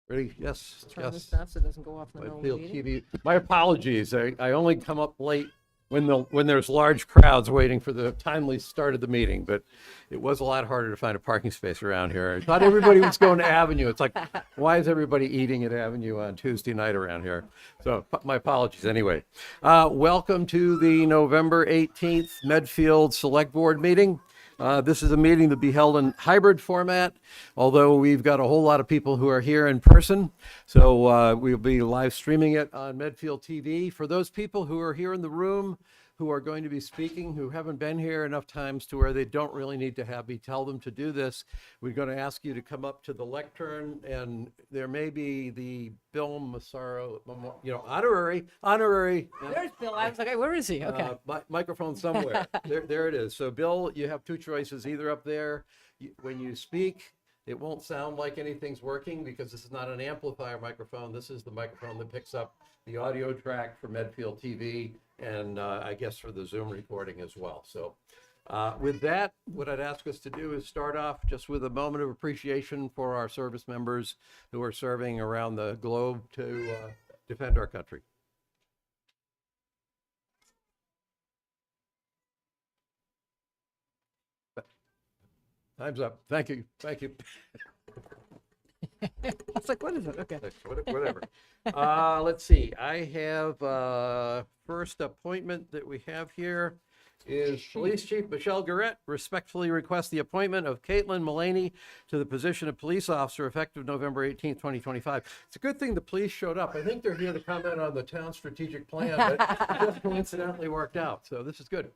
Ready? Yes, Turn this yes. down so it doesn't go off in the middle of the Medfield meeting. TV. My apologies. I only come up late when there's large crowds waiting for the timely start of the meeting, but it was a lot harder to find a parking space around here. I thought everybody was going to Avenue. It's like, why is everybody eating at Avenue on Tuesday night around here? So my apologies anyway. Welcome to the November 18th Medfield Select Board meeting. This is a meeting to be held in hybrid format, although we've got a whole lot of people who are here in person. So we'll be live streaming it on Medfield TV. For those people who are here in the room who are going to be speaking, who haven't been here enough times to where they don't really need to have me tell them to do this, we're going to ask you to come up to the lectern, and there may be the Bill Massaro, honorary. There's Bill. I was like, hey, where is he? Okay. Microphone somewhere. There it is. So Bill, you have two choices, either up there, when you speak, it won't sound like anything's working because this is not an amplifier microphone. This is the microphone that picks up the audio track for Medfield TV and I guess for the Zoom recording as well. So with that, what I'd ask us to do is start off just with a moment of appreciation for our service members who are serving around the globe to defend our country. Time's up. Thank you. Thank you. I was like, what is it? Okay. Whatever. Let's see. I have first appointment that we have here is Police Chief Michelle Garrett respectfully requests the appointment of Caitlin Mullaney to the position of police officer effective November 18th, 2025. It's a good thing the police showed up. I think they're here to comment on the town's strategic plan, but it just coincidentally worked out. So this is good.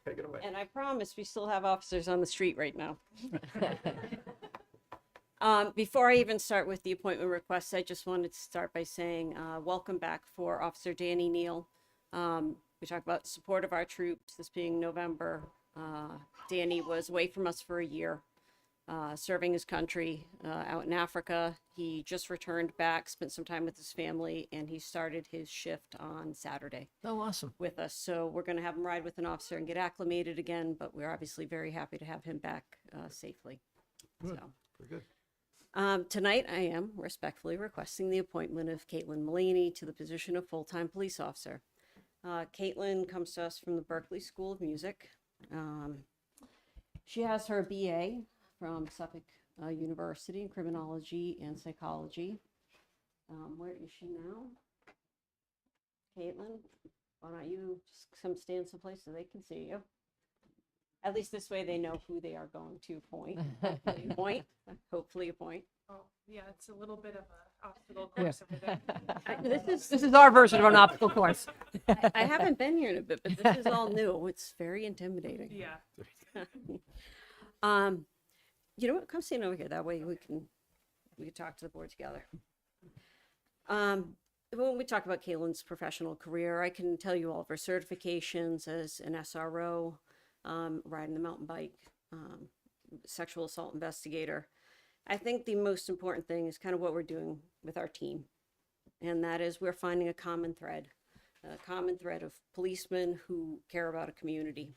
Take it away. And I promise we still have officers on the street right now. Before I even start with the appointment requests, I just wanted to start by saying welcome back for Officer Danny Neal. We talked about support of our troops, this being November. Danny was away from us for a year, serving his country out in Africa. He just returned back, spent some time with his family, and he started his shift on Saturday. Oh, awesome. With us. So we're going to have him ride with an officer and get acclimated again, but we're obviously very happy to have him back safely. Good. So. Very good. Tonight, I am respectfully requesting the appointment of Caitlin Mullaney to the position of full-time police officer. Caitlin comes to us from the Berkeley School of Music. She has her BA from Suffolk University in criminology and psychology. Where is she now? Caitlin, why don't you just come stand someplace so they can see you? At least this way they know who they are going to point. Hopefully a point. Oh, yeah, it's a little bit of an obstacle course over there. This This is our version of an obstacle course. I haven't been here in a bit, but this is all new. It's very intimidating. Yeah. You know what? Come stand over here. That way we can talk to the board together. When we talk about Caitlin's professional career, I can tell you all of her certifications as an SRO, riding the mountain bike, sexual assault investigator. I think the most important thing is kind of what we're doing with our team. And that is we're finding a common thread of policemen who care about a community.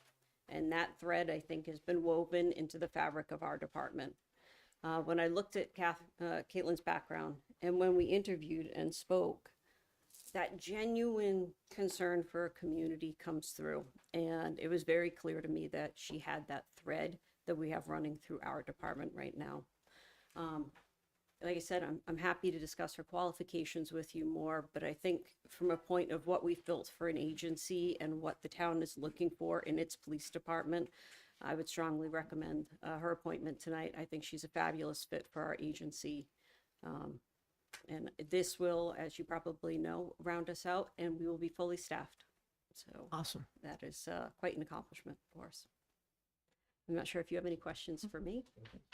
And that thread, I think, has been woven into the fabric of our department. When I looked at Caitlin's background and when we interviewed and spoke, that genuine concern for a community comes through. And it was very clear to me that she had that thread that we have running through our department right now. Like I said, I'm happy to discuss her qualifications with you more, but I think from a point of what we've built for an agency and what the town is looking for in its police department, I would strongly recommend her appointment tonight. I think she's a fabulous fit for our agency. And this will, as you probably know, round us out and we will be fully staffed. So Awesome. that is quite an accomplishment for us. I'm not sure if you have any questions for me.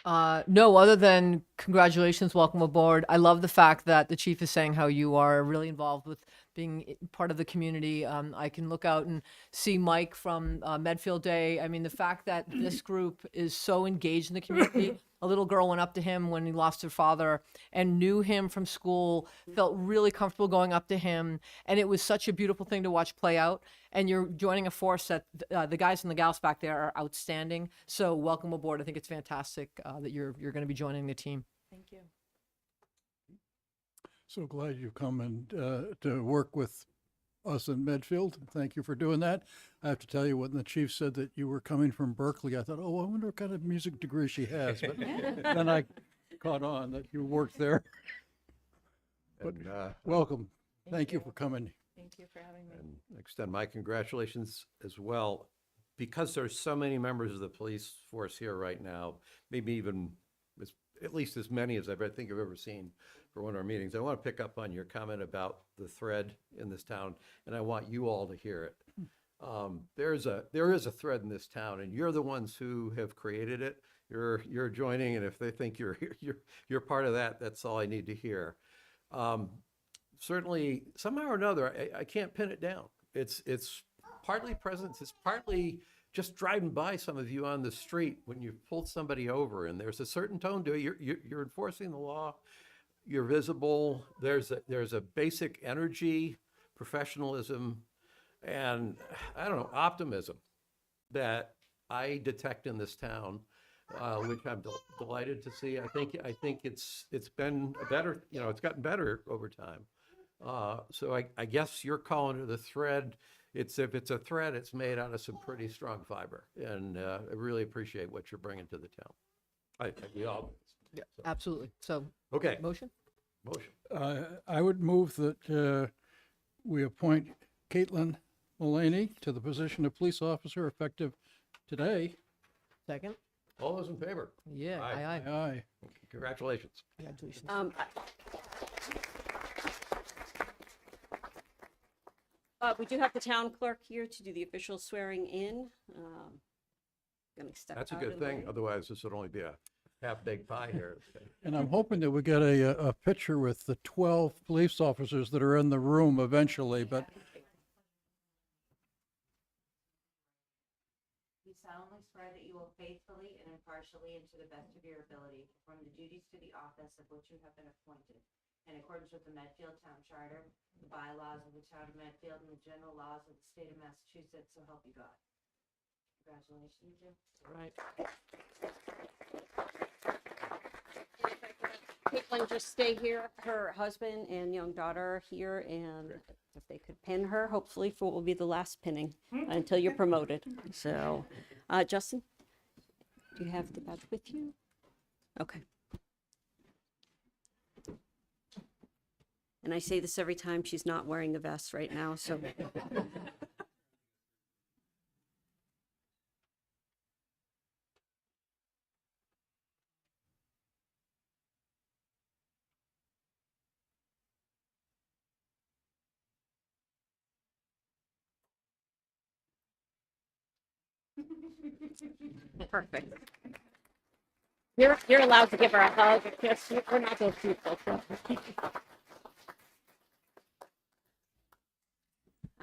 No, other than congratulations, welcome aboard. I love the fact that the chief is saying how you are really involved with being part of the community. I can look out and see Mike from Medfield Day. I mean, the fact that this group is so engaged in the community. A little girl went up to him when he lost her father and knew him from school, felt really comfortable going up to him. And it was such a beautiful thing to watch play out. And you're joining a force that the guys and the gals back there are outstanding. So welcome aboard. I think it's fantastic that you're going to be joining the team. Thank you. So glad you've come and to work with us in Medfield. Thank you for doing that. I have to tell you, when the chief said that you were coming from Berkeley, I thought, oh, I wonder what kind of music degree she has. But then I caught on that you worked there. But And, welcome. Thank you for coming. Thank you for having me. and extend my congratulations as well. Because there's so many members of the police force here right now, maybe even at least as many as I think I've ever seen for one of our meetings. I want to pick up on your comment about the thread in this town, and I want you all to hear it. There is a thread in this town, and you're the ones who have created it. You're joining, and if they think you're part of that, that's all I need to hear. Certainly, somehow or another, I can't pin it down. It's partly presence. It's partly just driving by some of you on the street when you pulled somebody over, and there's a certain tone to it. You're enforcing the law. You're visible. There's a basic energy, professionalism, and I don't know, optimism that I detect in this town, which I'm delighted to see. I think it's been a better, it's gotten better over time. So I guess you're calling it a thread. If it's a thread, it's made out of some pretty strong fiber, and I really appreciate what you're bringing to the town. We all. Yeah, absolutely. So, Okay, motion? motion. I would move that we appoint Caitlin Mullaney to the position of police officer effective today. Second? All those in favor? Yeah, Aye. aye, aye. Aye. Congratulations. Congratulations. We do have the town clerk here to do the official swearing in. Gonna step That's a out good of the thing. way. Otherwise, this would only be a half-baked pie here. And I'm hoping that we get a picture with the 12 police officers that are in the room eventually, but You solemnly swear that you will faithfully and impartially and to the best of your ability perform the duties to the office of which you have been appointed in accordance with the Medfield Town Charter, the bylaws of the town of Medfield, and the general laws of the state of Massachusetts, so help you God. Congratulations, Jim. All right. Caitlin, just stay here. Her husband and young daughter are here, and if they could pin her, hopefully for what will be the last pinning until you're promoted. So, Justin, do you have the badge with you? Okay. And I say this every time, she's not wearing the vest right now, so. Perfect. You're allowed to give her a hug. Yes, we're not those people.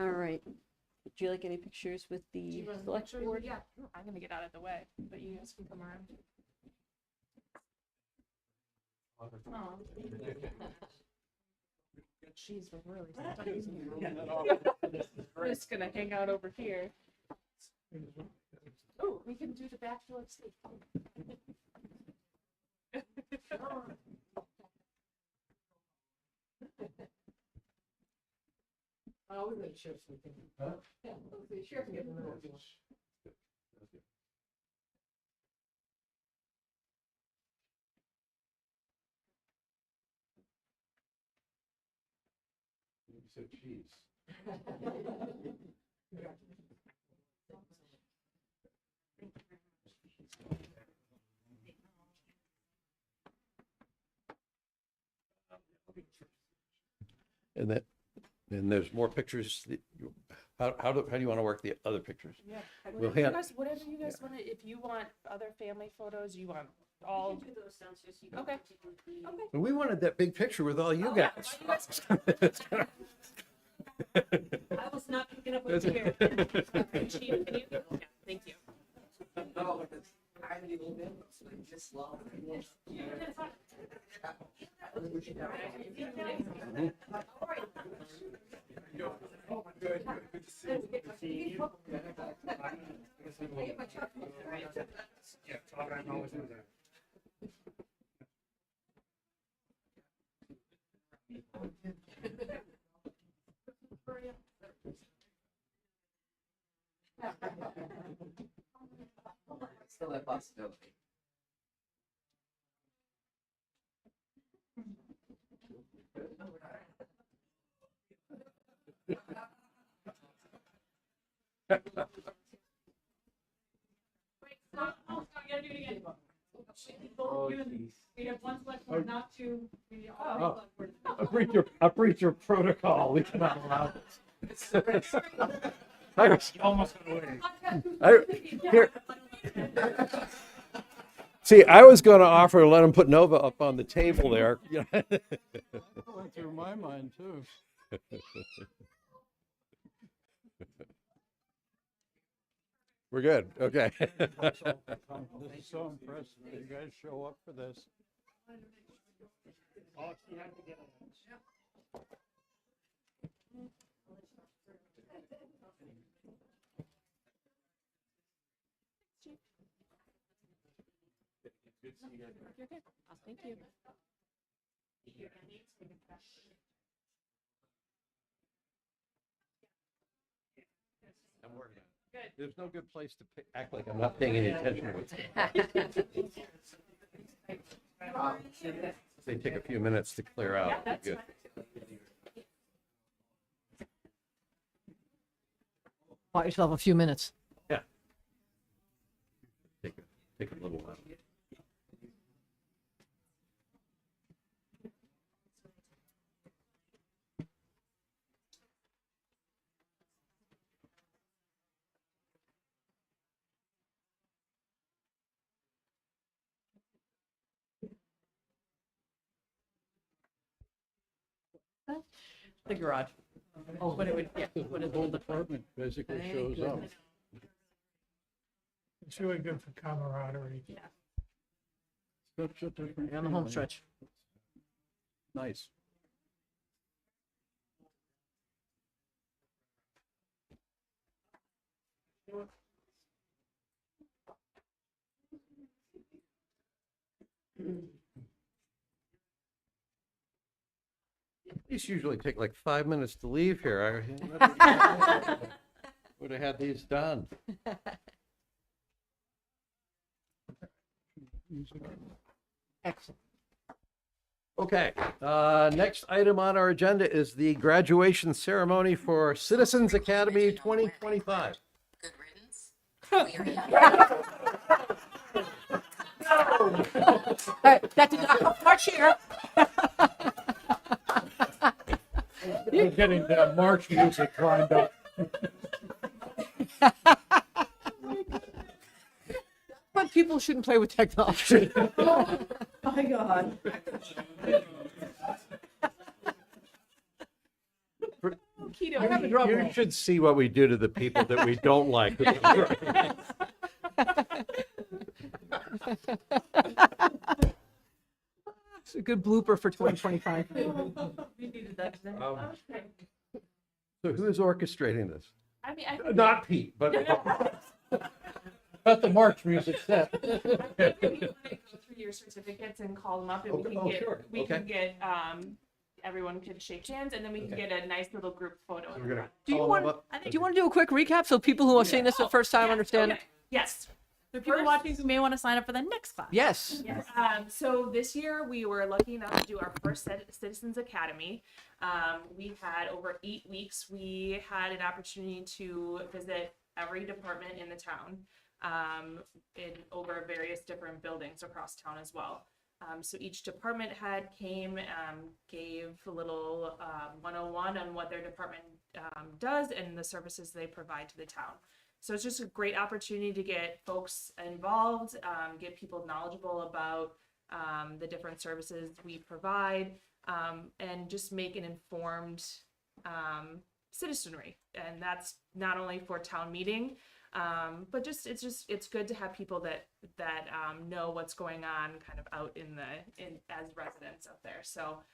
All right. Would you like any pictures with the select board? Yeah, I'm gonna get out of the way, but you guys can come around. Oh. She's really We're just gonna hang out over here. Oh, we can do the bachelor sleep. Oh, we're going to share something. Huh? Yeah, okay, share something. You said cheese. And there's more pictures. How do you want to work the other pictures? Yeah, We'll whatever you guys want to, if you want other family photos, you want all. Do those downstairs. You Okay. But we wanted that big picture with all you guys. I was not picking up what you were. Okay, Chief, can you? Yeah, thank you. still that possibility. Wait, stop. Oh, no, you gotta do it again. We have one select board, not two. We all select board. A breach of protocol. We cannot allow this. I was almost here. See, I was going to offer to let him put Nova up on the table there. That went through my mind too. We're good. Okay. This is so impressive. that You guys show up for this. Thank you. I'm working on it. There's no good place to act like I'm not paying any attention to it. They take a few minutes to clear out. Good. Bought yourself a few minutes. Yeah. Take a little while. The garage. Oh, but it would, yeah. The whole department basically Thank shows up. goodness. It's really good for camaraderie. Such a different. On the home feeling. stretch. Nice. These usually take like 5 minutes to leave here. I would have had these done. Excellent. Okay, next item on our agenda is the graduation ceremony for Citizens Academy 2025. Good riddance. That did not come from our chair. We're getting the march music lined up. But people shouldn't play with technology. My God. I have a drum roll. You should see what we do to the people that we don't like. It's a good blooper for 2025. We needed that today. Okay. So who is orchestrating this? I mean, I think Not Pete, but Got the march music set. I think you want to go through your certificates and call them up, and we Okay. can Oh, get sure. we Okay. can get everyone could shake hands, and then we can Okay. get a nice little group photo. in we're gonna. front. Do you call want? them up. Do you want to do a quick recap so people who are seeing this for the first time Yeah, understand? okay. Yes. For people watching who may want to sign up for the next class. Yes. Yes. So this year we were lucky enough to do our first Citizens Academy. We had over 8 weeks. We had an opportunity to visit every department in the town in over various different buildings across town as well. So each department head came, gave a little 101 on what their department does and the services they provide to the town. So it's just a great opportunity to get folks involved, get people knowledgeable about the different services we provide, and just make an informed citizenry. And that's not only for town meeting, but it's good to have people that know what's going on kind of out as residents up there. So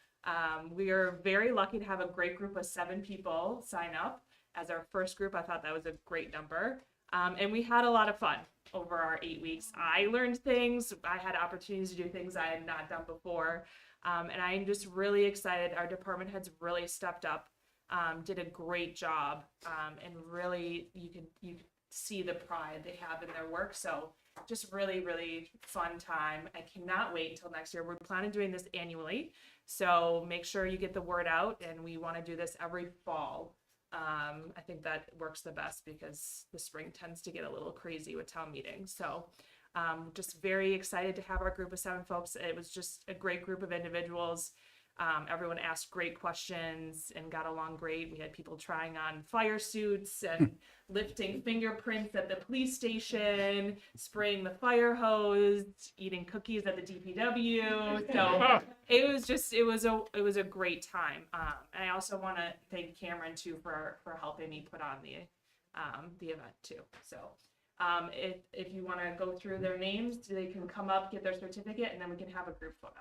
we are very lucky to have a great group of 7 people sign up as our first group. I thought that was a great number. And we had a lot of fun over our 8 weeks. I learned things. I had opportunities to do things I had not done before. And I'm just really excited. Our department heads really stepped up, did a great job. And really you could see the pride they have in their work. So just really, really fun time. I cannot wait until next year. We're planning on doing this annually. So make sure you get the word out, and we want to do this every fall. I think that works the best because the spring tends to get a little crazy with town meetings. So just very excited to have our group of 7 folks. It was just a great group of individuals. Everyone asked great questions and got along great. We had people trying on fire suits and lifting fingerprints at the police station, spraying the fire hose, eating cookies at the DPW. So it was a great time. And I also want to thank Cameron too for helping me put on the event too. So if you want to go through their names, they can come up, get their certificate, and then we can have a group photo.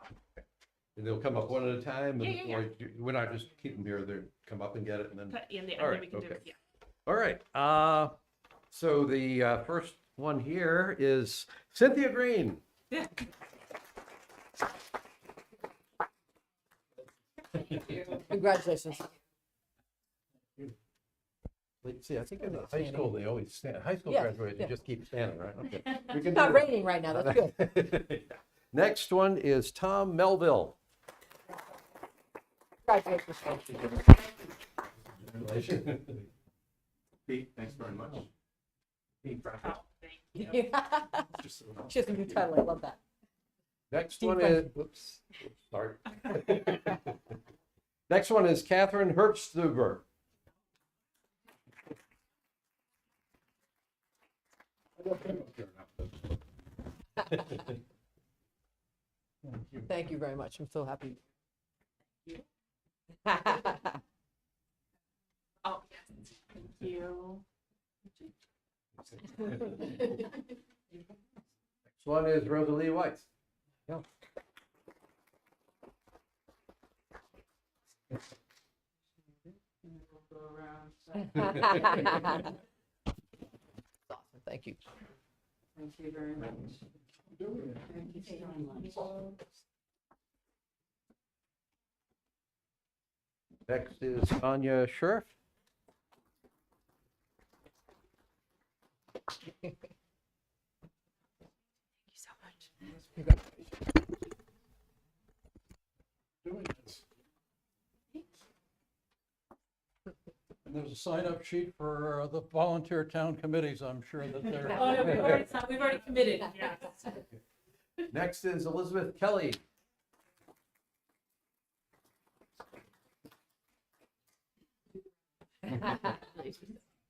And they'll come up one at a time, and, Yeah. or we're not just keeping them here, they come up and get it, and then. And All then right, we can do okay. it. Yeah. All right, so the first one here is Cynthia Green. Congratulations. See, I think in high school, they always stand, high school Yeah, graduates, they yeah. just keep standing, right? Okay. We can It's not do it. raining right now, that's good. Next one is Tom Melville. Congratulations. Pete, thanks very much. Pete Bradford. Oh, thank you. She has a new title, I love that. Next one is, whoops, sorry. Next one is Catherine Herbstuber. Thank you very much, I'm so happy. Oh, yes. Thank you. Next one is Rosalie Weiss. Yeah. Awesome, thank you. Thank you very much. Thank you so much. Next is Anya Sheriff. And there's a sign-up sheet for the volunteer town committees. I'm sure that they're. Oh, no, we've already committed. Next is Elizabeth Kelly.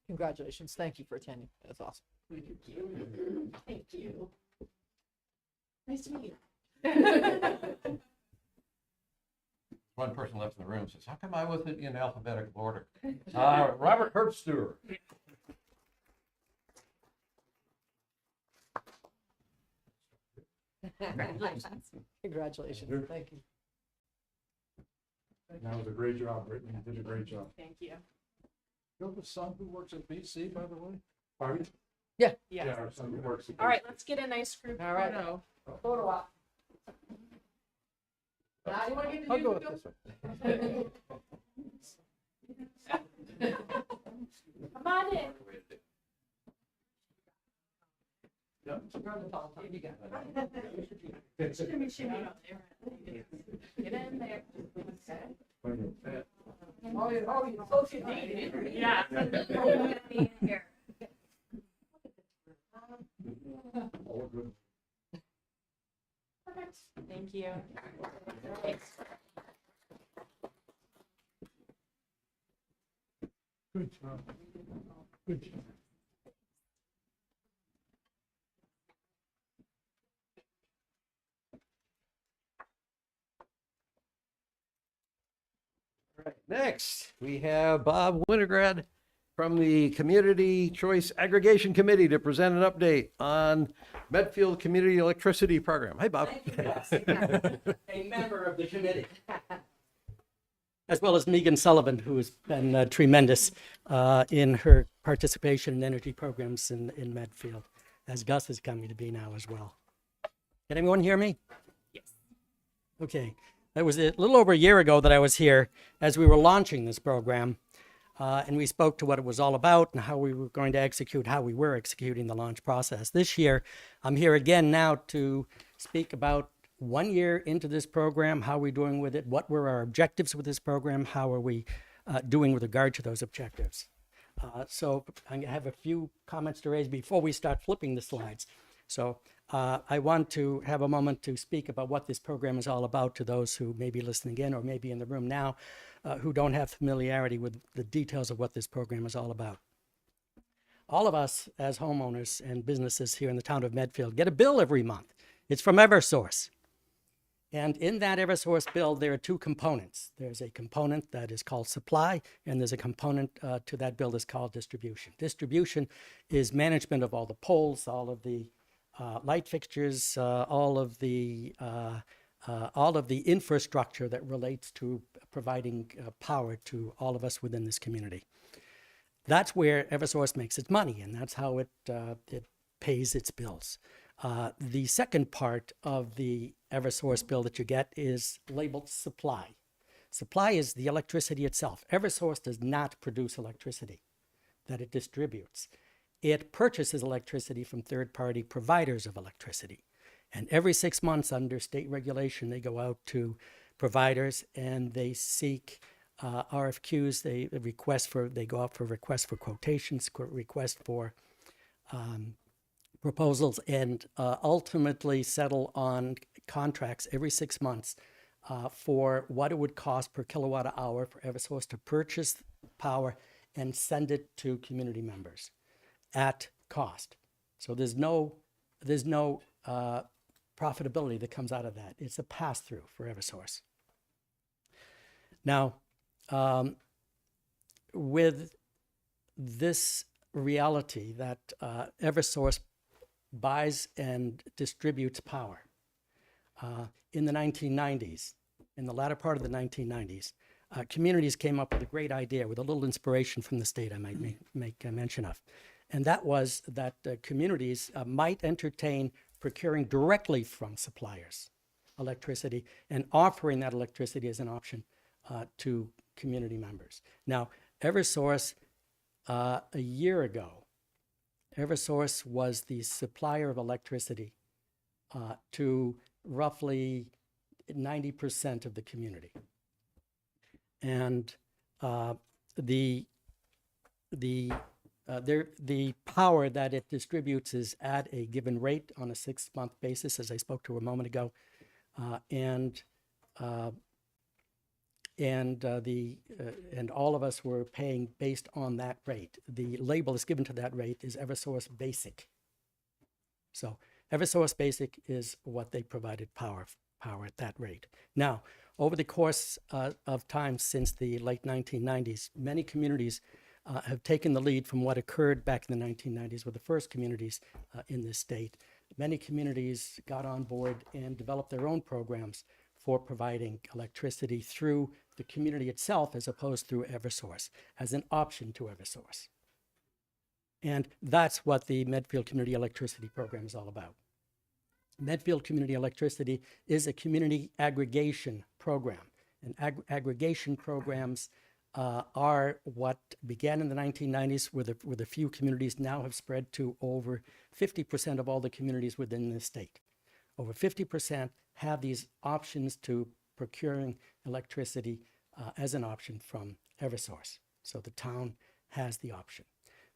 Congratulations, thank you for attending, that's awesome. Thank you. Nice to meet you. One person left in the room says, how come I wasn't in alphabetical order? Robert Herbstuber. Congratulations, thank you. That was a great job, Brittany. You did a great job. Thank you. You have a son who works at BC, by the way? Pardon? Yeah. Yeah. Our son works. All right, let's get a nice group All right. photo. Photo op. Now you want to get the I'll go music with this one. Come on in. Shimmy, shimmy up there. Get in there. Oh, you're social media. Yeah. All good. Perfect. Thank you. Good job. Good job. Next, we have Bob Winograd from the Community Choice Aggregation Committee to present an update on Medfield Community Electricity Program. Hi, Bob. A member of the committee, as well as Megan Sullivan, who has been tremendous in her participation in energy programs in Medfield, as Gus is coming to be now as well. Can anyone hear me? Yes. Okay. That was a little over a year ago that I was here as we were launching this program. and we spoke to what it was all about and how we were going to execute, how we were executing the launch process. This year, I'm here again now to speak about 1 year into this program, how we're doing with it, what were our objectives with this program, how are we doing with regard to those objectives. So I'm going to have a few comments to raise before we start flipping the slides. So I want to have a moment to speak about what this program is all about to those who may be listening in or may be in the room now who don't have familiarity with the details of what this program is all about. All of us as homeowners and businesses here in the town of Medfield get a bill every month. It's from Eversource. And in that Eversource bill, there are two components. There's a component that is called supply, and there's a component to that bill that's called distribution. Distribution is management of all the poles, all of the light fixtures, all of the infrastructure that relates to providing power to all of us within this community. That's where Eversource makes its money, and that's how it pays its bills. The second part of the Eversource bill that you get is labeled supply. Supply is the electricity itself. Eversource does not produce electricity that it distributes. It purchases electricity from third-party providers of electricity. And every 6 months under state regulation, they go out to providers and they seek RFQs. They go out for requests for quotations, requests for proposals, and ultimately settle on contracts every 6 months for what it would cost per kilowatt hour for Eversource to purchase power and send it to community members at cost. So there's no profitability that comes out of that. It's a pass-through for Eversource. Now, with this reality that Eversource buys and distributes power, in the 1990s, in the latter part of the 1990s, communities came up with a great idea with a little inspiration from the state I might make mention of. And that was that communities might entertain procuring directly from suppliers electricity and offering that electricity as an option to community members. Now, Eversource, a year ago, Eversource was the supplier of electricity to roughly 90% of the community. And the power that it distributes is at a given rate on a 6-month basis, as I spoke to a moment ago, and all of us were paying based on that rate. The label is given to that rate is Eversource Basic. So Eversource Basic is what they provided power at that rate. Now, over the course of time since the late 1990s, many communities have taken the lead from what occurred back in the 1990s with the first communities in this state. Many communities got on board and developed their own programs for providing electricity through the community itself as opposed through Eversource as an option to Eversource. And that's what the Medfield Community Electricity Program is all about. Medfield Community Electricity is a community aggregation program. And aggregation programs are what began in the 1990s with a few communities, now have spread to over 50% of all the communities within the state. Over 50% have these options to procuring electricity as an option from Eversource. So the town has the option.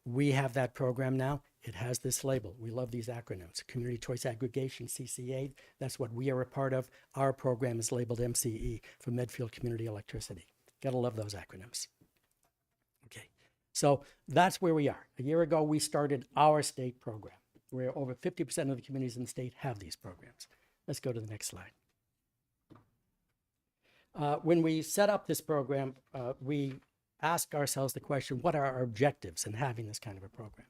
We have that program now. It has this label. We love these acronyms. Community Choice Aggregation, CCA. That's what we are a part of. Our program is labeled MCE for Medfield Community Electricity. Gotta love those acronyms. Okay, so that's where we are. A year ago, we started our state program, where over 50% of the communities in the state have these programs. Let's go to the next slide. When we set up this program, we ask ourselves the question, what are our objectives in having this kind of a program?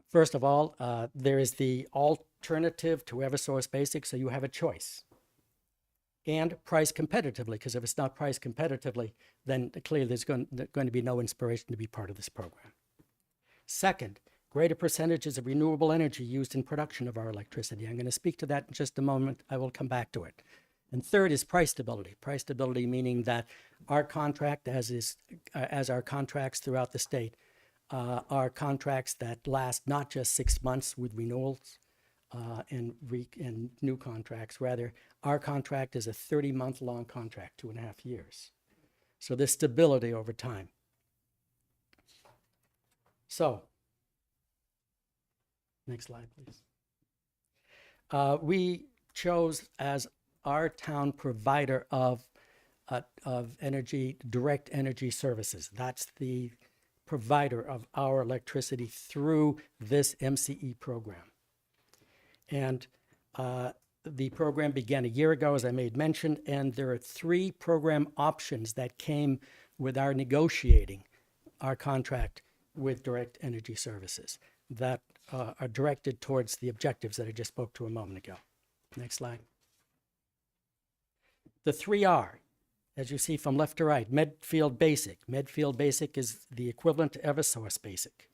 First of all, there is the alternative to Eversource Basic, so you have a choice. And price competitively, because if it's not priced competitively, then clearly there's going to be no inspiration to be part of this program. Second, greater percentages of renewable energy used in production of our electricity. I'm going to speak to that in just a moment. I will come back to it. And third is price stability. Price stability meaning that our contract, as our contracts throughout the state, are contracts that last not just 6 months with renewals and new contracts. Rather, our contract is a 30-month long contract, 2.5 years. So there's stability over time. So, next slide, please. We chose as our town provider of energy, direct energy services. That's the provider of our electricity through this MCE program. And the program began a year ago, as I made mention, and there are 3 program options that came with our negotiating our contract with direct energy services that are directed towards the objectives that I just spoke to a moment ago. Next slide. The 3 are, as you see from left to right, Medfield Basic. Medfield Basic is the equivalent to Eversource Basic.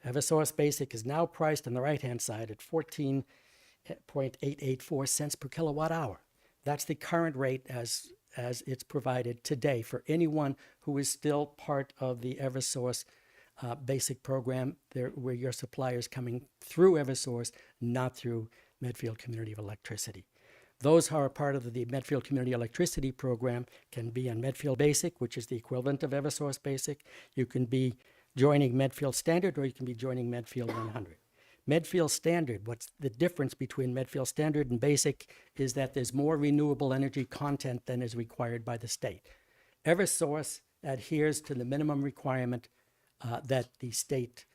Eversource Basic is now priced on the right-hand side at 14.884 cents per kilowatt hour. That's the current rate as it's provided today for anyone who is still part of the Eversource basic program, where your supplier is coming through Eversource, not through Medfield Community of Electricity. Those who are part of the Medfield Community Electricity program can be on Medfield Basic, which is the equivalent of Eversource Basic. You can be joining Medfield Standard, or you can be joining Medfield 100. Medfield Standard, what's the difference between Medfield Standard and Basic is that there's more renewable energy content than is required by the state. Eversource adheres to the minimum requirement that the state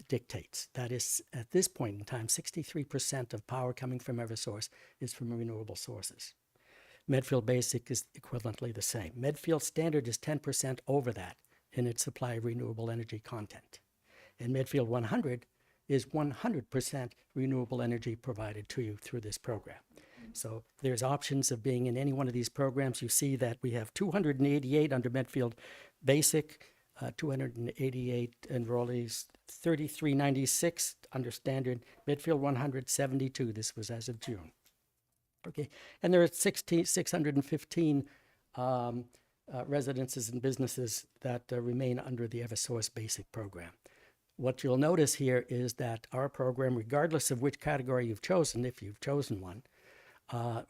dictates. That is, at this point in time, 63% of power coming from Eversource is from renewable sources. Medfield Basic is equivalently the same. Medfield Standard is 10% over that in its supply of renewable energy content. And Medfield 100 is 100% renewable energy provided to you through this program. So there's options of being in any one of these programs. You see that we have 288 under Medfield Basic, 288 enrollees, 3396 under Standard, Medfield 172. This was as of June. Okay, and there are 615 residences and businesses that remain under the Eversource Basic program. What you'll notice here is that our program, regardless of which category you've chosen, if you've chosen one,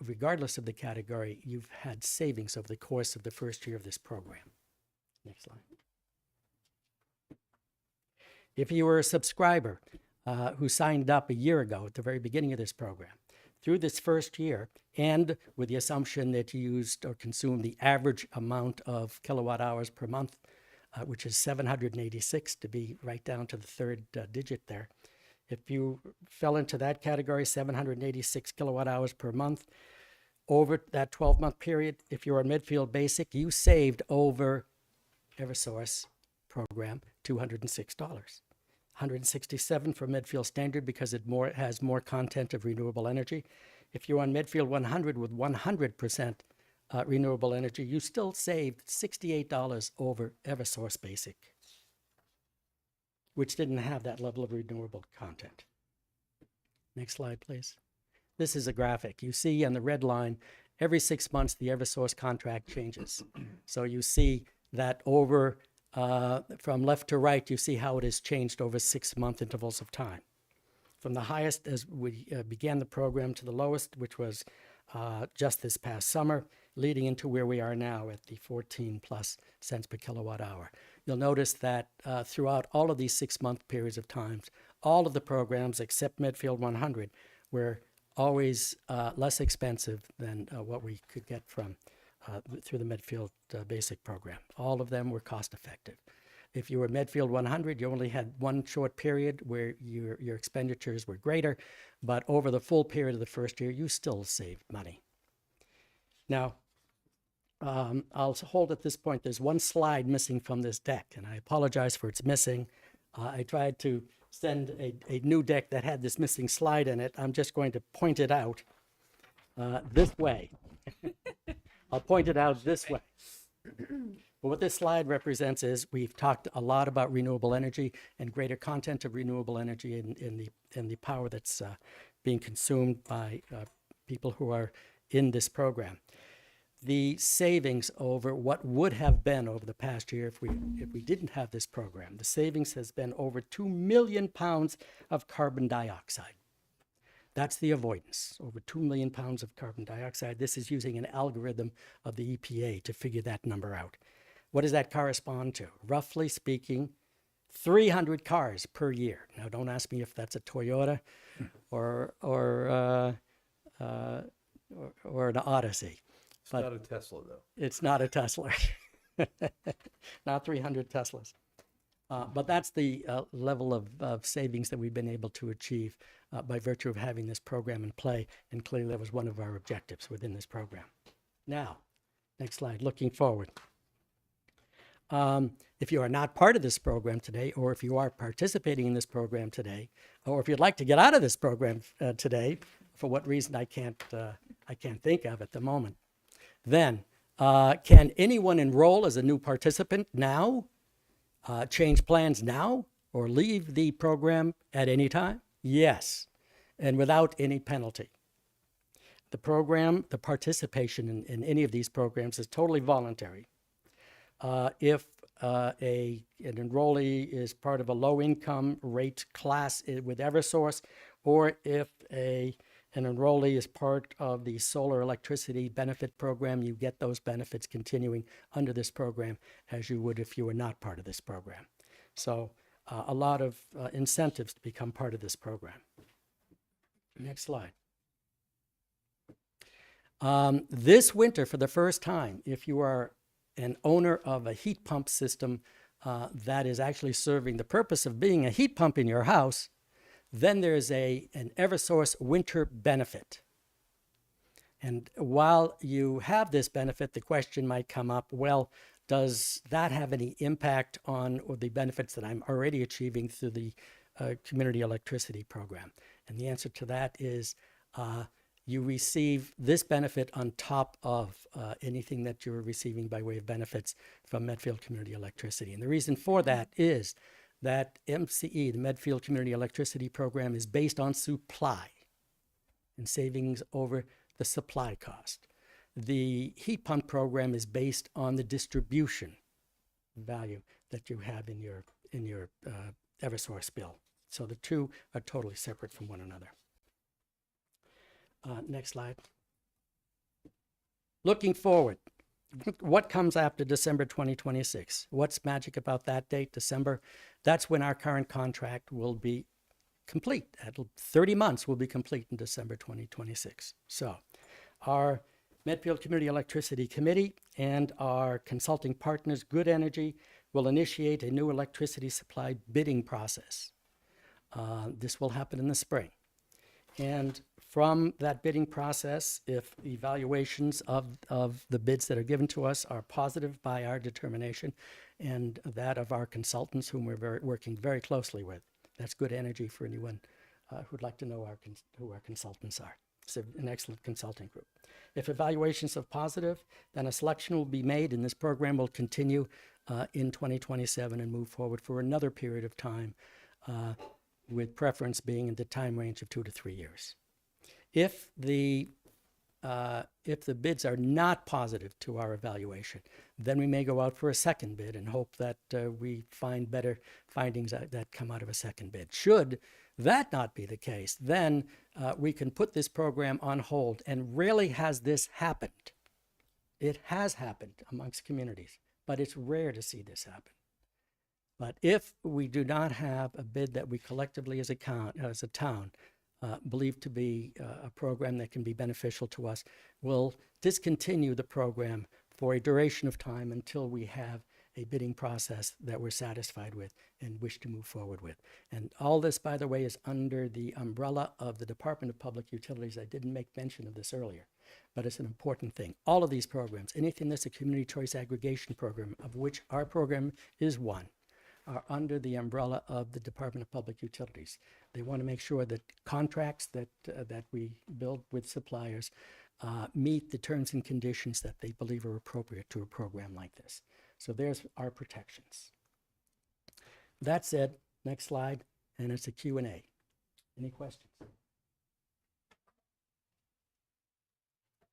regardless of the category, you've had savings over the course of the first year of this program. Next slide. If you were a subscriber who signed up a year ago at the very beginning of this program, through this first year, and with the assumption that you used or consumed the average amount of kilowatt hours per month, which is 786 to be right down to the third digit there. If you fell into that category, 786 kilowatt hours per month, over that 12-month period, if you're on Medfield Basic, you saved over Eversource program $206. $167 for Medfield Standard because it has more content of renewable energy. If you're on Medfield 100 with 100% renewable energy, you still saved $68 over Eversource Basic, which didn't have that level of renewable content. Next slide, please. This is a graphic. You see on the red line, every 6 months, the Eversource contract changes. So you see that over, from left to right, you see how it has changed over 6-month intervals of time. From the highest as we began the program to the lowest, which was just this past summer, leading into where we are now at the 14 plus cents per kilowatt hour. You'll notice that throughout all of these 6-month periods of times, all of the programs except Medfield 100 were always less expensive than what we could get from through the Medfield Basic program. All of them were cost effective. If you were Medfield 100, you only had one short period where your expenditures were greater, but over the full period of the first year, you still saved money. Now, I'll hold at this point, there's one slide missing from this deck, and I apologize for its missing. I tried to send a new deck that had this missing slide in it. I'm just going to point it out this way. I'll point it out this way. But what this slide represents is we've talked a lot about renewable energy and greater content of renewable energy in the power that's being consumed by people who are in this program. The savings over what would have been over the past year if we didn't have this program, the savings has been over 2 million pounds of carbon dioxide. That's the avoidance, over 2 million pounds of carbon dioxide. This is using an algorithm of the EPA to figure that number out. What does that correspond to? Roughly speaking, 300 cars per year. Now, don't ask me if that's a Toyota or an Odyssey. It's not a Tesla, though. It's not a Tesla. Not 300 Teslas. But that's the level of savings that we've been able to achieve by virtue of having this program in play. And clearly that was one of our objectives within this program. Now, next slide, looking forward. If you are not part of this program today, or if you are participating in this program today, or if you'd like to get out of this program today, for what reason I can't think of at the moment, then can anyone enroll as a new participant now, change plans now, or leave the program at any time? Yes, and without any penalty. The program, the participation in any of these programs is totally voluntary. If an enrollee is part of a low-income rate class with Eversource, or if an enrollee is part of the solar electricity benefit program, you get those benefits continuing under this program as you would if you were not part of this program. So a lot of incentives to become part of this program. Next slide. This winter, for the first time, if you are an owner of a heat pump system that is actually serving the purpose of being a heat pump in your house, then there's an Eversource winter benefit. And while you have this benefit, the question might come up, well, does that have any impact on the benefits that I'm already achieving through the community electricity program? And the answer to that is you receive this benefit on top of anything that you're receiving by way of benefits from Medfield Community Electricity. And the reason for that is that MCE, the Medfield Community Electricity Program, is based on supply and savings over the supply cost. The heat pump program is based on the distribution value that you have in your Eversource bill. So the two are totally separate from one another. Next slide. Looking forward, what comes after December 2026? What's magic about that date, December? That's when our current contract will be complete. At 30 months will be complete in December 2026. So our Medfield Community Electricity Committee and our consulting partners, Good Energy, will initiate a new electricity supply bidding process. This will happen in the spring. And from that bidding process, if evaluations of the bids that are given to us are positive by our determination and that of our consultants, whom we're working very closely with, that's Good Energy for anyone who'd like to know who our consultants are. It's an excellent consulting group. If evaluations are positive, then a selection will be made, and this program will continue in 2027 and move forward for another period of time, with preference being in the time range of 2 to 3 years. If the bids are not positive to our evaluation, then we may go out for a second bid and hope that we find better findings that come out of a second bid. Should that not be the case, then we can put this program on hold. And rarely has this happened. It has happened amongst communities, but it's rare to see this happen. But if we do not have a bid that we collectively as a town believe to be a program that can be beneficial to us, we'll discontinue the program for a duration of time until we have a bidding process that we're satisfied with and wish to move forward with. And all this, by the way, is under the umbrella of the Department of Public Utilities. I didn't make mention of this earlier, but it's an important thing. All of these programs, anything that's a community choice aggregation program, of which our program is one, are under the umbrella of the Department of Public Utilities. They want to make sure that contracts that we build with suppliers meet the terms and conditions that they believe are appropriate to a program like this. So there's our protections. That said, next slide, and it's a Q&A. Any questions?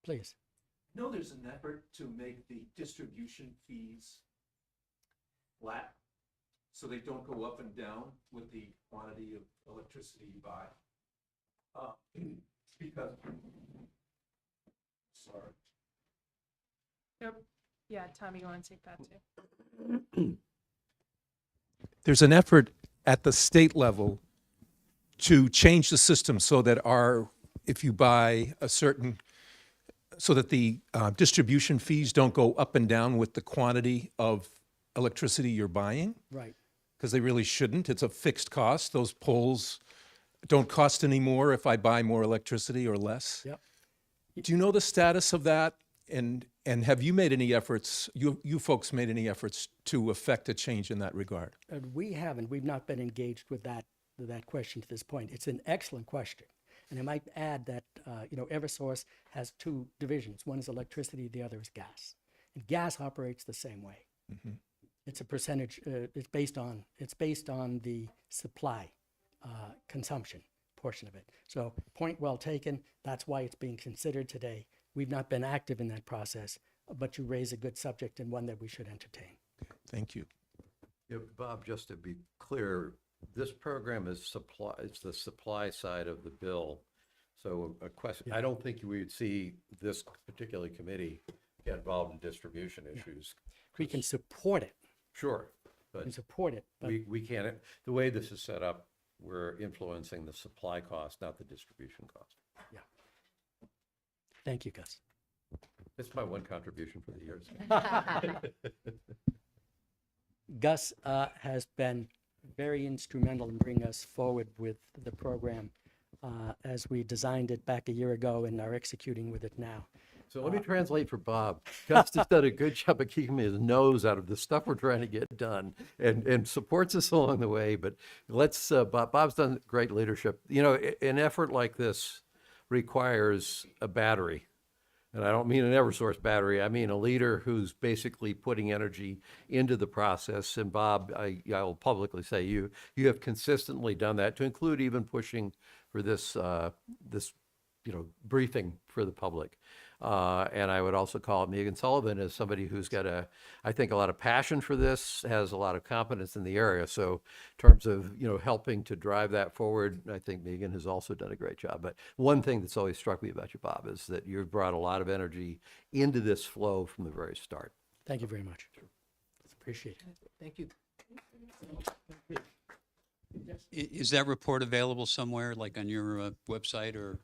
Please. No, there's an effort to make the distribution fees flat, so they don't go up and down with the quantity of electricity you buy. Because, sorry. Yep. Yeah, Tommy, you want to take that too? There's an effort at the state level to change the system so that if you buy a certain, so that the distribution fees don't go up and down with the quantity of electricity you're buying, Right. because they really shouldn't. It's a fixed cost. Those poles don't cost any more if I buy more electricity or less. Yep. Do you know the status of that? And have you made any efforts, you folks made any efforts to affect a change in that regard? We haven't. We've not been engaged with that question to this point. It's an excellent question. And I might add that, Eversource has two divisions. One is electricity, the other is gas. And gas operates the same way. Mm-hmm. It's a percentage, it's based on the supply consumption portion of it. So point well taken. That's why it's being considered today. We've not been active in that process, but you raise a good subject and one that we should entertain. Thank you. Yeah, Bob, just to be clear, this program is supply, it's the supply side of the bill. So a question, I don't think we would see this particular committee get involved in distribution issues. We can support it. Sure, We but can support it. But we can't, the way this is set up, we're influencing the supply cost, not the distribution cost. thank you, Gus. It's my one contribution for the years. Gus has been very instrumental in bringing us forward with the program as we designed it back a year ago and are executing with it now. So let me translate for Bob. Gus has done a good job of keeping his nose out of the stuff we're trying to get done and supports us along the way. But let's, Bob's done great leadership. You know, an effort like this requires a battery. And I don't mean an Eversource battery. I mean a leader who's basically putting energy into the process. And Bob, I will publicly say you have consistently done that, to include even pushing for this briefing for the public. And I would also call Megan Sullivan as somebody who's got I think a lot of passion for this, has a lot of competence in the area. So in terms of, helping to drive that forward, I think Megan has also done a great job. But one thing that's always struck me about you, Bob, is that you've brought a lot of energy into this flow from the very start. Thank you very much. Appreciate it. Thank you. Is that report available somewhere, like on your website or?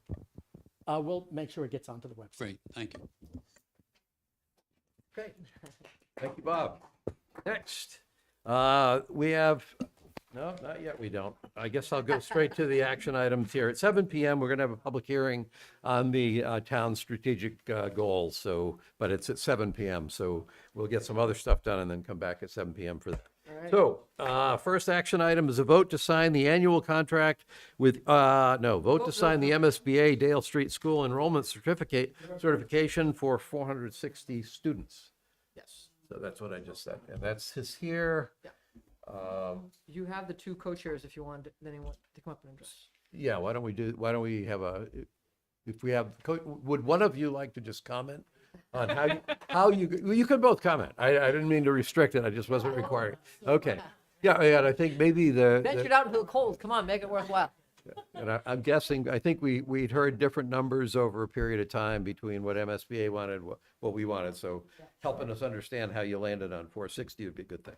We'll make sure it gets onto the website. Great, thank you. Great. Thank you, Bob. Next, we have, no, not yet, we don't. I guess I'll go straight to the action items here. At 7 PM, we're going to have a public hearing on the town's strategic goals. So, but it's at 7 PM, so we'll get some other stuff done and then come back at 7 PM for that. So, first action item is a vote to sign the annual contract with, vote to sign the MSBA Dale Street School Enrollment Certification for 460 students. Yes. So that's what I just said. And that's his here. You have the two co-chairs if you want anyone to come up and address. Yeah, why don't we have if we have, would one of you like to just comment on how you could both comment. I didn't mean to restrict it. I just wasn't requiring. Okay. Yeah, and I think maybe Ventured out into the cold. Come on, make it worthwhile. and I'm guessing, I think we'd heard different numbers over a period of time between what MSBA wanted, what we wanted. So helping us understand how you landed on 460 would be a good thing.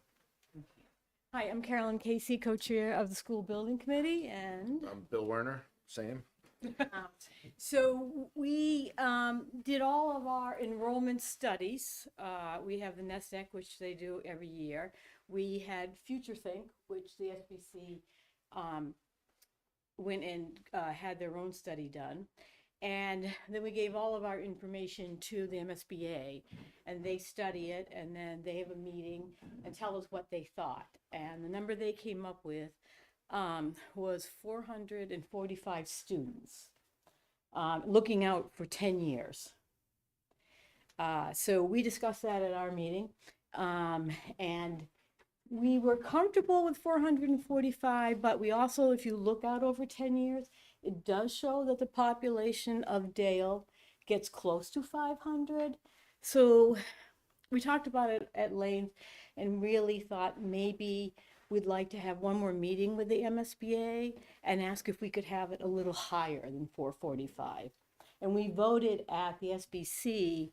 Hi, I'm Carolyn Casey, co-chair of the school building committee, and I'm Bill Werner, same. so we did all of our enrollment studies. We have the NESEC, which they do every year. We had Future Think, which the SBC went and had their own study done. And then we gave all of our information to the MSBA, and they study it, and then they have a meeting and tell us what they thought. And the number they came up with was 445 students, looking out for 10 years. So we discussed that at our meeting, and we were comfortable with 445, but we also, if you look out over 10 years, it does show that the population of Dale gets close to 500. So we talked about it at length and really thought maybe we'd like to have one more meeting with the MSBA and ask if we could have it a little higher than 445. And we voted at the SBC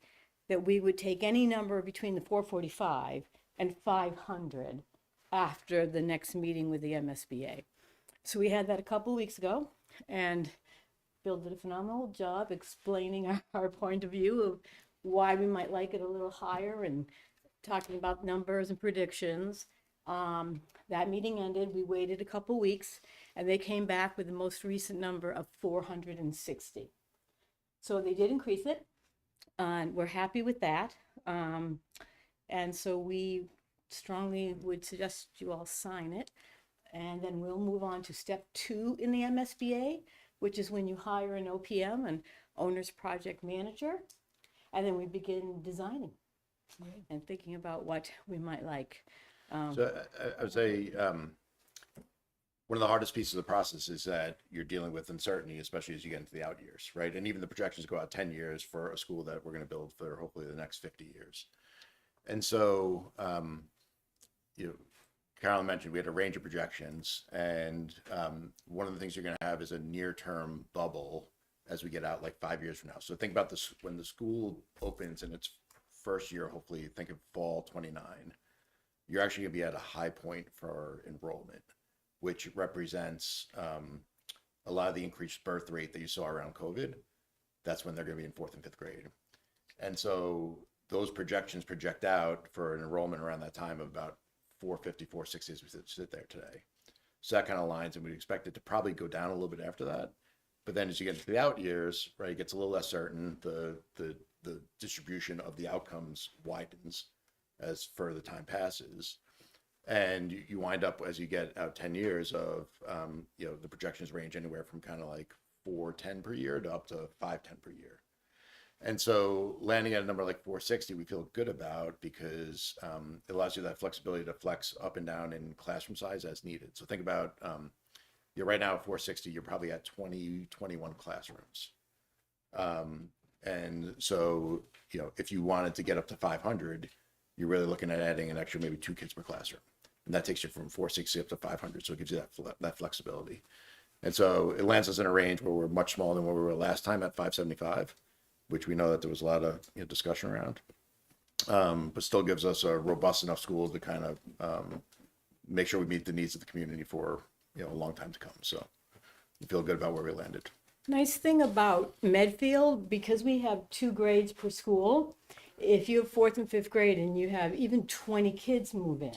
that we would take any number between the 445 and 500 after the next meeting with the MSBA. So we had that a couple weeks ago, and Bill did a phenomenal job explaining our point of view of why we might like it a little higher and talking about numbers and predictions. That meeting ended, we waited a couple weeks, and they came back with the most recent number of 460. So they did increase it, and we're happy with that. And so we strongly would suggest you all sign it. And then we'll move on to step 2 in the MSBA, which is when you hire an OPM, an owner's project manager. And then we begin designing and thinking about what we might like. So I would say one of the hardest pieces of the process is that you're dealing with uncertainty, especially as you get into the out years, right? And even the projections go out 10 years for a school that we're going to build for hopefully the next 50 years. And so, Carolyn mentioned we had a range of projections, and one of the things you're going to have is a near-term bubble as we get out like 5 years from now. So think about this, when the school opens in its first year, hopefully think of fall 29, you're actually going to be at a high point for enrollment, which represents a lot of the increased birth rate that you saw around COVID. That's when they're going to be in 4th and 5th grade. And so those projections project out for an enrollment around that time of about 450, 460 as we sit there today. So that kind of aligns, and we'd expect it to probably go down a little bit after that. But then as you get into the out years, right, it gets a little less certain. The distribution of the outcomes widens as further time passes. And you wind up, as you get out 10 years of, the projections range anywhere from kind of like 410 per year to up to 510 per year. And so landing at a number like 460, we feel good about, because it allows you that flexibility to flex up and down in classroom size as needed. So think about, right now at 460, you're probably at 21 classrooms. And so, if you wanted to get up to 500, you're really looking at adding an extra maybe 2 kids per classroom. And that takes you from 460 up to 500. So it gives you that flexibility. And so it lands us in a range where we're much smaller than where we were last time at 575, which we know that there was a lot of discussion around, but still gives us a robust enough school to kind of make sure we meet the needs of the community for a long time to come. So we feel good about where we landed. Nice thing about Medfield, because we have 2 grades per school, if you have 4th and 5th grade and you have even 20 kids move in,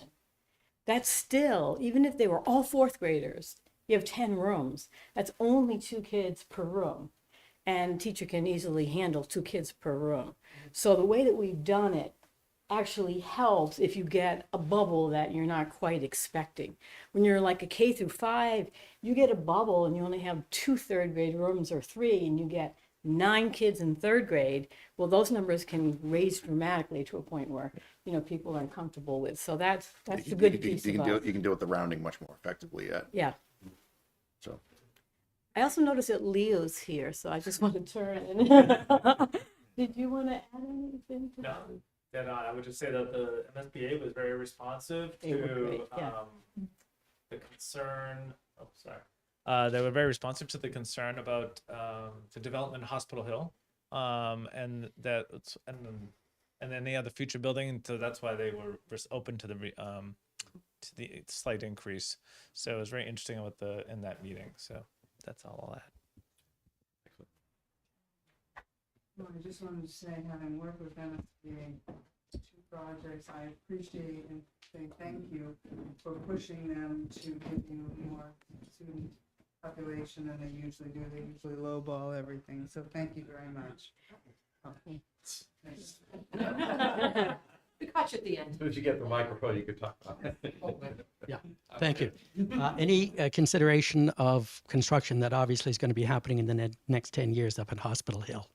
that's still, even if they were all 4th graders, you have 10 rooms. That's only 2 kids per room. And teacher can easily handle 2 kids per room. So the way that we've done it actually helps if you get a bubble that you're not quite expecting. When you're like a K through 5, you get a bubble and you only have 2 3rd grade rooms or 3, and you get 9 kids in 3rd grade. Well, those numbers can raise dramatically to a point where people are uncomfortable with. So that's the good piece about it. You can deal with the rounding much more effectively. Yeah. So. I also noticed that Leo's here, so I just want to turn in. Did you want to add anything to that? No, dead on. I would just say that the MSBA was very responsive They were to great, yeah. the concern. Oh, sorry. They were very responsive to the concern about the development of Hospital Hill, and any other future building. So that's why they were open to the slight increase. So it was very interesting in that meeting. So that's all I'll add. Well, I just wanted to say, having worked with MSBA 2 projects, I appreciate and say thank you for pushing them to give you more student population than they usually do. They usually lowball everything. So thank you very much. We caught you at the end. As soon as you get the microphone, you can talk about it. Yeah, thank you. Any consideration of construction that obviously is going to be happening in the next 10 years up at Hospital Hill?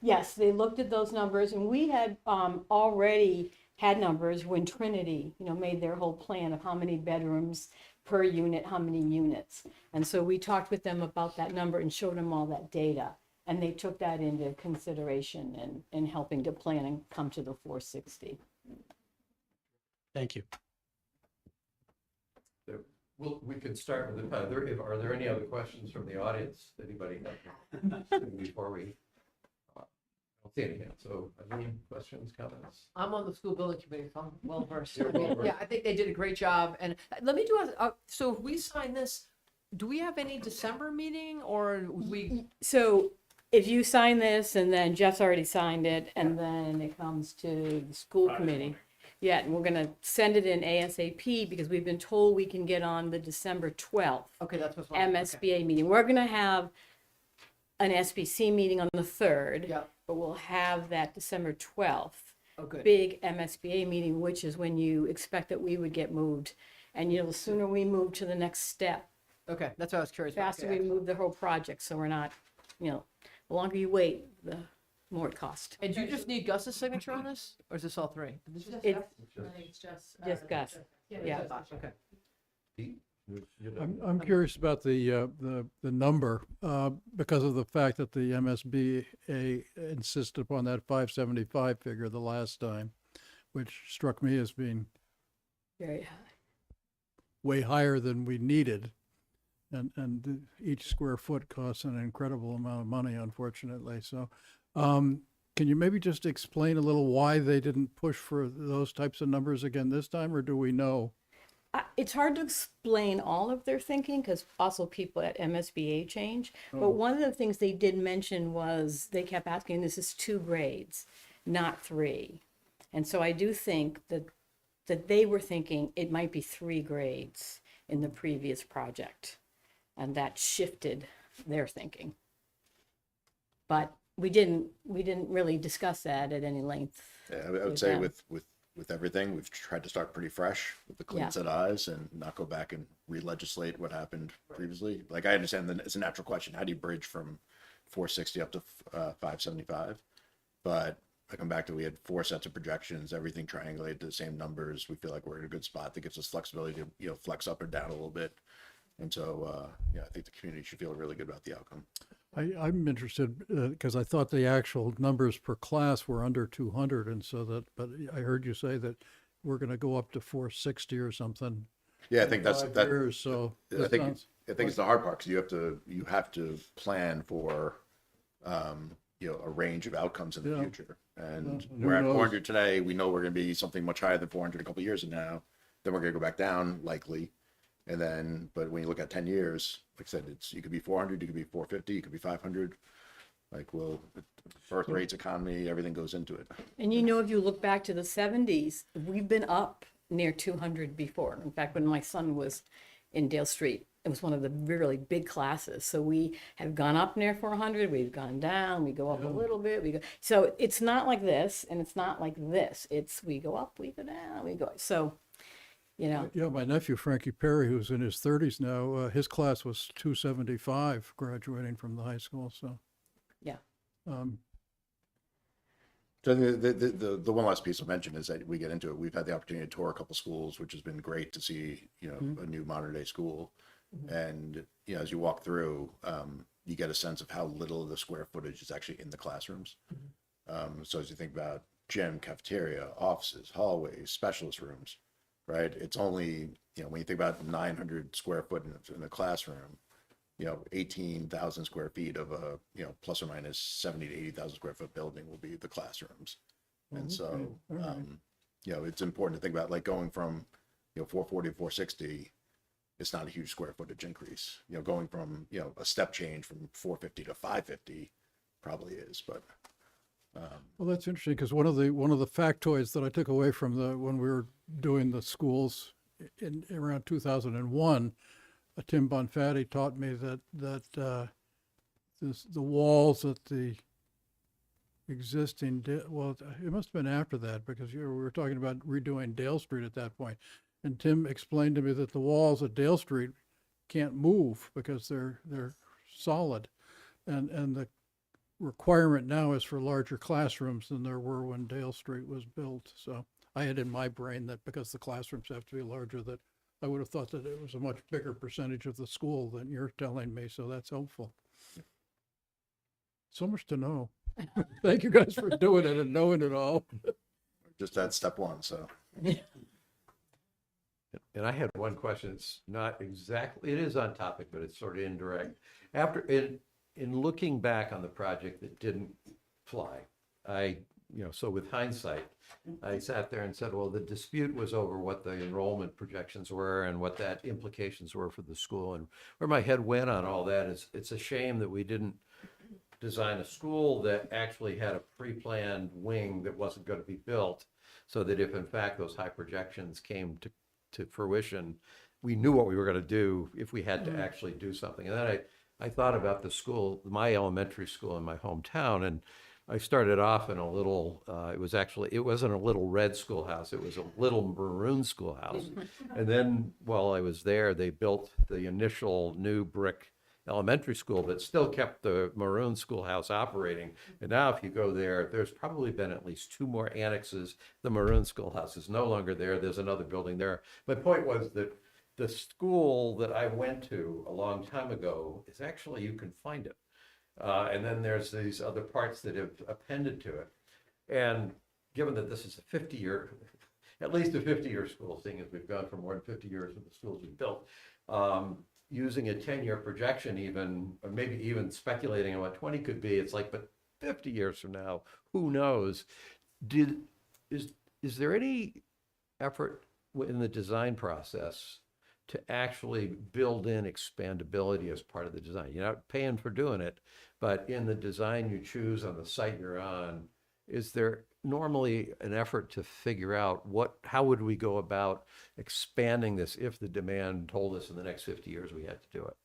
Yes, they looked at those numbers, and we had already had numbers when Trinity, made their whole plan of how many bedrooms per unit, how many units. And so we talked with them about that number and showed them all that data. And they took that into consideration in helping to plan and come to the 460. Thank you. Well, we could start with are there any other questions from the audience? Anybody have before we? I don't see any hands. So, any questions, comments? I'm on the school building committee, so I'm well versed. You're well versed. Yeah, I think they did a great job. And let me do so if we sign this, do we have any December meeting or we? So if you sign this and then Jeff's already signed it and then it comes to the school committee. Yeah, and we're gonna send it in ASAP because we've been told we can get on the December 12th Okay, that's what's MSBA meeting. We're gonna have an SBC meeting on the 3rd. Yeah. But we'll have that December 12th Oh, good. big MSBA meeting, which is when you expect that we would get moved. And the sooner we move to the next step, Okay, that's what I was curious the about. faster we move the whole project, so we're not, the longer you wait, the more it costs. And do you just need Gus's signature on this, or is this all three? It's just Gus. Yeah. Okay. I'm curious about the number, because of the fact that the MSBA insisted upon that 575 figure the last time, which struck me as being Very high. way higher than we needed. And each square foot costs an incredible amount of money, unfortunately. So, can you maybe just explain a little why they didn't push for those types of numbers again this time, or do we know? It's hard to explain all of their thinking because also people at MSBA change. But one of the things they did mention was they kept asking, this is 2 grades, not 3. And so I do think that they were thinking it might be 3 grades in the previous project. And that shifted their thinking. But we didn't really discuss that at any length. Yeah, I would say with everything, we've tried to start pretty fresh with the clean set eyes and not go back and re-legislate what happened previously. Like, I understand that it's a natural question. How do you bridge from 460 up to 575? But I come back to, we had 4 sets of projections, everything triangulated to the same numbers. We feel like we're in a good spot that gives us flexibility to, flex up or down a little bit. And so, I think the community should feel really good about the outcome. I'm interested because I thought the actual numbers per class were under 200, and so but I heard you say that we're going to go up to 460 or something. Yeah, I think that's 5 years, so I think it's the hard part, because you have to plan for a range of outcomes in the future. And we're at 400 today. We know we're going to be something much higher than 400 a couple of years from now. Then we're going to go back down likely. And then, but when you look at 10 years, like I said, you could be 400, you could be 450, you could be 500. Like, birth rates, economy, everything goes into it. And if you look back to the 70s, we've been up near 200 before. In fact, when my son was in Dale Street, it was one of the really big classes. So we have gone up near 400, we've gone down, we go up a little bit, so it's not like this, and it's not like this. It's, we go up, we go down, we go, so, Yeah, my nephew, Frankie Perry, who's in his 30s now, his class was 275 graduating from the high school, so. Yeah. So the one last piece I'll mention is that we get into it. We've had the opportunity to tour a couple schools, which has been great to see, a new modern day school. And, as you walk through, you get a sense of how little of the square footage is actually in the classrooms. So as you think about gym, cafeteria, offices, hallways, specialist rooms, right? It's only, when you think about 900 square foot in a classroom, 18,000 square feet of a, plus or minus 70 to 80,000 square foot building will be the classrooms. And so, it's important to think about, like, going from, 440 to 460, it's not a huge square footage increase. Going from, a step change from 450 to 550 probably is, but. Well, that's interesting, because one of the factoids that I took away from when we were doing the schools in around 2001, Tim Bonfatti taught me that the walls at the existing, well, it must have been after that, because we were talking about redoing Dale Street at that point. And Tim explained to me that the walls at Dale Street can't move because they're solid. And the requirement now is for larger classrooms than there were when Dale Street was built. So I had in my brain that because the classrooms have to be larger, that I would have thought that it was a much bigger percentage of the school than you're telling me. So that's helpful. So much to know. Thank you guys for doing it and knowing it all. Just at step one, so. And I had one question. It's not exactly, it is on topic, but it's sort of indirect. After, in looking back on the project that didn't fly, so with hindsight, I sat there and said, well, the dispute was over what the enrollment projections were and what that implications were for the school. And where my head went on all that is, it's a shame that we didn't design a school that actually had a pre-planned wing that wasn't going to be built, so that if in fact those high projections came to fruition, we knew what we were going to do if we had to actually do something. And then I thought about the school, my elementary school in my hometown, and I started off in a little, it wasn't a little red schoolhouse, it was a little maroon schoolhouse. And then while I was there, they built the initial new brick elementary school, but still kept the maroon schoolhouse operating. And now if you go there, there's probably been at least 2 more annexes. The maroon schoolhouse is no longer there. There's another building there. My point was that the school that I went to a long time ago is actually, you can find it. And then there's these other parts that have appended to it. And given that this is a 50-year, at least a 50-year school, seeing as we've gone for more than 50 years with the schools we've built, using a 10-year projection even, or maybe even speculating on what 20 could be, it's like, but 50 years from now, who knows? Is there any effort in the design process to actually build in expandability as part of the design? You're not paying for doing it, but in the design you choose on the site you're on, is there normally an effort to figure out how would we go about expanding this if the demand told us in the next 50 years we had to do it?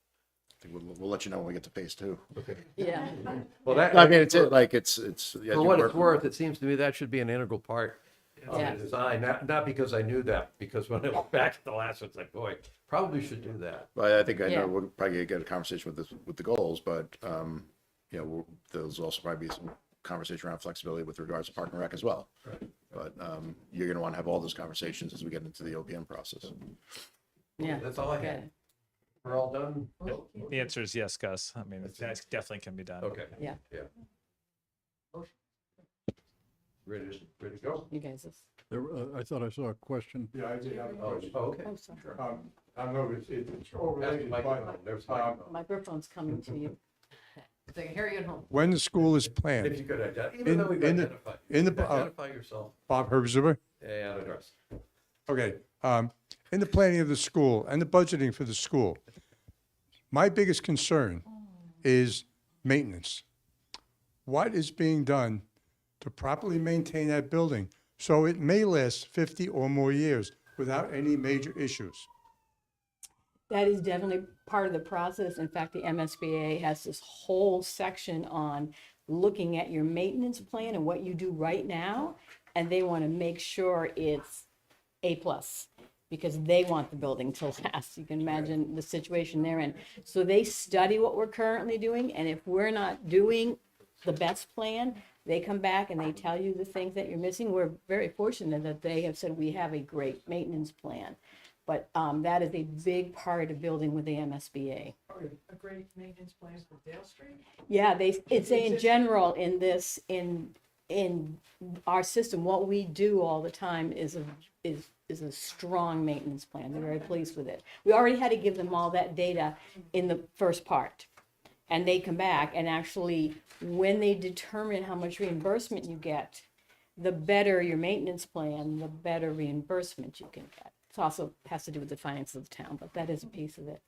I think we'll let you know when we get to phase 2. Okay. Yeah. Well, that, I mean, it's for what it's worth, it seems to me that should be an integral part of Yeah. the design, not because I knew that, because when I look back at the last one, it's like, boy, probably should do that. Well, I think I Yeah. know we'll probably get a conversation with the goals, but there's also probably be some conversation around flexibility with regards to park and rec as well. Right. But you're going to want to have all those conversations as we get into the OPM process. Yeah. That's all I had. Good. We're all done? The answer is yes, Gus. I mean, that definitely can be done. Okay. Yeah. Ready to go? You guys. I thought I saw a question. Yeah, I did have a Oh, question. okay. Oh, sorry. I don't know if it's all Pass the related, microphone. but There's the microphone. Microphone's coming to you. They can hear you at home. when the school is If planned, you could even though we've identified. Identify yourself Bob Herbzuber, and address. okay, in the planning of the school and the budgeting for the school, my biggest concern is maintenance. What is being done to properly maintain that building so it may last 50 or more years without any major issues? That is definitely part of the process. In fact, the MSBA has this whole section on looking at your maintenance plan and what you do right now. And they want to make sure it's A+, because they want the building to last. You can imagine the situation they're in. So they study what we're currently doing. And if we're not doing the best plan, they come back and they tell you the things that you're missing. We're very fortunate that they have said we have a great maintenance plan. But that is a big part of building with the MSBA. A great maintenance plan for Dale Street? Yeah, it's in general in this, in our system, what we do all the time is a strong maintenance plan. They're very pleased with it. We already had to give them all that data in the first part. And they come back and actually, when they determine how much reimbursement you get, the better your maintenance plan, the better reimbursement you can get. It also has to do with the finances of the town, but that is a piece of it.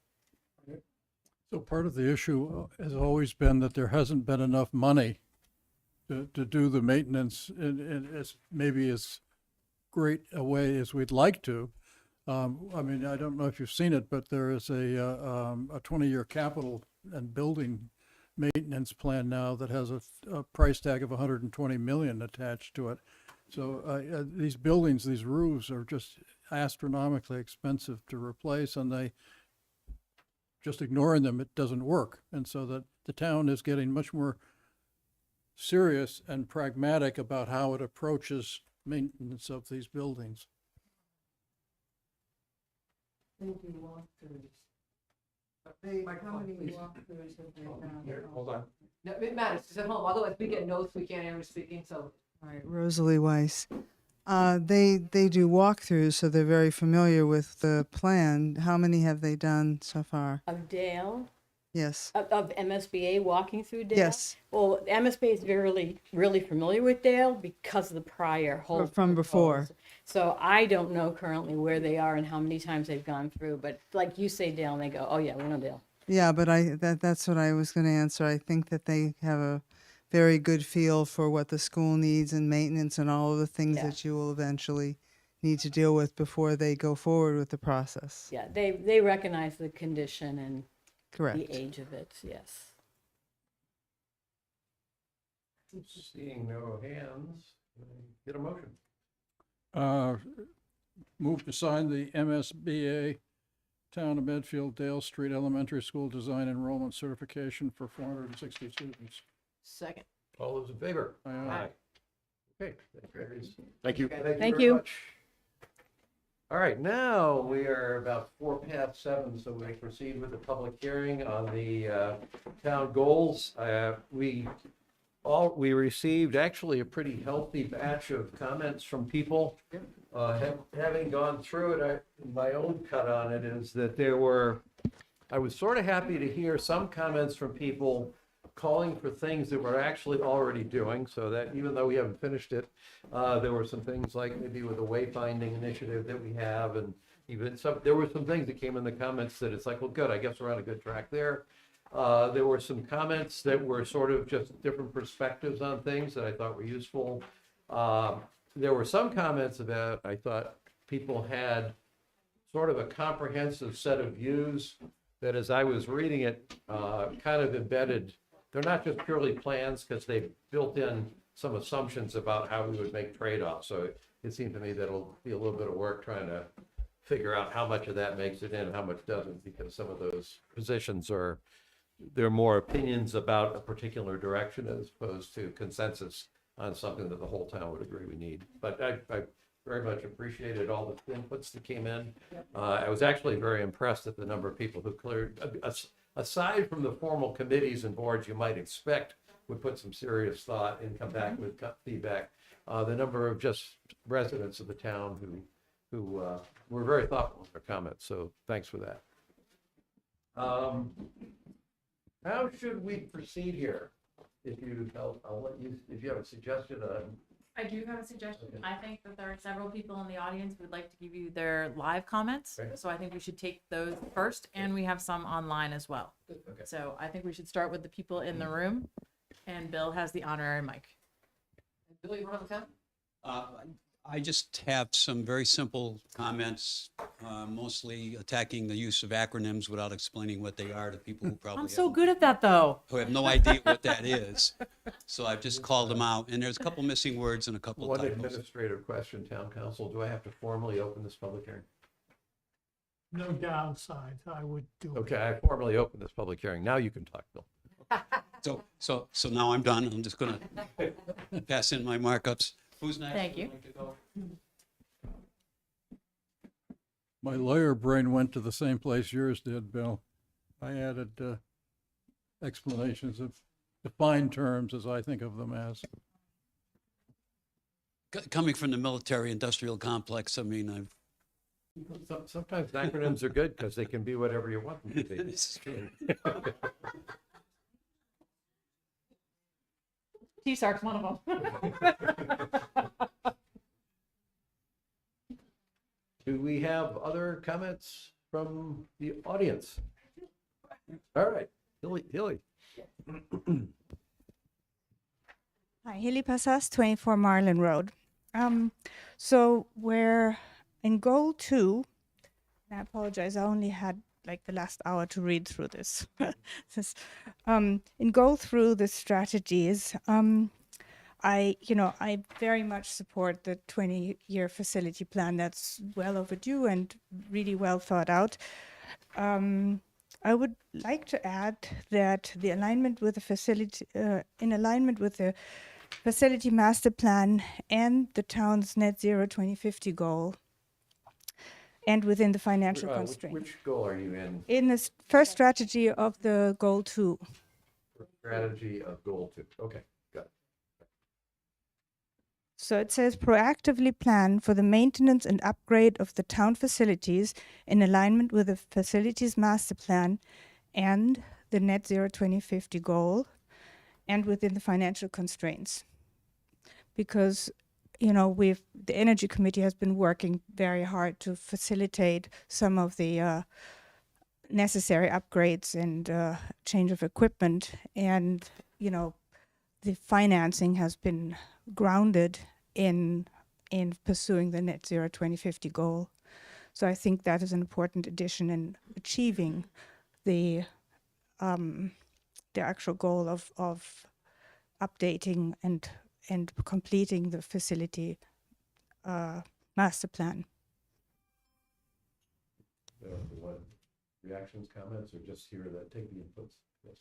So part of the issue has always been that there hasn't been enough money to do the maintenance in as maybe as great a way as we'd like to. I mean, I don't know if you've seen it, but there is a 20-year capital and building maintenance plan now that has a price tag of 120 million attached to it. So these buildings, these roofs are just astronomically expensive to replace, and they just ignoring them, it doesn't work. And so that the town is getting much more serious and pragmatic about how it approaches maintenance of these buildings. I think we want to How many walkthroughs have they done? Hold on. No, it matters, because at home, otherwise we get notes, we can't hear who's speaking, so. All right, Rosalie Weiss. They do walkthroughs, so they're very familiar with the plan. How many have they done so far? Of Dale, Yes. of MSBA walking through Dale? Yes. Well, MSBA is really familiar with Dale because of the prior whole. From before. proposal. So I don't know currently where they are and how many times they've gone through, but like you say Dale, and they go, oh yeah, we know Dale. Yeah, but that's what I was going to answer. I think that they have a very good feel for what the school needs and maintenance and all of the things Yeah. that you will eventually need to deal with before they go forward with the process. Yeah, they recognize the condition and Correct. the age of it, yes. Seeing no hands, get a motion. Move to sign the MSBA Town of Medfield Dale Street Elementary School Design Enrollment Certification for 460 students. Second. All those in favor? Aye. Okay, that carries. Thank you. Thank very you. much. All right, now we are about 7:04, so we proceed with the public hearing on the town goals. We received actually a pretty healthy batch of comments from people. Having gone through it, my own cut on it is that I was sort of happy to hear some comments from people calling for things that we're actually already doing, so that even though we haven't finished it, there were some things like maybe with the wayfinding initiative that we have, and even there were some things that came in the comments that it's like, well, good, I guess we're on a good track there. There were some comments that were sort of just different perspectives on things that I thought were useful. There were some comments about, I thought people had sort of a comprehensive set of views that as I was reading it, kind of embedded. They're not just purely plans because they've built in some assumptions about how we would make trade-offs. So it seemed to me that it'll be a little bit of work trying to figure out how much of that makes it in, how much doesn't, because some of those positions they're more opinions about a particular direction as opposed to consensus on something that the whole town would agree we need. But I very much appreciated all the inputs that came in. I was actually very impressed at the number of people who cleared, aside from the formal committees and boards you might expect would put some serious thought and come back with feedback. The number of just residents of the town who were very thoughtful in their comments. So thanks for that. How should we proceed here? I'll let you, if you have a suggestion. I do have a suggestion. I think that there are several people in the audience who would like to give you their live comments. Okay. So I think we should take those first, and we have some online as well. Okay. So I think we should start with the people in the room, and Bill has the honorary mic. Bill, you want to come? I just have some very simple comments, mostly attacking the use of acronyms without explaining what they are to people who probably I'm so good at that, though. who have no idea what that is. So I've just called them out, and there's a couple missing words and a couple One typos. administrative question, town council, do I have to formally open this public hearing? No downsides, I would do it. Okay, I formally open this public hearing. Now you can talk, Bill. So now I'm done. I'm just gonna pass in my markups. Who's next? Thank you. My lawyer brain went to the same place yours did, Bill. I added explanations of defined terms as I think of them as. Coming from the military-industrial complex, I mean, I've Sometimes acronyms are good because they can be whatever you want them to be. This is true. T-Sark's one of them. Do we have other comments from the audience? All right, Hilly. Hi, Hilly Pasas, 24 Marlin Road. So we're in goal 2, and I apologize, I only had like the last hour to read through this. In go through the strategies, I very much support the 20-year facility plan. That's well overdue and really well thought out. I would like to add that the alignment with the facility, in alignment with the facility master plan and the town's net zero 2050 goal, and within the financial Which, constraint. which goal are you in? In this first strategy of the goal 2. Strategy of goal 2. Okay, got it. So it says proactively plan for the maintenance and upgrade of the town facilities in alignment with the facilities master plan and the net zero 2050 goal and within the financial constraints. Because, you know, the energy committee has been working very hard to facilitate some of the necessary upgrades and change of equipment. And, you know, the financing has been grounded in pursuing the net zero 2050 goal. So I think that is an important addition in achieving the actual goal of updating and completing the facility master plan. What reactions, comments, or just hear that, take the inputs? Yes.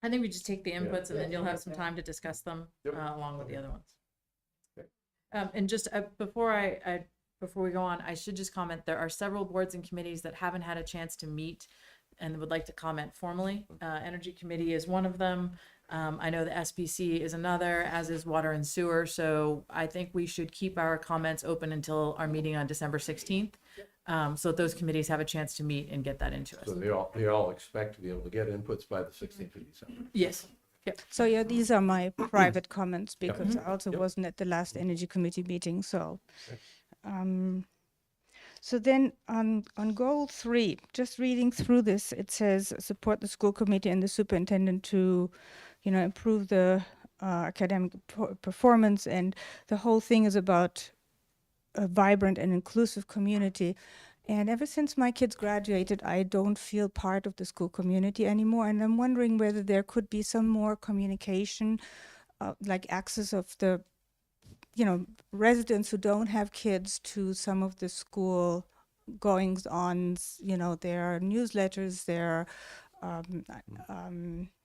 I think we just take the Yeah. inputs and then Yeah. you'll have some time to discuss them Yep. along with the other ones. Okay. And just before we go on, I should just comment, there are several boards and committees that haven't had a chance to meet and would like to comment formally. Energy Committee is one of them. I know the SBC is another, as is Water and Sewer. So I think we should keep our comments open until our meeting on December 16th. So that those committees have a chance to meet and get that into us. So they all expect to be able to get inputs by the 16th of December. Yes. Yep. So yeah, these are my private comments because Mhm. I also Yep. wasn't at the last Energy Committee meeting. So, Okay. so then on goal 3, just reading through this, it says support the school committee and the superintendent to, you know, improve the academic performance, and the whole thing is about a vibrant and inclusive community. And ever since my kids graduated, I don't feel part of the school community anymore. And I'm wondering whether there could be some more communication, like access of the, you know, residents who don't have kids to some of the school goings on, you know, their newsletters, their,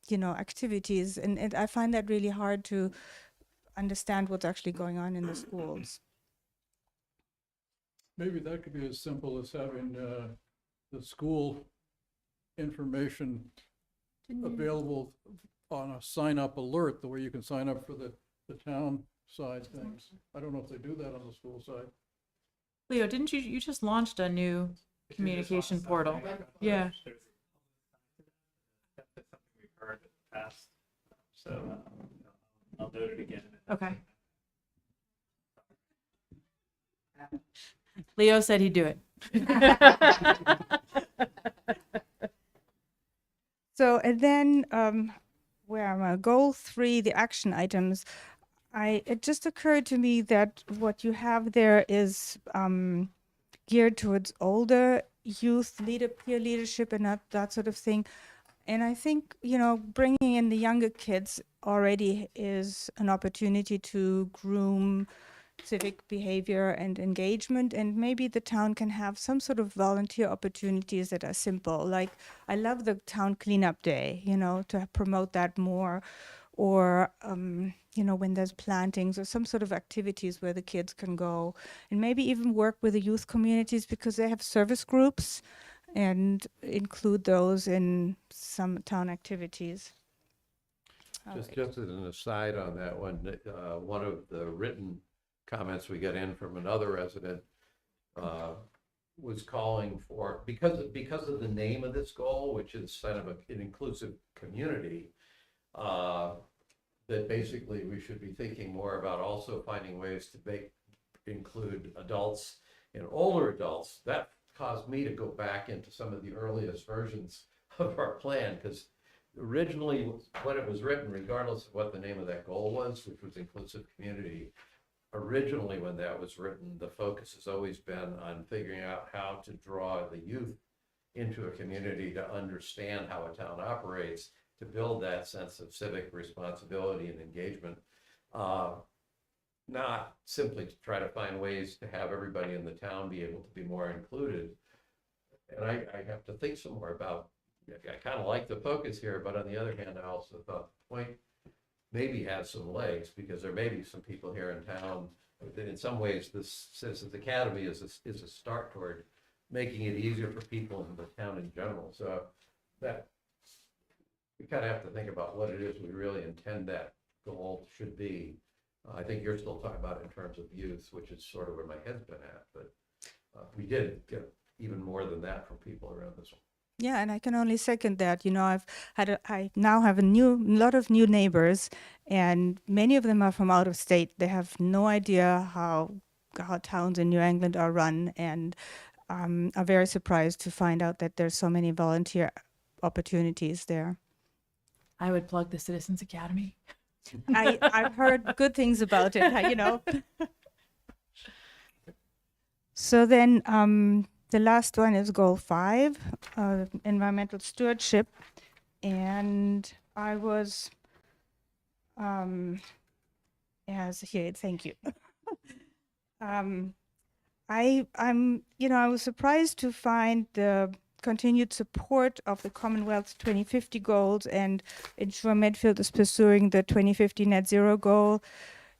you know, activities. And I find that really hard to understand what's actually going on in the schools. Maybe that could be as simple as having the school information available on a sign-up alert, the way you can sign up for the town side things. I don't know if they do that on the school side. Leo, didn't you just launched a new communication portal? Yeah. That's something we've heard in the past. So I'll note it again. Okay. Leo said he'd do it. So, and then where am I? Goal 3, the action items. It just occurred to me that what you have there is geared towards older youth peer leadership and that sort of thing. And I think, you know, bringing in the younger kids already is an opportunity to groom civic behavior and engagement, and maybe the town can have some sort of volunteer opportunities that are simple. Like, I love the town cleanup day, you know, to promote that more, or you know, when there's plantings or some sort of activities where the kids can go, and maybe even work with the youth communities because they have service groups, and include those in some town activities. Just as an aside on that one, one of the written comments we got in from another resident was calling for, because of the name of this goal, which is kind of an inclusive community, that basically we should be thinking more about also finding ways to include adults and older adults. That caused me to go back into some of the earliest versions of our plan, because originally when it was written, regardless of what the name of that goal was, which was inclusive community, originally when that was written, the focus has always been on figuring out how to draw the youth into a community to understand how a town operates, to build that sense of civic responsibility and engagement, not simply to try to find ways to have everybody in the town be able to be more included. And I have to think some more about, I kind of like the focus here, but on the other hand, I also thought the point maybe has some legs, because there may be some people here in town that in some ways, this Citizens Academy is a start toward making it easier for people in the town in general. So that, we kind of have to think about what it is we really intend that goal should be. I think you're still talking about it in terms of youth, which is sort of where my head's been at, but we did get even more than that from people around this one. Yeah, and I can only second that. You know, I now have a lot of new neighbors, and many of them are from out of state. They have no idea how towns in New England are run, and are very surprised to find out that there's so many volunteer opportunities there. I would plug the Citizens Academy. I've heard good things about it, you know. So then the last one is goal 5, environmental stewardship. And I was, thank you. I was surprised to find the continued support of the Commonwealth's 2050 goals and ensure Medfield is pursuing the 2050 net zero goal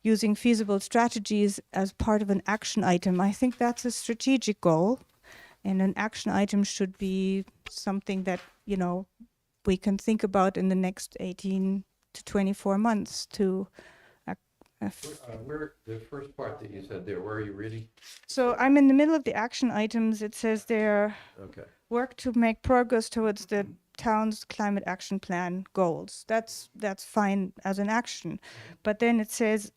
using feasible strategies as part of an action item. I think that's a strategic goal, and an action item should be something that, you know, we can think about in the next 18 to 24 months to Where the first part that you said there, where are you reading? So I'm in the middle of the action items. It says there, Okay. work to make progress towards the town's climate action plan goals. That's fine as an action. But then it says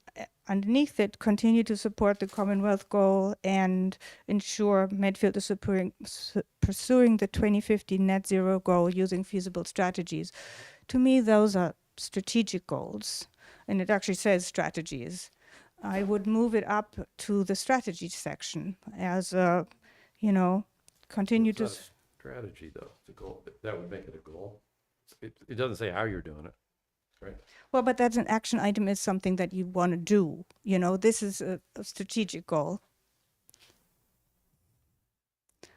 underneath it, continue to support the Commonwealth goal and ensure Medfield is pursuing the 2050 net zero goal using feasible strategies. To me, those are strategic goals. And it actually says strategies. I would move it up to the strategy section as a, continue It's to. not a strategy though, it's a goal. That would make it a goal. It doesn't say how you're doing it, right? Well, but that's an action item is something that you want to do. This is a strategic goal.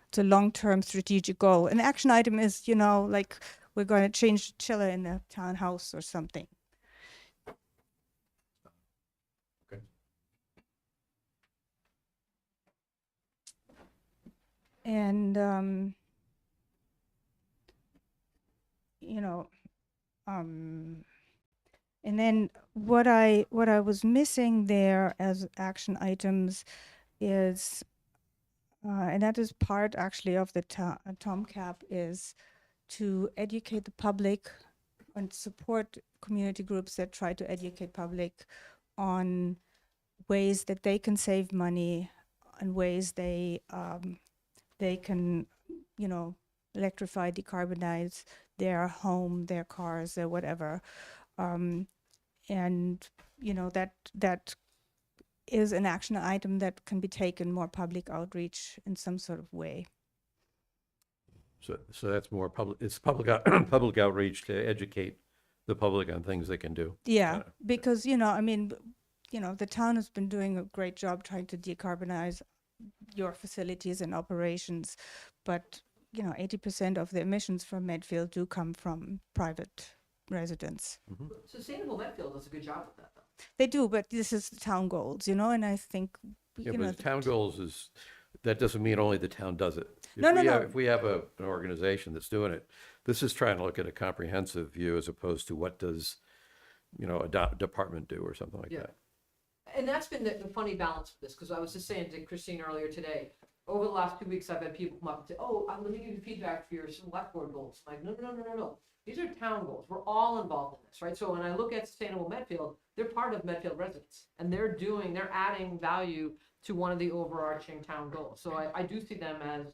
It's a long-term strategic goal. An action item is, like we're going to change the chiller in the townhouse or something. Okay. And, and then what I was missing there as action items is, and that is part actually of the TOMCAP, is to educate the public and support community groups that try to educate public on ways that they can save money and ways they can, electrify, decarbonize their home, their cars, their whatever. And, that is an action item that can be taken more public outreach in some sort of way. So that's more public, it's public outreach to educate the public on things they can do. Yeah, because, the town has been doing a great job trying to decarbonize your facilities and operations, but 80% of the emissions from Medfield do come from private residents. Mm-hmm. Sustainable Medfield does a good job with that, though. They do, but this is the town goals, and I think Yeah, but the town goals that doesn't mean only the town does it. No. If we have an organization that's doing it, this is trying to look at a comprehensive view as opposed to what does, a department do or something like that. And that's been the funny balance of this, because I was just saying to Christine earlier today, over the last 2 weeks, I've had people come up and say, let me give you feedback for your select board goals. I'm like, no. These are town goals. We're all involved in this, right? So when I look at Sustainable Medfield, they're part of Medfield residents, and they're adding value to one of the overarching town goals. So I do see them as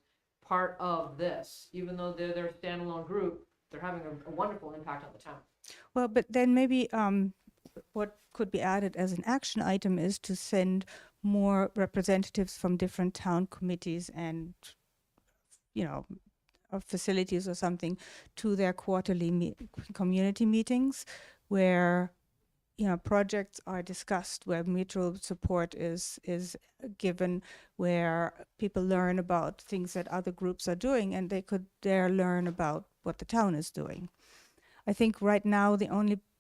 part of this, even though they're their standalone group, they're having a wonderful impact on the town. Well, but then maybe what could be added as an action item is to send more representatives from different town committees and, of facilities or something to their quarterly community meetings where, projects are discussed, where mutual support is given, where people learn about things that other groups are doing, and they could there learn about what the town is doing. I think right now the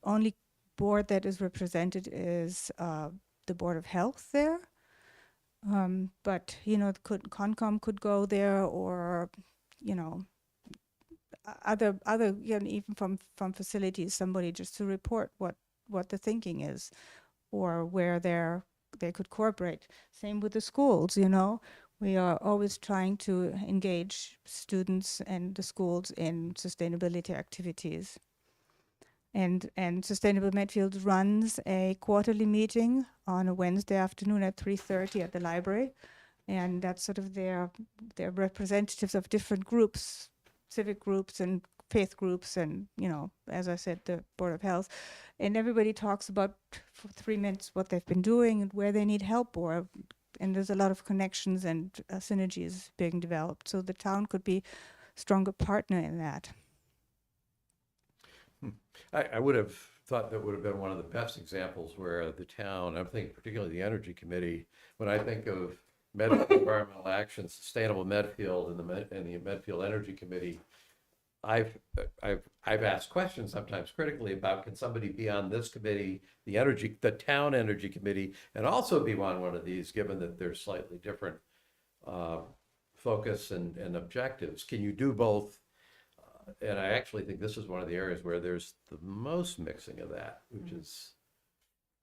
only board that is represented is the Board of Health there. But, you know, Concom could go there, or, you know, other, you know, even from facilities, somebody just to report what the thinking is, or where they could cooperate. Same with the schools, you know. We are always trying to engage students and the schools in sustainability activities. And Sustainable Medfield runs a quarterly meeting on a Wednesday afternoon at 3:30 at the library. And that's sort of their representatives of different groups, civic groups and faith groups, and, you know, as I said, the Board of Health. And everybody talks about for 3 minutes what they've been doing and where they need help, and there's a lot of connections and synergies being developed. So the town could be a stronger partner in that. I would have thought that would have been one of the best examples where the town, I'm thinking particularly the Energy Committee, when I think of Medfield Environmental Action, Sustainable Medfield, and the Medfield Energy Committee, I've asked questions sometimes critically about, can somebody be on this committee, the town energy committee, and also be on one of these, given that there's slightly different focus and objectives. Can you do both? And I actually think this is one of the areas where there's the most mixing of that, which is,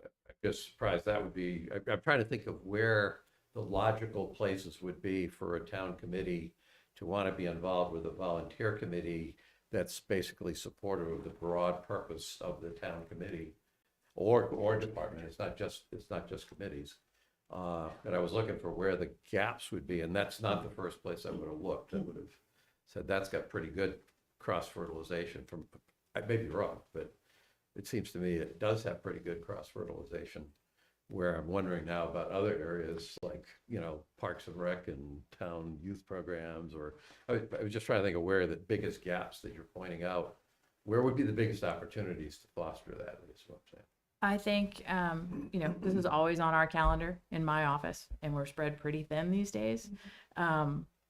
I'm just surprised that would be, I'm trying to think of where the logical places would be for a town committee to want to be involved with a volunteer committee that's basically supportive of the broad purpose of the town committee or department. It's not just committees. And I was looking for where the gaps would be, and that's not the first place I would have looked. I would have said that's got pretty good cross-fertilization from, I may be wrong, but it seems to me it does have pretty good cross-fertilization, where I'm wondering now about other areas like, you know, Parks and Rec and town youth programs, or I was just trying to think of where the biggest gaps that you're pointing out, where would be the biggest opportunities to foster that, is what I'm saying. I think, you know, this is always on our calendar in my office, and we're spread pretty thin these days.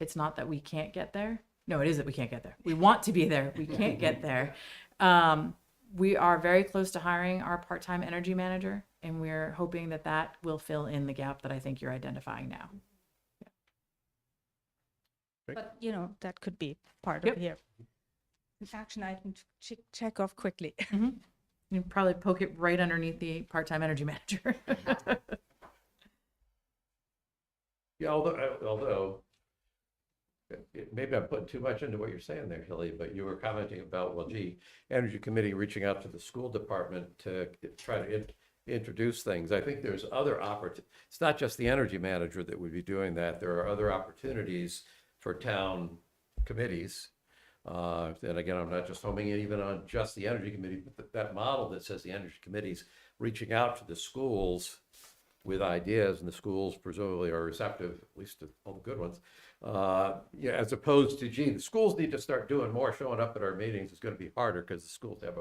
It's not that we can't get there. No, it is that we can't get there. We want to be there. We can't get there. We are very close to hiring our part-time energy manager, and we're hoping that that will fill in the gap that I think you're identifying now. But, you know, that could be part of here. An action item to check off quickly. You probably poke it right underneath the part-time energy manager. Yeah, although maybe I'm putting too much into what you're saying there, Hilly, but you were commenting about, well, gee, Energy Committee reaching out to the school department to try to introduce things. I think there's other opportunities. It's not just the energy manager that would be doing that. There are other opportunities for town committees. And again, I'm not just homing in even on just the Energy Committee, but that model that says the Energy Committee's reaching out to the schools with ideas, and the schools presumably are receptive, at least to all the good ones. Yeah, as opposed to, gee, the schools need to start doing more, showing up at our meetings. It's going to be harder because the schools have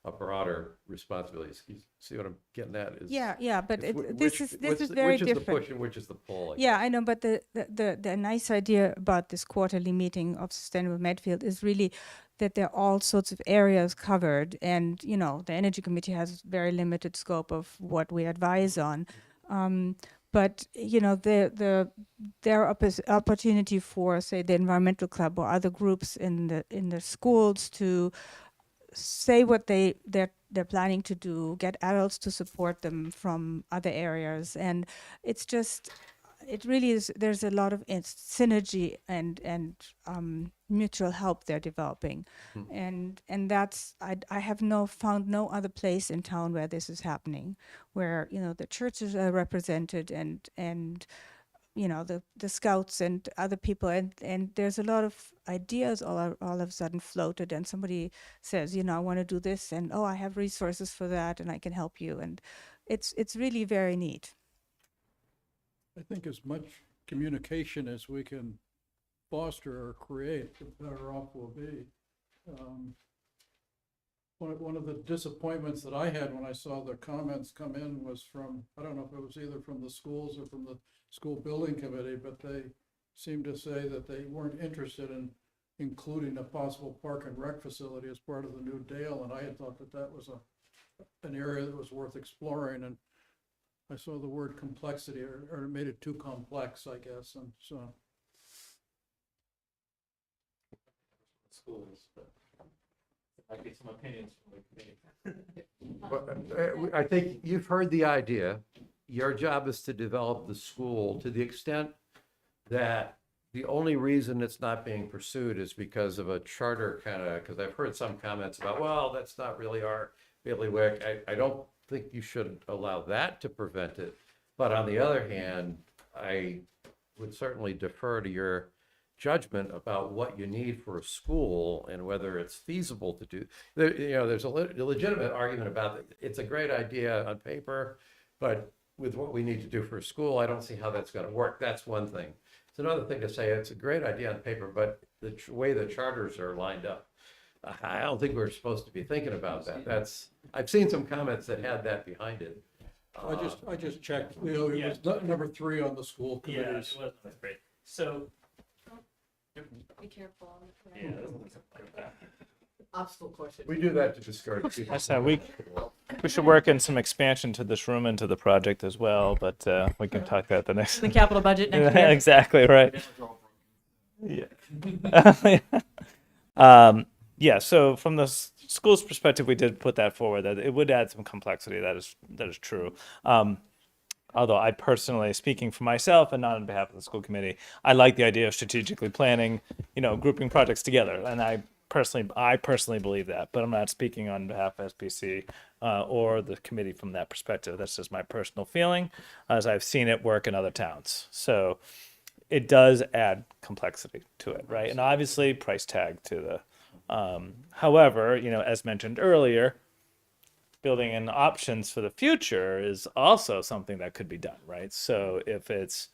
a broader responsibility. You see what I'm getting at? Yeah, but this is very different. Which is the push and which is the pull? Yeah, I know, but the nice idea about this quarterly meeting of Sustainable Medfield is really that there are all sorts of areas covered, and, you know, the Energy Committee has very limited scope of what we advise on. But, you know, there are opportunity for, say, the environmental club or other groups in the schools to say what they're planning to do, get adults to support them from other areas, and it's just, it really is. There's a lot of synergy and mutual help they're developing, and that's I have found no other place in town where this is happening, where, you know, the churches are represented, and you know, the scouts and other people, and there's a lot of ideas all of a sudden floated, and somebody says, you know, I want to do this, and oh, I have resources for that, and I can help you, and it's really very neat. I think as much communication as we can foster or create, the better off we'll be. One of the disappointments that I had when I saw the comments come in was from, I don't know if it was either from the schools or from the school building committee, but they seemed to say that they weren't interested in including a possible park and rec facility as part of the new Dale, and I had thought that was an area that was worth exploring, and I saw the word complexity, or it made it too complex, I guess, and so. Schools, but I get some opinions from the committee. I think you've heard the idea. Your job is to develop the school to the extent that the only reason it's not being pursued is because of a charter kind of, because I've heard some comments about, well, that's not really our bailiwick. I don't think you should allow that to prevent it. But on the other hand, I would certainly defer to your judgment about what you need for a school and whether it's feasible to do. There's a legitimate argument about it. It's a great idea on paper, but with what we need to do for a school, I don't see how that's going to work. That's one thing. It's another thing to say it's a great idea on paper, but the way the charters are lined up, I don't think we're supposed to be thinking about that. I've seen some comments that had that behind it. I just checked, it was number 3 on the school Yeah, it committees. was great. So, Be careful on the. yeah, this looks like that. Obstacle course. We do that to discourage people. That's how we should work in some expansion to this room and to the project as well, but we can talk about the next. The capital budget next year. Exactly right. Yeah. So from the school's perspective, we did put that forward that it would add some complexity. That is true. Although I personally, speaking for myself and not on behalf of the school committee, I like the idea of strategically planning, grouping projects together, and I personally believe that, but I'm not speaking on behalf of SPC or the committee from that perspective. That's just my personal feeling, as I've seen it work in other towns. So it does add complexity to it, right? And obviously price tag to the. However, as mentioned earlier, building in options for the future is also something that could be done, right? So if it's,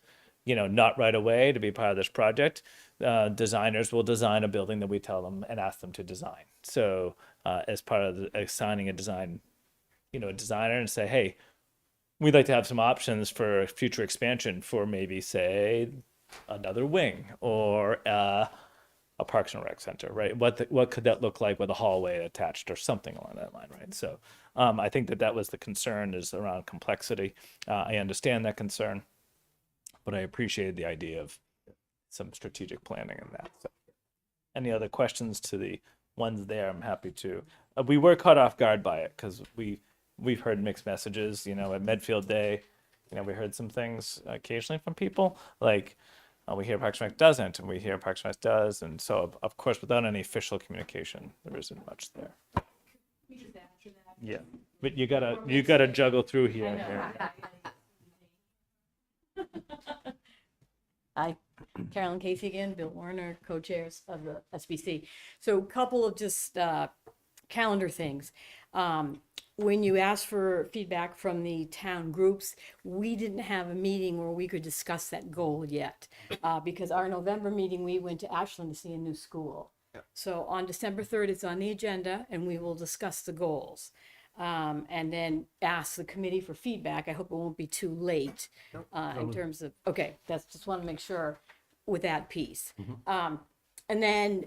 not right away to be part of this project, designers will design a building that we tell them and ask them to design. So as part of assigning a design, a designer and say, hey, we'd like to have some options for future expansion for maybe, say, another wing or a Parks and Rec center, right? What could that look like with a hallway attached or something along that line, right? So I think that was the concern, is around complexity. I understand that concern, but I appreciated the idea of some strategic planning in that. So, any other questions to the ones there? I'm happy to. We were caught off guard by it because we've heard mixed messages. At Medfield Day, we heard some things occasionally from people like. We hear Parks and Rec doesn't, and we hear Parks and Rec does, and so of course, without any official communication, there isn't much there. Yeah, but you gotta juggle through here. and here. Hi, Carolyn Casey again, Bill Warner, co-chairs of the SBC. So a couple of just calendar things. When you asked for feedback from the town groups, we didn't have a meeting where we could discuss that goal yet. Because our November meeting, we went to Ashland to see a new school. So on December 3rd, it's on the agenda and we will discuss the goals. And then ask the committee for feedback. I hope it won't be too late in terms of, okay, that's just want to make sure with that piece. And then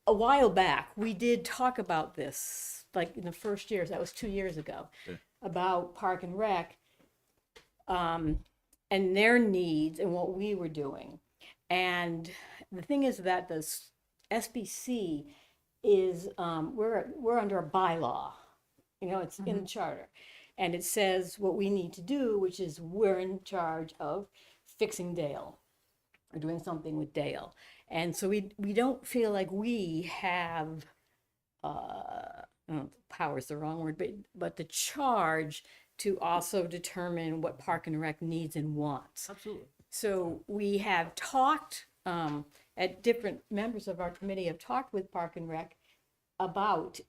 a while back, we did talk about this, like in the first years, that was 2 years ago, about Park and Rec and their needs and what we were doing. And the thing is that the SBC is, we're under a bylaw, it's in the charter. And it says what we need to do, which is we're in charge of fixing Dale or doing something with Dale. And so we don't feel like we have, power is the wrong word, but the charge to also determine what Park and Rec needs and wants. Absolutely. So we have talked, at different members of our committee have talked with Park and Rec about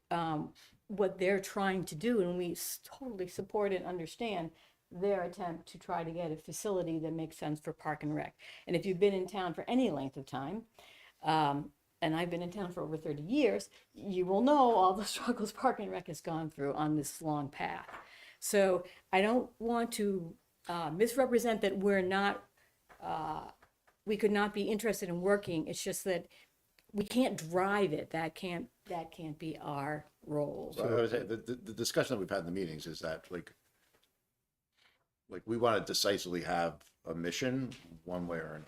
what they're trying to do, and we totally support and understand their attempt to try to get a facility that makes sense for Park and Rec. And if you've been in town for any length of time, and I've been in town for over 30 years, you will know all the struggles Park and Rec has gone through on this long path. So I don't want to misrepresent that we're not, we could not be interested in working. It's just that we can't drive it. That can't be our role. So I would say the discussion that we've had in the meetings is that, like, like, we want to decisively have a mission one way or another.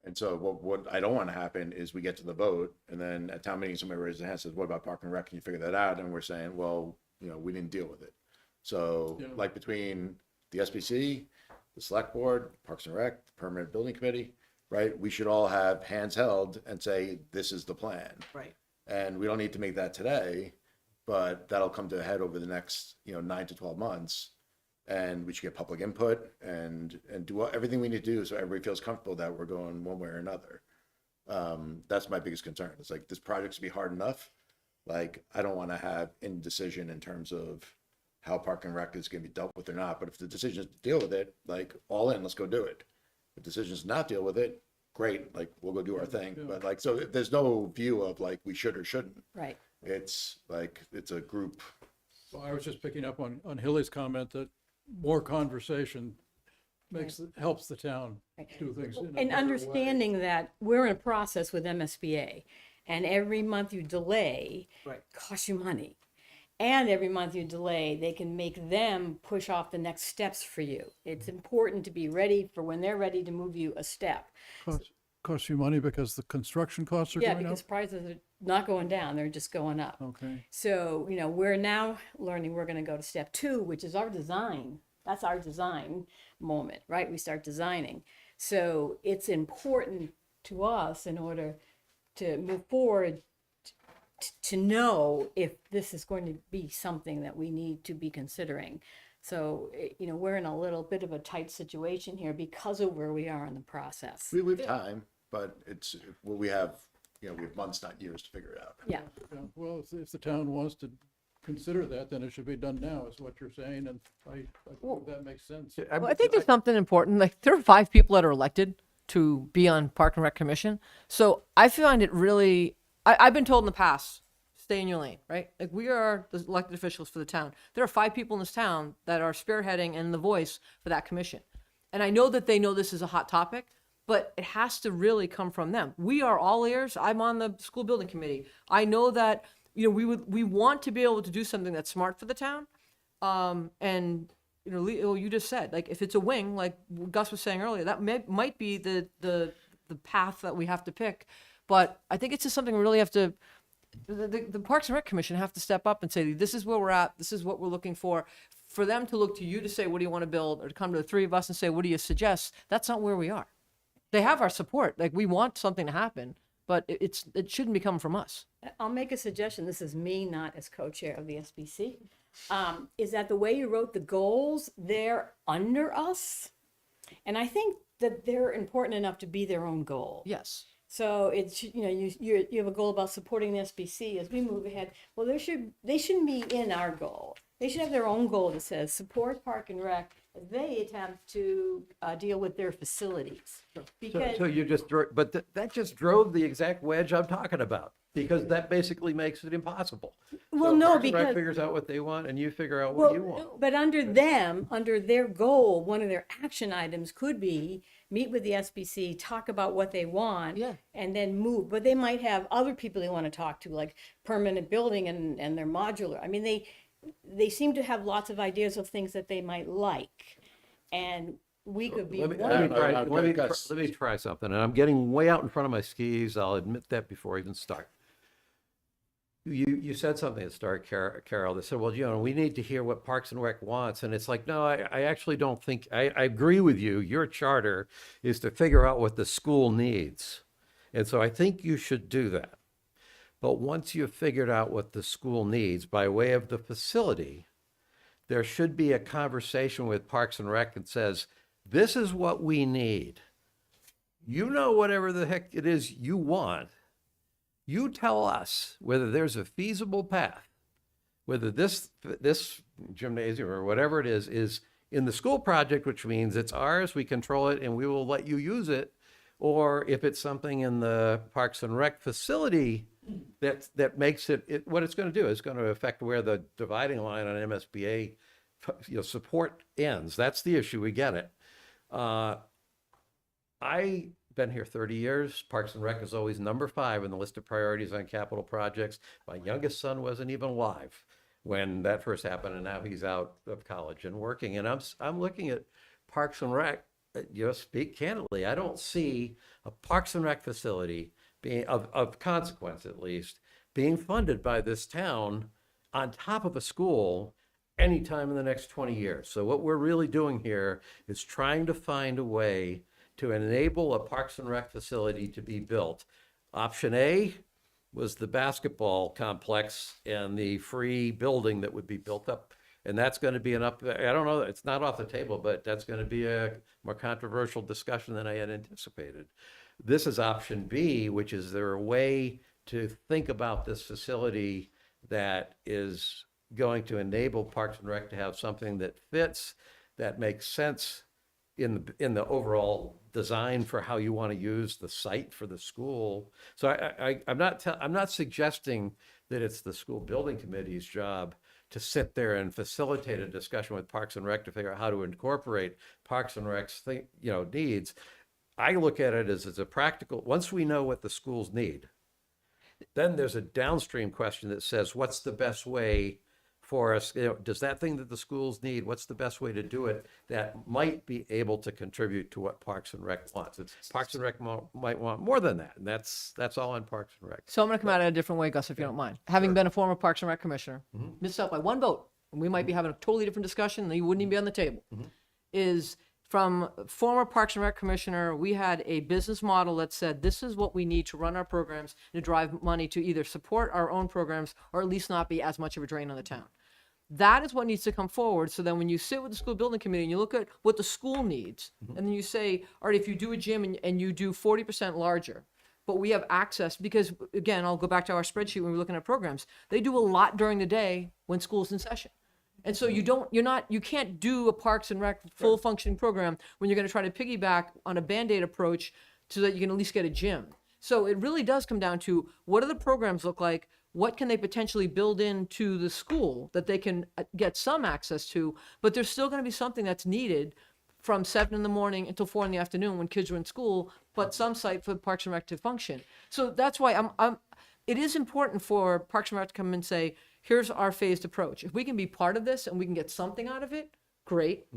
And so what I don't want to happen is we get to the vote and then at town meeting, somebody raises their hand and says, what about Park and Rec? Can you figure that out? And we're saying, well, we didn't deal with it. So Yeah. like between the SBC, the select board, Parks and Rec, the permanent building committee, right? We should all have hands held and say, this is the plan. Right. And we don't need to make that today, but that'll come to a head over the next, 9 to 12 months. And we should get public input and do everything we need to do so everybody feels comfortable that we're going one way or another. That's my biggest concern. It's like, this project should be hard enough. Like, I don't want to have indecision in terms of how Park and Rec is going to be dealt with or not. But if the decision is to deal with it, like, all in, let's go do it. If the decision is not deal with it, great, like, we'll go do our thing. But like, so there's no view of like, we should or shouldn't. Right. It's like, it's a group. Well, I was just picking up on Hilly's comment that more conversation helps the town do things in a And better way. understanding that we're in a process with MSBA, and every month you delay costs you money. And every month you delay, they can make them push off the next steps for you. It's important to be ready for when they're ready to move you a step. Costs you money because the construction costs are Yeah, going up? because prices are not going down, they're just going up. Okay. So, we're now learning we're gonna go to step 2, which is our design. That's our design moment, right? We start designing. So it's important to us in order to move forward to know if this is going to be something that we need to be considering. So, we're in a little bit of a tight situation here because of where we are in the process. We have time, but we have months, not years to figure it out. Yeah. Yeah, well, if the town wants to consider that, then it should be done now, is what you're saying, and I think that makes sense. Well, I think there's something important. Like, there are 5 people that are elected to be on Park and Rec Commission. So I find it really, I've been told in the past, stay in your lane, right? Like, we are the elected officials for the town. There are 5 people in this town that are spearheading and the voice for that commission. And I know that they know this is a hot topic, but it has to really come from them. We are all ears. I'm on the school building committee. I know that, we want to be able to do something that's smart for the town. And, Leo, you just said, like, if it's a wing, like Gus was saying earlier, that might be the path that we have to pick. But I think it's just something we really have to, the Parks and Rec Commission have to step up and say, this is where we're at, this is what we're looking for them to look to you to say, what do you want to build, or to come to the 3 of us and say, what do you suggest? That's not where we are. They have our support. Like, we want something to happen, but it shouldn't be coming from us. I'll make a suggestion. This is me, not as co-chair of the SBC. Is that the way you wrote the goals, they're under us. And I think that they're important enough to be their own goal. Yes. So it's, you have a goal about supporting the SBC as we move ahead. Well, they shouldn't be in our goal. They should have their own goal that says support Park and Rec as they attempt to deal with their facilities. Because So you just but that just drove the exact wedge I'm talking about, because that basically makes it impossible. Well, So no, Parks and Rec because figures out what they want and you figure out what you want. but under their goal, one of their action items could be meet with the SBC, talk about what they want, and then move. But they might have other people they want to talk to, like permanent building and their modular. I mean, they seem to have lots of ideas of things that they might like, and we could be Let me, one let of me them. try, let me try- let me try something, and I'm getting way out in front of my skis. I'll admit that before I even start. You said something at the start, Carol, that said, well, we need to hear what Parks and Rec wants. And it's like, no, I actually don't think, I agree with you. Your charter is to figure out what the school needs. And so I think you should do that. But once you've figured out what the school needs by way of the facility, there should be a conversation with Parks and Rec that says, this is what we need. You know, whatever the heck it is you want. You tell us whether there's a feasible path, whether this gymnasium or whatever it is in the school project, which means it's ours, we control it, and we will let you use it, or if it's something in the Parks and Rec facility that makes it what it's going to do is going to affect where the dividing line on MSBA support ends. That's the issue. We get it. I've been here 30 years. Parks and Rec is always number 5 in the list of priorities on capital projects. My youngest son wasn't even alive when that first happened, and now he's out of college and working. And I'm looking at Parks and Rec. Speak candidly, I don't see a Parks and Rec facility being of consequence, at least, being funded by this town on top of a school anytime in the next 20 years. So what we're really doing here is trying to find a way to enable a Parks and Rec facility to be built. Option A was the basketball complex and the free building that would be built up. And that's going to be I don't know, it's not off the table, but that's going to be a more controversial discussion than I had anticipated. This is option B, which is there a way to think about this facility that is going to enable Parks and Rec to have something that fits, that makes sense in the overall design for how you want to use the site for the school. So I'm not suggesting that it's the school building committee's job to sit there and facilitate a discussion with Parks and Rec to figure out how to incorporate Parks and Rec's needs. I look at it as a practical, once we know what the schools need, then there's a downstream question that says, what's the best way for us? Does that thing that the schools need, what's the best way to do it that might be able to contribute to what Parks and Rec wants? Parks and Rec might want more than that, and that's all on Parks and Rec. So I'm going to come at it a different way, Gus, if you don't mind. Having been a former Parks and Rec commissioner, missed out by one vote, and we might be having a totally different discussion, and you wouldn't even be on the table, is from former Parks and Rec commissioner, we had a business model that said, this is what we need to run our programs and to drive money to either support our own programs or at least not be as much of a drain on the town. That is what needs to come forward. So then when you sit with the school building committee and you look at what the school needs, and then you say, all right, if you do a gym and you do 40% larger, but we have access, because again, I'll go back to our spreadsheet when we're looking at programs, they do a lot during the day when school's in session. And so you can't do a Parks and Rec full functioning program when you're going to try to piggyback on a Band-Aid approach so that you can at least get a gym. So it really does come down to, what do the programs look like? What can they potentially build into the school that they can get some access to, but there's still going to be something that's needed from 7 in the morning until 4 in the afternoon when kids are in school, but some site for Parks and Rec to function. So that's why it is important for Parks and Rec to come and say, here's our phased approach. If we can be part of this and we can get something out of it, great.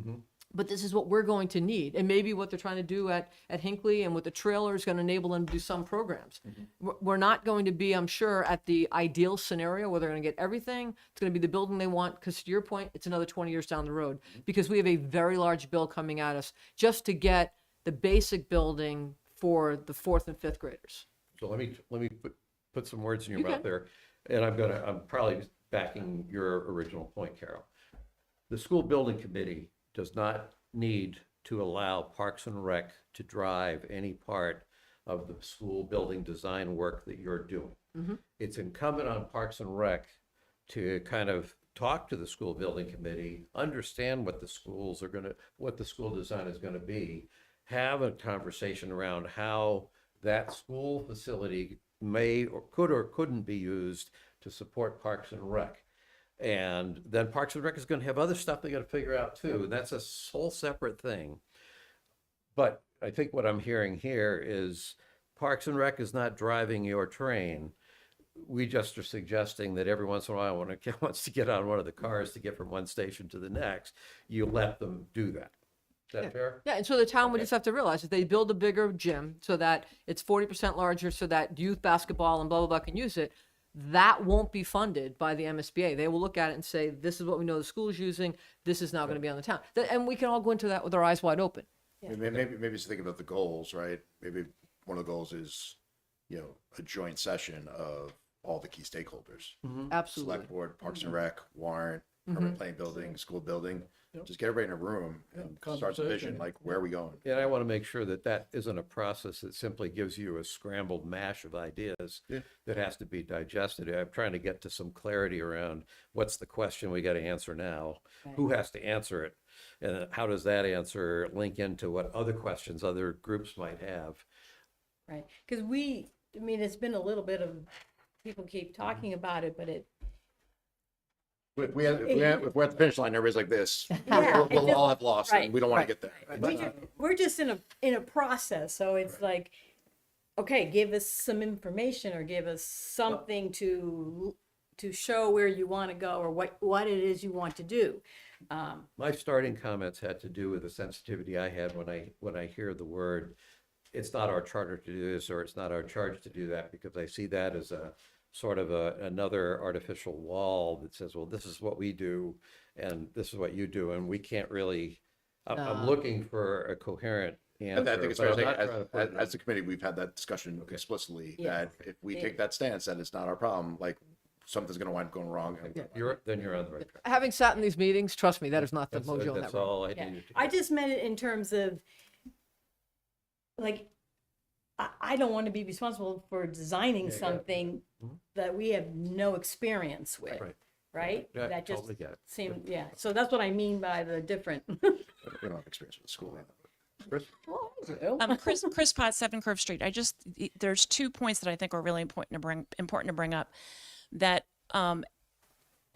But this is what we're going to need. And maybe what they're trying to do at Hinckley and with the trailer is going to enable them to do some programs. We're not going to be, I'm sure, at the ideal scenario where they're going to get everything. It's going to be the building they want, because to your point, it's another 20 years down the road, because we have a very large bill coming at us just to get the basic building for the 4th and 5th graders. So let me put some words in your mouth there. And I'm probably backing your original point, Carol. The school building committee does not need to allow Parks and Rec to drive any part of the school building design work that you're doing. It's incumbent on Parks and Rec to kind of talk to the school building committee, understand what the school design is going to be, have a conversation around how that school facility may or couldn't be used to support Parks and Rec. And then Parks and Rec is going to have other stuff they got to figure out too. And that's a whole separate thing. But I think what I'm hearing here is Parks and Rec is not driving your train. We just are suggesting that every once in a while, when it wants to get on one of the cars to get from one station to the next, you let them do that. Is that fair? Yeah, and so the town would just have to realize if they build a bigger gym so that it's 40% larger so that youth basketball and blah, blah, blah can use it, that won't be funded by the MSBA. They will look at it and say, this is what we know the school is using. This is now going to be on the town. And we can all go into that with our eyes wide open. Maybe just think about the goals, right? Maybe one of the goals is, a joint session of all the key stakeholders. Absolutely. Select board, Parks and Rec, warrant, permanent planning building, school building. Just get everybody in a room and start the vision, like, where are we going? And I want to make sure that isn't a process that simply gives you a scrambled mash of ideas that has to be digested. I'm trying to get to some clarity around what's the question we got to answer now, who has to answer it, and how does that answer link into what other questions other groups might have. Right, because it's been a little bit of, people keep talking about it, but If we're at the finish line, everybody's like this, we'll all have lost, and we don't want to get there. we're just in a process, so it's like, okay, give us some information or give us something to to show where you want to go or what it is you want to do. My starting comments had to do with the sensitivity I had when I hear the word, it's not our charter to do this, or it's not our charge to do that, because I see that as a sort of another artificial wall that says, well, this is what we do and this is what you do, and we can't really, I'm looking for a coherent answer. I think it's but I'm fair not to trying to say, put it as a committee, we've had that discussion explicitly, Yeah. that if we take that stance, that it's not our problem, like, something's gonna wind up going wrong. then you're on the right track. Having sat in these meetings, trust me, that is not the mojo in that That's room. all I Yeah. needed to I hear. just meant it in terms of, like, I don't want to be responsible for designing Yeah, yeah. something that we have no experience with, Right. right? Yeah, That just totally get it. seemed, yeah, so that's what I mean by the different. We don't have experience with the school. Chris? Chris Potts, 7 Curve Street. There's 2 points that I think are really important to bring up. That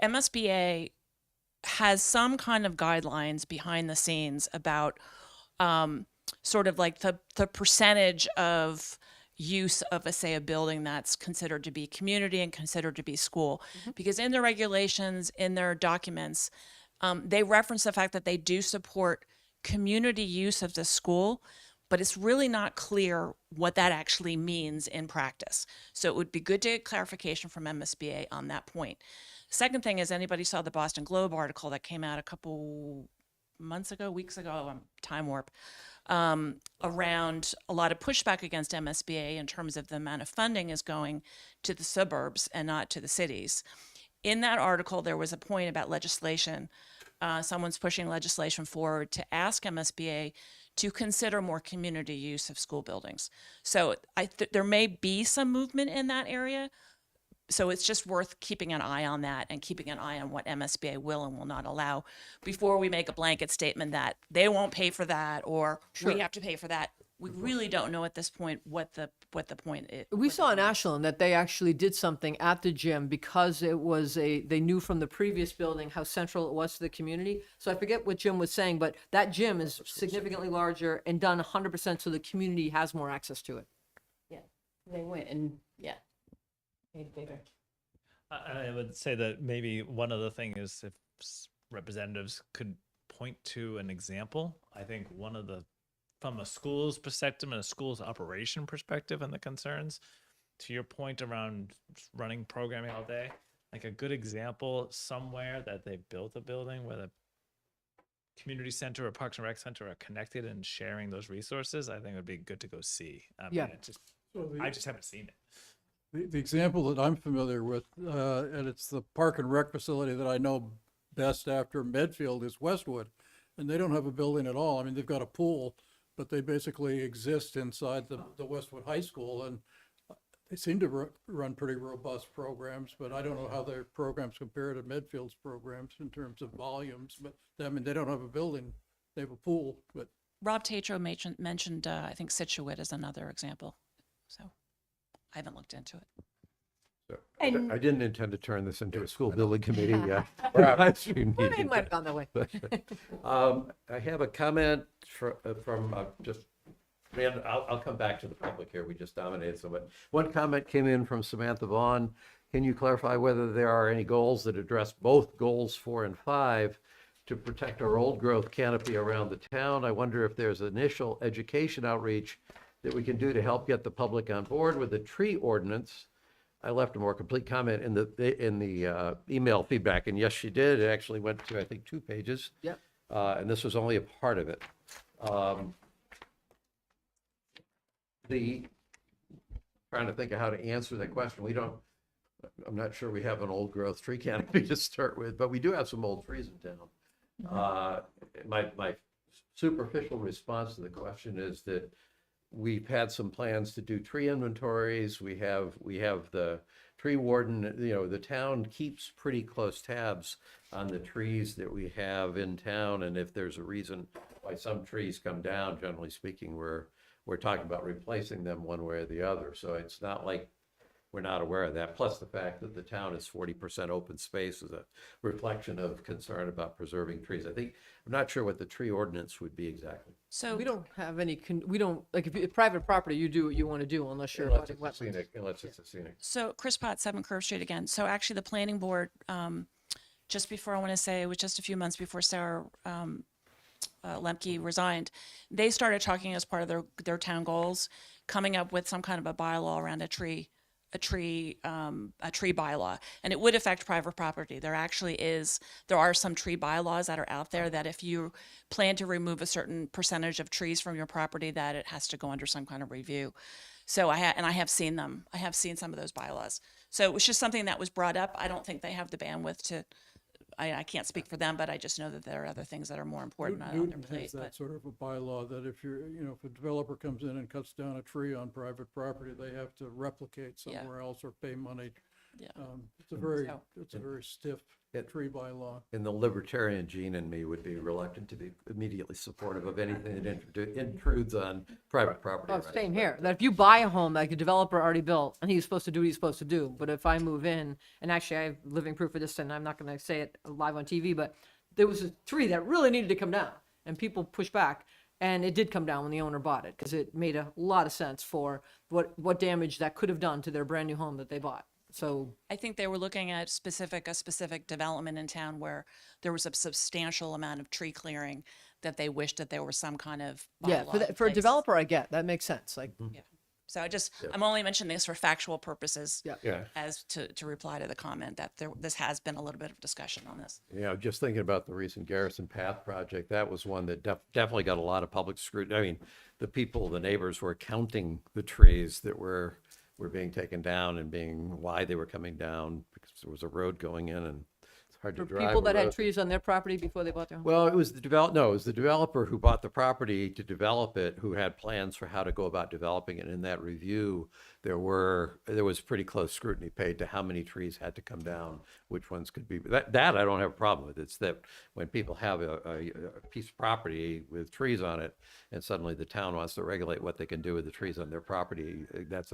MSBA has some kind of guidelines behind the scenes about sort of like the percentage of use of a building that's considered to be community and considered to be school. Because in their regulations, in their documents, they reference the fact that they do support community use of the school, but it's really not clear what that actually means in practice. So it would be good to get clarification from MSBA on that point. Second thing is, anybody saw the Boston Globe article that came out a couple weeks ago, time warp, around a lot of pushback against MSBA in terms of the amount of funding is going to the suburbs and not to the cities. In that article, there was a point about legislation. Someone's pushing legislation forward to ask MSBA to consider more community use of school buildings. So there may be some movement in that area. So it's just worth keeping an eye on that and keeping an eye on what MSBA will and will not allow before we make a blanket statement that they won't pay for that or we have to pay for that. We really don't know at this point what the point is. We saw in Ashland that they actually did something at the gym because it was they knew from the previous building how central it was to the community. So I forget what Jim was saying, but that gym is significantly larger and done 100% so the community has more access to it. Yeah, they went and, yeah, made bigger. I would say that maybe one other thing is if representatives could point to an example. I think from a school's perspective and a school's operation perspective and the concerns, to your point around running programming all day, like a good example somewhere that they built a building where the community center or Parks and Rec center are connected and sharing those resources, I think would be good to go see. Yeah. I just haven't seen it. The example that I'm familiar with, and it's the Park and Rec facility that I know best after Medfield, is Westwood. And they don't have a building at all. I mean, they've got a pool, but they basically exist inside the Westwood High School, and they seem to run pretty robust programs, but I don't know how their programs compare to Medfield's programs in terms of volumes, but I mean, they don't have a building, they have a pool, but. Rob Tatro mentioned, I think Situate is another example. So I haven't looked into it. So, And- I didn't intend to turn this into a school building committee. Perhaps it might have gone that way. I have a comment from just, man, I'll come back to the public here. We just dominated so much. One comment came in from Samantha Vaughn. Can you clarify whether there are any goals that address both goals 4 and 5 to protect our old growth canopy around the town? I wonder if there's initial education outreach that we can do to help get the public on board with the tree ordinance. I left a more complete comment in the email feedback, and yes, she did. It actually went to, I think, 2 pages. Yep. And this was only a part of it. Trying to think of how to answer that question. I'm not sure we have an old growth tree canopy to start with, but we do have some old trees in town. My superficial response to the question is that we've had some plans to do tree inventories. We have the tree warden, the town keeps pretty close tabs on the trees that we have in town. And if there's a reason why some trees come down, generally speaking, we're talking about replacing them one way or the other. So it's not like we're not aware of that. Plus the fact that the town is 40% open space is a reflection of concern about preserving trees. I'm not sure what the tree ordinance would be exactly. So We don't have any, we don't, like, if private property, you do what you want to do unless you're Unless abutting it's a wetlands. scenic, unless it's a scenic. So Chris Potts, 7 Curve Street again. So actually the planning board, just before, I want to say, it was just a few months before Sarah Lemke resigned, they started talking as part of their town goals, coming up with some kind of a bylaw around a tree bylaw, and it would affect private property. There are some tree bylaws that are out there that if you plan to remove a certain percentage of trees from your property, that it has to go under some kind of review. So I have seen them. I have seen some of those bylaws. So it was just something that was brought up. I don't think they have the bandwidth to. I can't speak for them, but I just know that there are other things that are more important on their Newton plate. has that But sort of a bylaw that if if a developer comes in and cuts down a tree on private property, they have to replicate somewhere else or pay money. Yeah. It's a very, So- it's a very stiff tree bylaw. And the libertarian gene in me would be reluctant to be immediately supportive of anything that intrudes on private property. Oh, rights. same here. That if you buy a home like the developer already built, and he's supposed to do what he's supposed to do, but if I move in, and actually I have living proof of this, and I'm not going to say it live on TV, but there was a tree that really needed to come down, and people pushed back, and it did come down when the owner bought it because it made a lot of sense for what damage that could have done to their brand new home that they bought. So I think they were looking at a specific development in town where there was a substantial amount of tree clearing that they wished that there was some kind of yeah, bylaw for, in for a place. developer, I get that makes sense. Like, Yeah. So I'm only mentioning this for factual purposes, Yeah. as to reply to the comment that this has been a little bit of discussion on this. Just thinking about the recent Garrison Path project, that was one that definitely got a lot of public scrutiny. I mean, the neighbors were counting the trees that were being taken down and why they were coming down because there was a road going in and it's hard to for drive. people a that had road. trees on their property before they bought their home. Well, it was the developer who bought the property to develop it, who had plans for how to go about developing it. In that review, there was pretty close scrutiny paid to how many trees had to come down, which ones could be. That I don't have a problem with. It's that when people have a piece of property with trees on it, and suddenly the town wants to regulate what they can do with the trees on their property, that's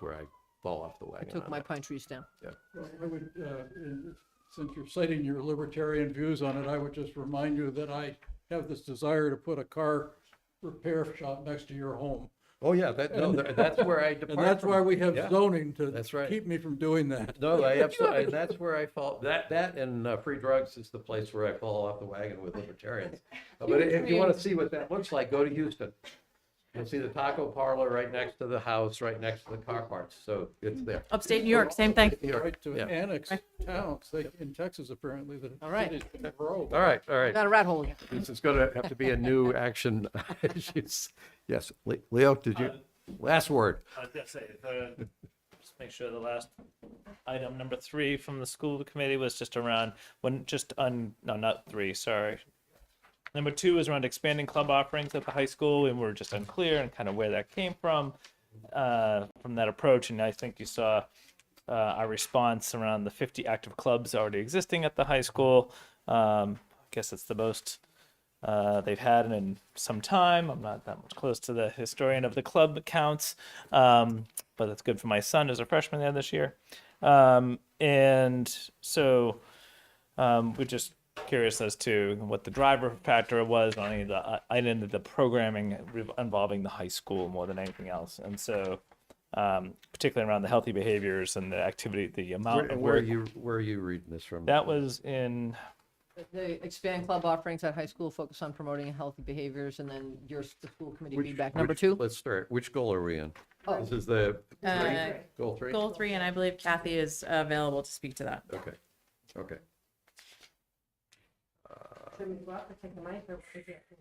where I fall off the I wagon. took on my that. pine trees down. Yeah. Well, I would, since you're citing your libertarian views on it, I would just remind you that I have this desire to put a car repair shop next to your home. Oh, yeah, that's where I depart And that's from. why we have Yeah. zoning to That's right. keep me from doing that. No, I absolutely, and that's where I fall, that and free drugs is the place where I fall off the wagon with libertarians. But if you want to see what that looks like, go to Houston. You'll see the taco parlor right next to the house, right next to the car parts, so it's there. Upstate New York, same thing. New York, Right to yeah. annex towns, in Texas apparently, that All right. cities can grow. All right, all right. Got a rat hole again. This is gonna have to be a new action. Yes, Leo, did you, last word? I was gonna say, just make sure the last item, number 3 from the school committee was just around, no, not 3, sorry. Number 2 is around expanding club offerings at the high school, and we're just unclear and kind of where that came from that approach. And I think you saw our response around the 50 active clubs already existing at the high school. I guess it's the most they've had in some time. I'm not that much close to the historian of the club counts, but that's good for my son as a freshman there this year. And so we're just curious as to what the driver factor was on any of the programming involving the high school more than anything else. And so particularly around the healthy behaviors and the activity, the amount of Where work. are you reading this from? That was in The expand club offerings at high school, focus on promoting healthy behaviors, and then the school committee feedback. Number 2? Let's start. Which goal are we in? Oh. This is the goal 3? Goal 3, and I believe Kathy is available to speak to that. Okay.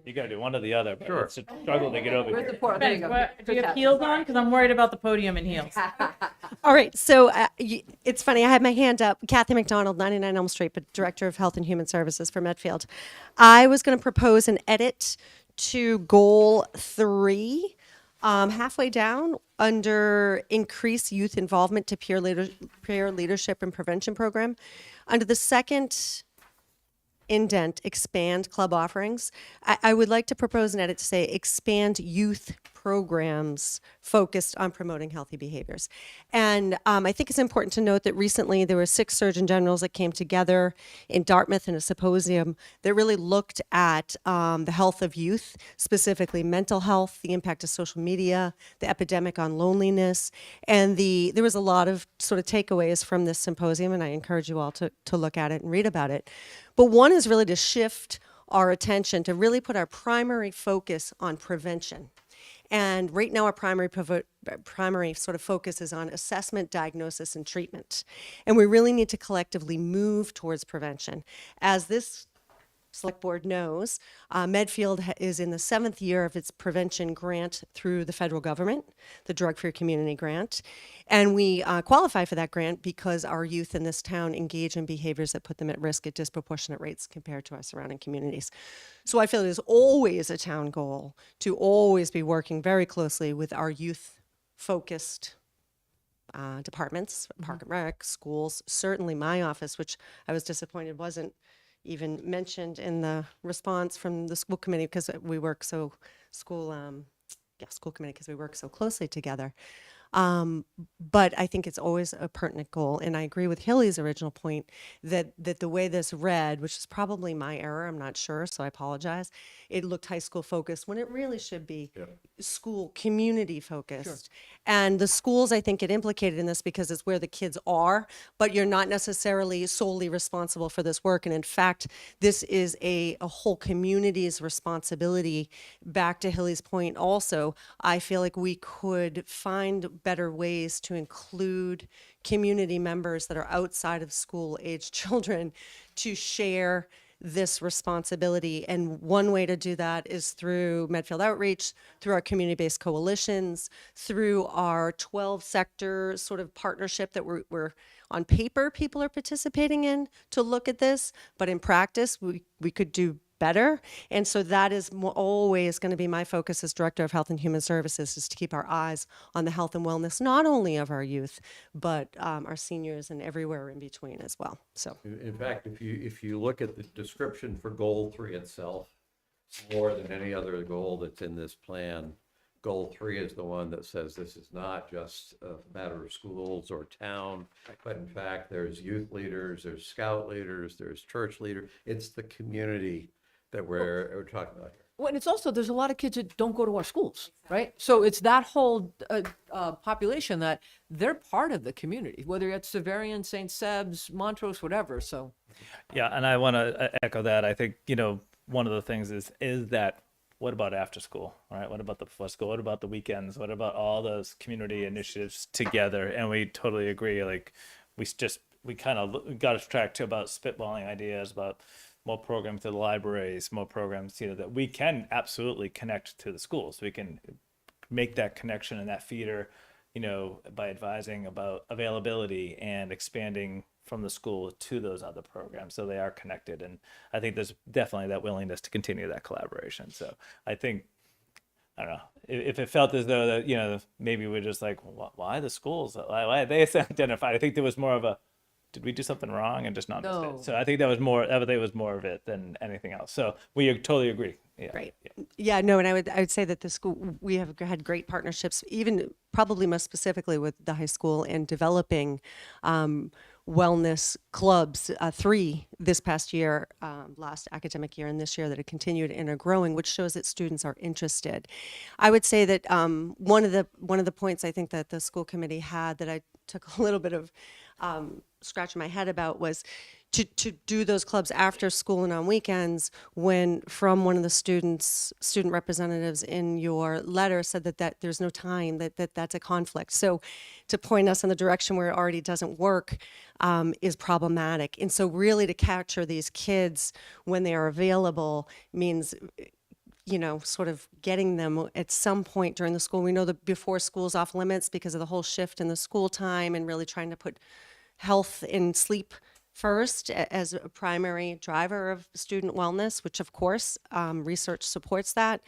You gotta do one or the other, but Sure. it's a struggle to get over Where's here. the port? There you go. Do you have heels on? Because I'm worried about the podium and heels. All right, so it's funny. I had my hand up. Kathy McDonald, 99 Elm Street, but Director of Health and Human Services for Medfield. I was going to propose an edit to Goal 3, halfway down under Increase Youth Involvement to Peer Leadership and Prevention Program. Under the second indent, Expand Club Offerings, I would like to propose an edit to say Expand Youth programs focused on promoting healthy behaviors. And I think it's important to note that recently there were 6 surgeon generals that came together in Dartmouth in a symposium that really looked at the health of youth, specifically mental health, the impact of social media, the epidemic on loneliness, and there was a lot of sort of takeaways from this symposium, and I encourage you all to look at it and read about it. But one is really to shift our attention, to really put our primary focus on prevention. And right now, our primary sort of focus is on assessment, diagnosis, and treatment. And we really need to collectively move towards prevention. As this select board knows, Medfield is in the 7th year of its prevention grant through the federal government, the Drug-Free Community Grant. And we qualify for that grant because our youth in this town engage in behaviors that put them at risk at disproportionate rates compared to our surrounding communities. So I feel it is always a town goal to always be working very closely with our youth-focused departments, Park and Rec, schools, certainly my office, which I was disappointed wasn't even mentioned in the response from the school committee because we work so school committee because we work so closely together. But I think it's always a pertinent goal, and I agree with Hilly's original point that the way this read, which is probably my error, I'm not sure, so I apologize. It looked high school focused when it really should be school community focused. And the schools, I think, get implicated in this because it's where the kids are, but you're not necessarily solely responsible for this work. And in fact, this is a whole community's responsibility. Back to Hilly's point also, I feel like we could find better ways to include community members that are outside of school-aged children to share this responsibility. And one way to do that is through Medfield Outreach, through our community-based coalitions, through our 12-sector sort of partnership that we're on paper, people are participating in to look at this, but in practice, we could do better. And so that is always going to be my focus as Director of Health and Human Services, is to keep our eyes on the health and wellness, not only of our youth, but our seniors and everywhere in between as well. So, In fact, if you look at the description for Goal 3 itself, more than any other goal that's in this plan, Goal 3 is the one that says this is not just a matter of schools or town, but in fact, there's youth leaders, there's scout leaders, there's church leaders. It's the community that we're talking about here. Well, and it's also, there's a lot of kids that don't go to our schools, right? So it's that whole population that they're part of the community, whether it's Severian, St. Seb's, Montrose, whatever. So, Yeah, and I want to echo that. I think, one of the things is that, what about after school, right? What about the before school? What about the weekends? What about all those community initiatives together? And we totally agree. Like, we kind of got attracted to about spitballing ideas about more programs to the libraries, more programs, that we can absolutely connect to the schools. We can make that connection and that feeder, by advising about availability and expanding from the school to those other programs, so they are connected. And I think there's definitely that willingness to continue that collaboration. So I think, I don't know, if it felt as though that, maybe we're just like, why the schools? Why are they identified? I think there was more of a, did we do something wrong and just not missed it? So I think that was more of it than anything else. So we totally agree. Yeah. Right. Yeah, no, and I would say that the school, we have had great partnerships, even probably most specifically with the high school, in developing wellness clubs, 3 this past year, last academic year, and this year that have continued and are growing, which shows that students are interested. I would say that one of the points I think that the school committee had that I took a little bit of scratching my head about was to do those clubs after school and on weekends, when from one of the student representatives in your letter said that there's no time, that's a conflict. So to point us in the direction where it already doesn't work is problematic. And so really to capture these kids when they are available means sort of getting them at some point during the school. We know that before school's off limits because of the whole shift in the school time and really trying to put health and sleep first as a primary driver of student wellness, which of course research supports that.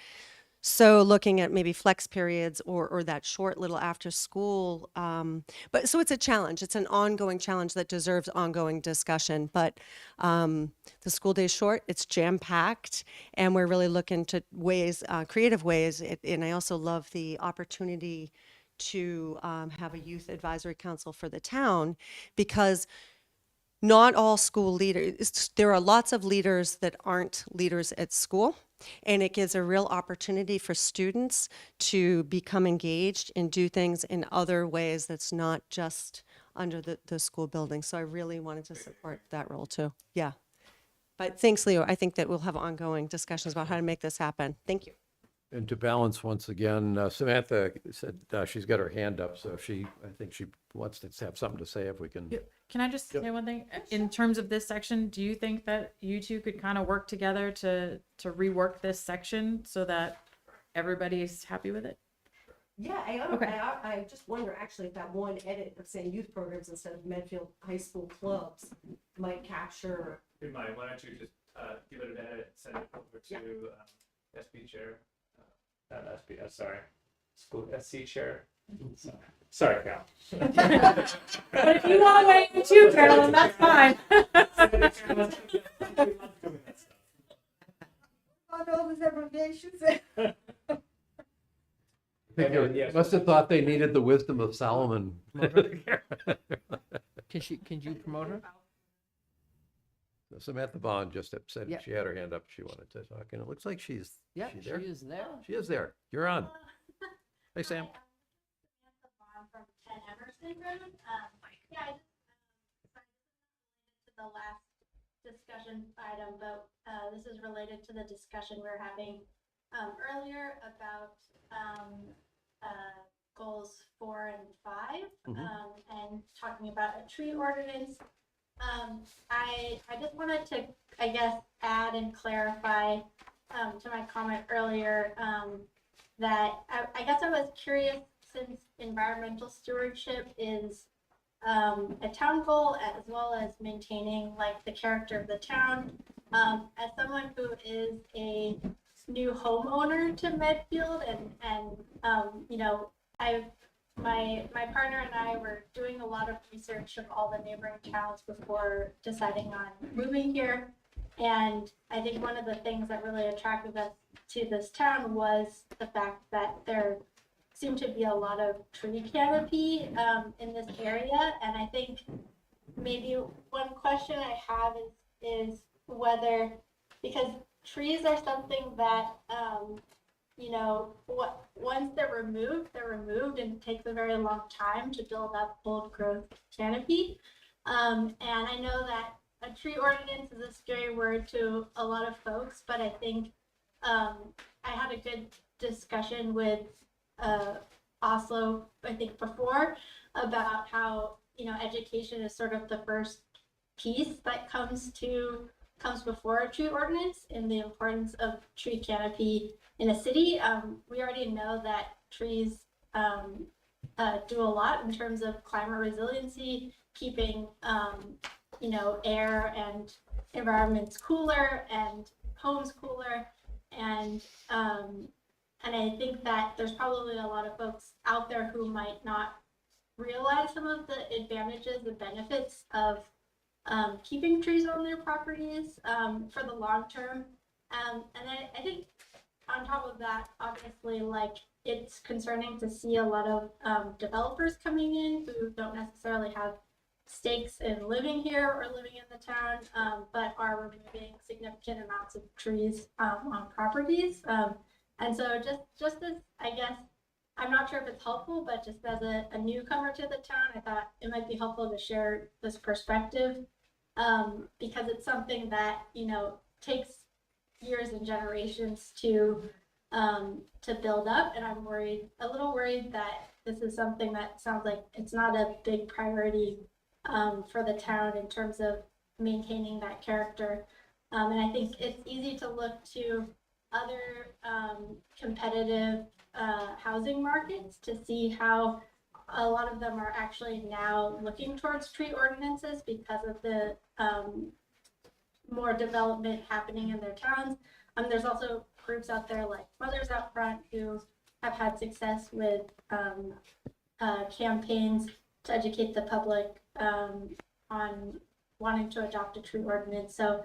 So looking at maybe flex periods or that short little after school, but so it's a challenge. It's an ongoing challenge that deserves ongoing discussion. But the school day is short, it's jam packed, and we're really looking to ways, creative ways. And I also love the opportunity to have a youth advisory council for the town, because not all school leaders, there are lots of leaders that aren't leaders at school. And it gives a real opportunity for students to become engaged and do things in other ways that's not just under the school building. So I really wanted to support that role too. Yeah. But thanks, Leo. I think that we'll have ongoing discussions about how to make this happen. Thank you. And to balance once again, Samantha said she's got her hand up, so I think she wants to have something to say if we can. Can I just say one thing? In terms of this section, do you think that you two could kind of work together to rework this section so that everybody's happy with it? Yeah, I just wonder actually if that one edit of saying youth programs instead of Medfield High School clubs might capture. You might. Why don't you just give it an edit, send it over to SB chair, not SB. Sorry, school SC chair. Sorry, Cal. But if you want to weigh in too, Carolyn, that's fine. I think they must have thought they needed the wisdom of Solomon. Can you promote her? Samantha Bond just said Yeah. she had her hand up. She wanted to talk, and it looks like she's Yeah, she's she there. is there. She is there. You're on. Hey, Sam. From 10 Emerson Road. Yeah, I just to the last discussion item, but this is related to the discussion we were having earlier about goals 4 and 5, and talking about a tree ordinance. I just wanted to, I guess, add and clarify to my comment earlier that I guess I was curious, since environmental stewardship is a town goal as well as maintaining like the character of the town. As someone who is a new homeowner to Medfield, and you know, my partner and I were doing a lot of research of all the neighboring towns before deciding on moving here. And I think one of the things that really attracted us to this town was the fact that there seemed to be a lot of tree canopy in this area. And I think maybe one question I have is whether, because trees are something that, you know, once they're removed, and it takes a very long time to build up old growth canopy. And I know that a tree ordinance is a scary word to a lot of folks, but I think I had a good discussion with Oslo, I think before, about how, you know, education is sort of the first piece that comes before a tree ordinance, and the importance of tree canopy in a city. We already know that trees do a lot in terms of climate resiliency, keeping you know, air and environments cooler and homes cooler, and I think that there's probably a lot of folks out there who might not realize some of the advantages, the benefits of keeping trees on their properties for the long term. And I think on top of that, obviously, like, it's concerning to see a lot of developers coming in who don't necessarily have stakes in living here or living in the town, but are removing significant amounts of trees on properties. And so just as, I guess, I'm not sure if it's helpful, but just as a newcomer to the town, I thought it might be helpful to share this perspective, because it's something that, you know, takes years and generations to build up. And I'm a little worried that this is something that sounds like it's not a big priority for the town in terms of maintaining that character. And I think it's easy to look to other competitive housing markets to see how a lot of them are actually now looking towards tree ordinances because of the more development happening in their towns. There's also groups out there like Mothers Out Front who have had success with campaigns to educate the public on wanting to adopt a tree ordinance. So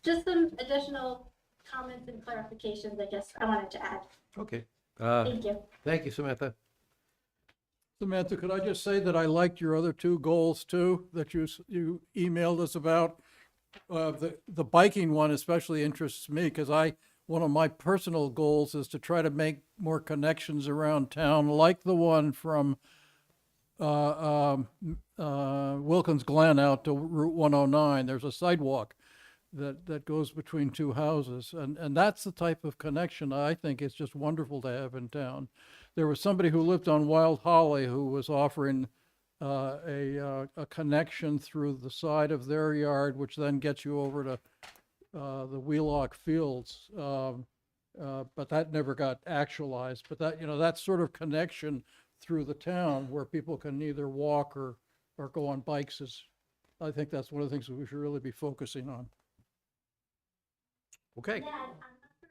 just some additional comments and clarifications, I guess I wanted to add. Okay. Thank you. Thank you, Samantha. Samantha, could I just say that I liked your other two goals too, that you emailed us about? The biking one especially interests me because one of my personal goals is to try to make more connections around town, like the one from Wilkins Glen out to Route 109. There's a sidewalk that goes between two houses, and that's the type of connection I think is just wonderful to have in town. There was somebody who lived on Wild Holly who was offering a connection through the side of their yard, which then gets you over to the Wheelock Fields. But that never got actualized. But that sort of connection through the town where people can either walk or go on bikes I think that's one of the things that we should really be focusing on. Okay. Yeah, I'm not sure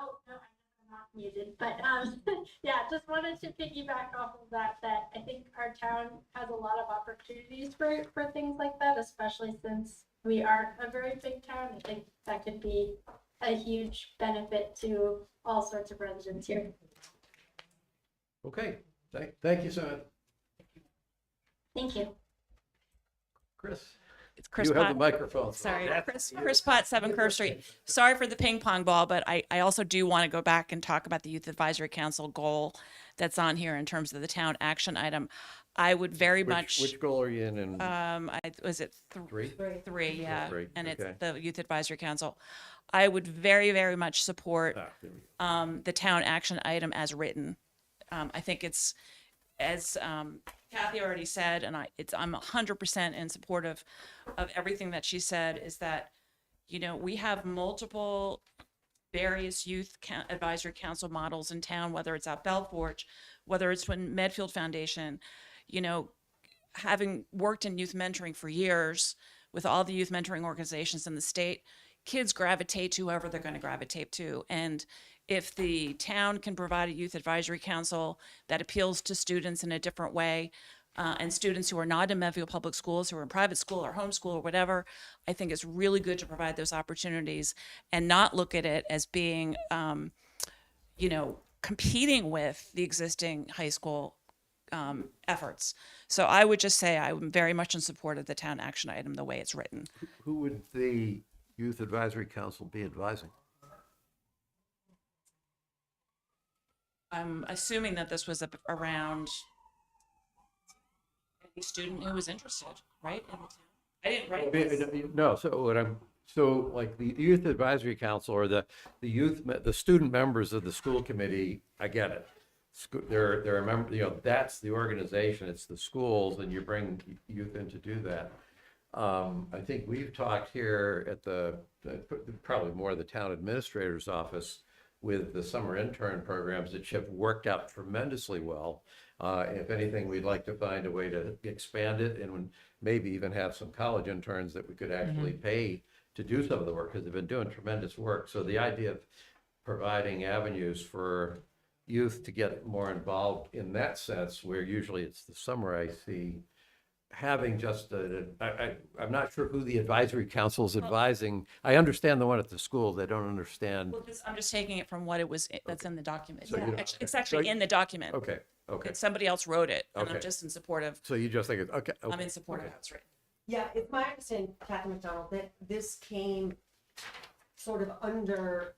oh, no, I'm not muted, but yeah, just wanted to piggyback off of that I think our town has a lot of opportunities for things like that, especially since we are a very big town. I think that could be a huge benefit to all sorts of residents here. Okay. Thank you, Samantha. Thank you. Chris. It's Chris You have Pot. the microphone. Sorry, Chris Pot, 7 Curve Street. Sorry for the ping pong ball, but I also do want to go back and talk about the Youth Advisory Council goal that's on here in terms of the town action item. I would very much. Which goal are you in? Was it Three? Three, yeah. Three, And it's okay. the Youth Advisory Council. I would very, very much support There we go. the town action item as written. I think it's, as Kathy already said, and I'm 100% in support of everything that she said, is that, we have multiple various advisory council models in town, whether it's at Belforge, whether it's when Medfield Foundation, having worked in youth mentoring for years with all the youth mentoring organizations in the state, kids gravitate to whoever they're going to gravitate to. And if the town can provide a youth advisory council that appeals to students in a different way, and students who are not in Medfield Public Schools, who are in private school or homeschool or whatever, I think it's really good to provide those opportunities and not look at it as being, competing with the existing high school efforts. So I would just say I'm very much in support of the town action item the way it's written. Who would the Youth Advisory Council be advising? I'm assuming that this was around any student who was interested, right? I didn't write this. No, so like the Youth Advisory Council or the student members of the school committee, I get it. They're a member, that's the organization, it's the schools, and you bring youth in to do that. I think we've talked here at probably more the town administrator's office with the summer intern programs that have worked out tremendously well. If anything, we'd like to find a way to expand it and maybe even have some college interns that we could actually pay to do some of the work, because they've been doing tremendous work. So the idea of providing avenues for youth to get more involved in that sense, where usually it's the summer, I see having just I'm not sure who the advisory council is advising. I understand the one at the school. They don't understand. Well, I'm just taking it from what it was that's in the document. So you- It's actually in the document. Okay. Somebody else wrote it, and I'm Okay. just in support of. So you just think it's okay. I'm in support of how it's written. Yeah, it's my understanding, Kathy McDonald, that this came sort of under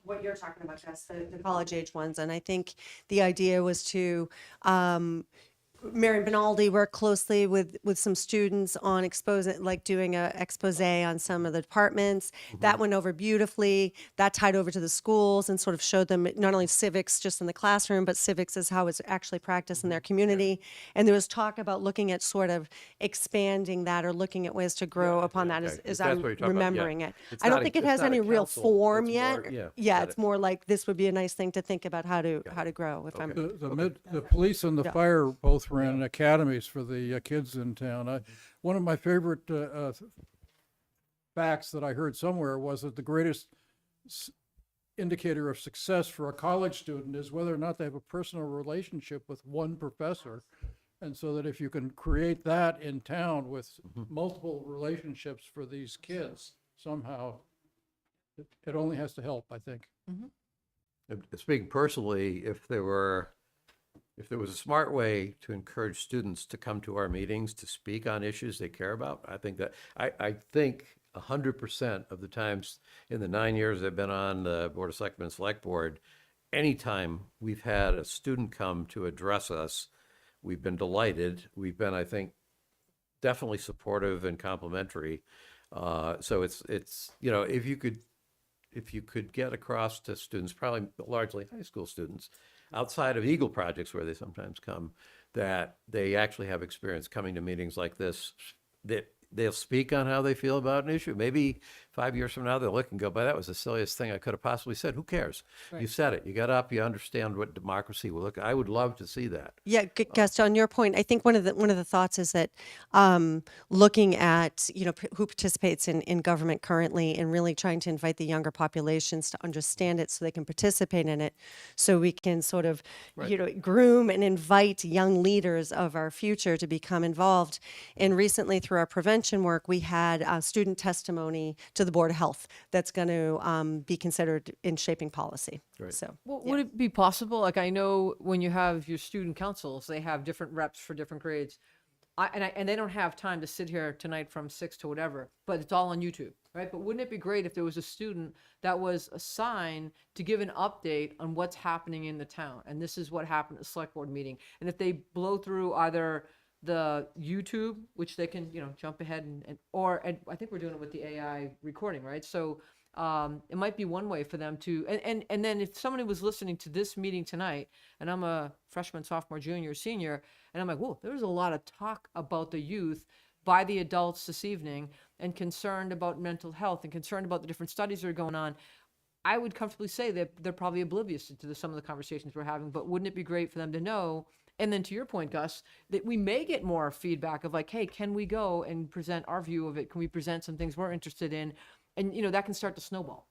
what you're talking about, Jess, the college age ones. And I think the idea was to, Marion Benaldi worked closely with some students on doing a expose on some of the departments. That went over beautifully. That tied over to the schools and sort of showed them not only civics just in the classroom, but civics is how it's actually practiced in their community. And there was talk about looking at sort of expanding that or looking at ways to grow upon that as That's I'm what you're talking about, yeah. remembering it. It's I not don't a- think it it's has not a any real council. form It's yet. more- yeah, Yeah, got it's it. more like this would be a nice thing to think about how to grow. If I'm The police and the Yeah. fire both ran academies for the kids in town. One of my favorite facts that I heard somewhere was that the greatest indicator of success for a college student is whether or not they have a personal relationship with one professor. And so that if you can create that in town with multiple relationships for these kids, somehow, it only has to help, I think. Speaking personally, if there was a smart way to encourage students to come to our meetings to speak on issues they care about, I think 100% of the times in the 9 years I've been on the Board of Selectmen and Select Board, anytime we've had a student come to address us, we've been delighted. We've been, I think, definitely supportive and complimentary. So it's if you could get across to students, probably largely high school students, outside of Eagle projects where they sometimes come, that they actually have experience coming to meetings like this, that they'll speak on how they feel about an issue. Maybe 5 years from now, they'll look and go, "But that was the silliest thing I could have possibly said." Who cares? Right. You said it. You got up. You understand what democracy will look. I would love to see that. Yeah, Gus, on your point, I think one of the thoughts is that looking at who participates in government currently and really trying to invite the younger populations to understand it so they can participate in it, so we can sort of groom and invite young leaders of our future to become involved. And recently, through our prevention work, we had student testimony to the Board of Health that's going to be considered in shaping policy. Right. So. Well, would it be possible, like I know when you have your student councils, they have different reps for different grades. And they don't have time to sit here tonight from 6 to whatever, but it's all on YouTube, right? But wouldn't it be great if there was a student that was assigned to give an update on what's happening in the town? And this is what happened at the select board meeting. And if they blow through either the YouTube, which they can, jump ahead and I think we're doing it with the AI recording, right? So it might be one way for them to, and then if somebody was listening to this meeting tonight, and I'm a freshman, sophomore, junior, senior, and I'm like, whoa, there was a lot of talk about the youth by the adults this evening and concerned about mental health and concerned about the different studies that are going on. I would comfortably say that they're probably oblivious to some of the conversations we're having, but wouldn't it be great for them to know? And then to your point, Gus, that we may get more feedback of like, hey, can we go and present our view of it? Can we present some things we're interested in? And, that can start to snowball.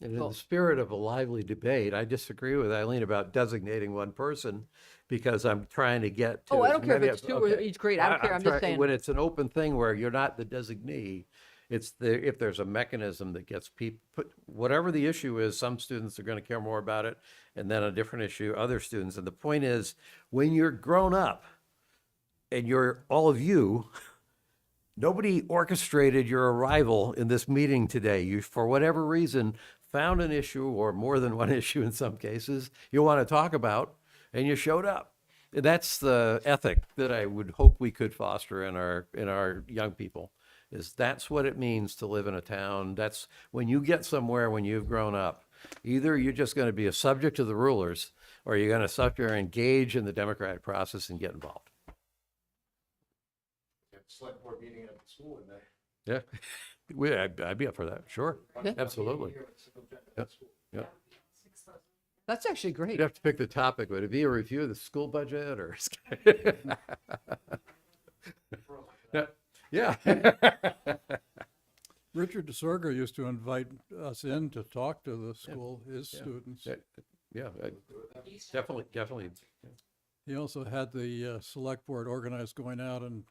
And in the spirit of a lively debate, I disagree with Eileen about designating one person because I'm trying to get to. Oh, I as don't care if many it's of- two or okay. each grade. I don't care. I'm just saying. When it's an open thing where you're not the designee, if there's a mechanism that gets people, whatever the issue is, some students are going to care more about it, and then a different issue, other students. And the point is, when you're grown up and you're all of you, nobody orchestrated your arrival in this meeting today. You, for whatever reason, found an issue or more than one issue in some cases you want to talk about, and you showed up. And that's the ethic that I would hope we could foster in our young people. That's what it means to live in a town. That's when you get somewhere when you've grown up. Either you're just going to be a subject to the rulers, or you're going to sit there and engage in the democratic process and get involved. Select board meeting at the school in Yeah, I'd be up for that. Sure, absolutely. Yeah. That's actually great. You'd have to pick the topic. Would it be a review of the school budget or? Yeah. Richard DeSorgo used to invite us in to talk to the school, his students. Yeah, definitely. He also had the select board organized going out and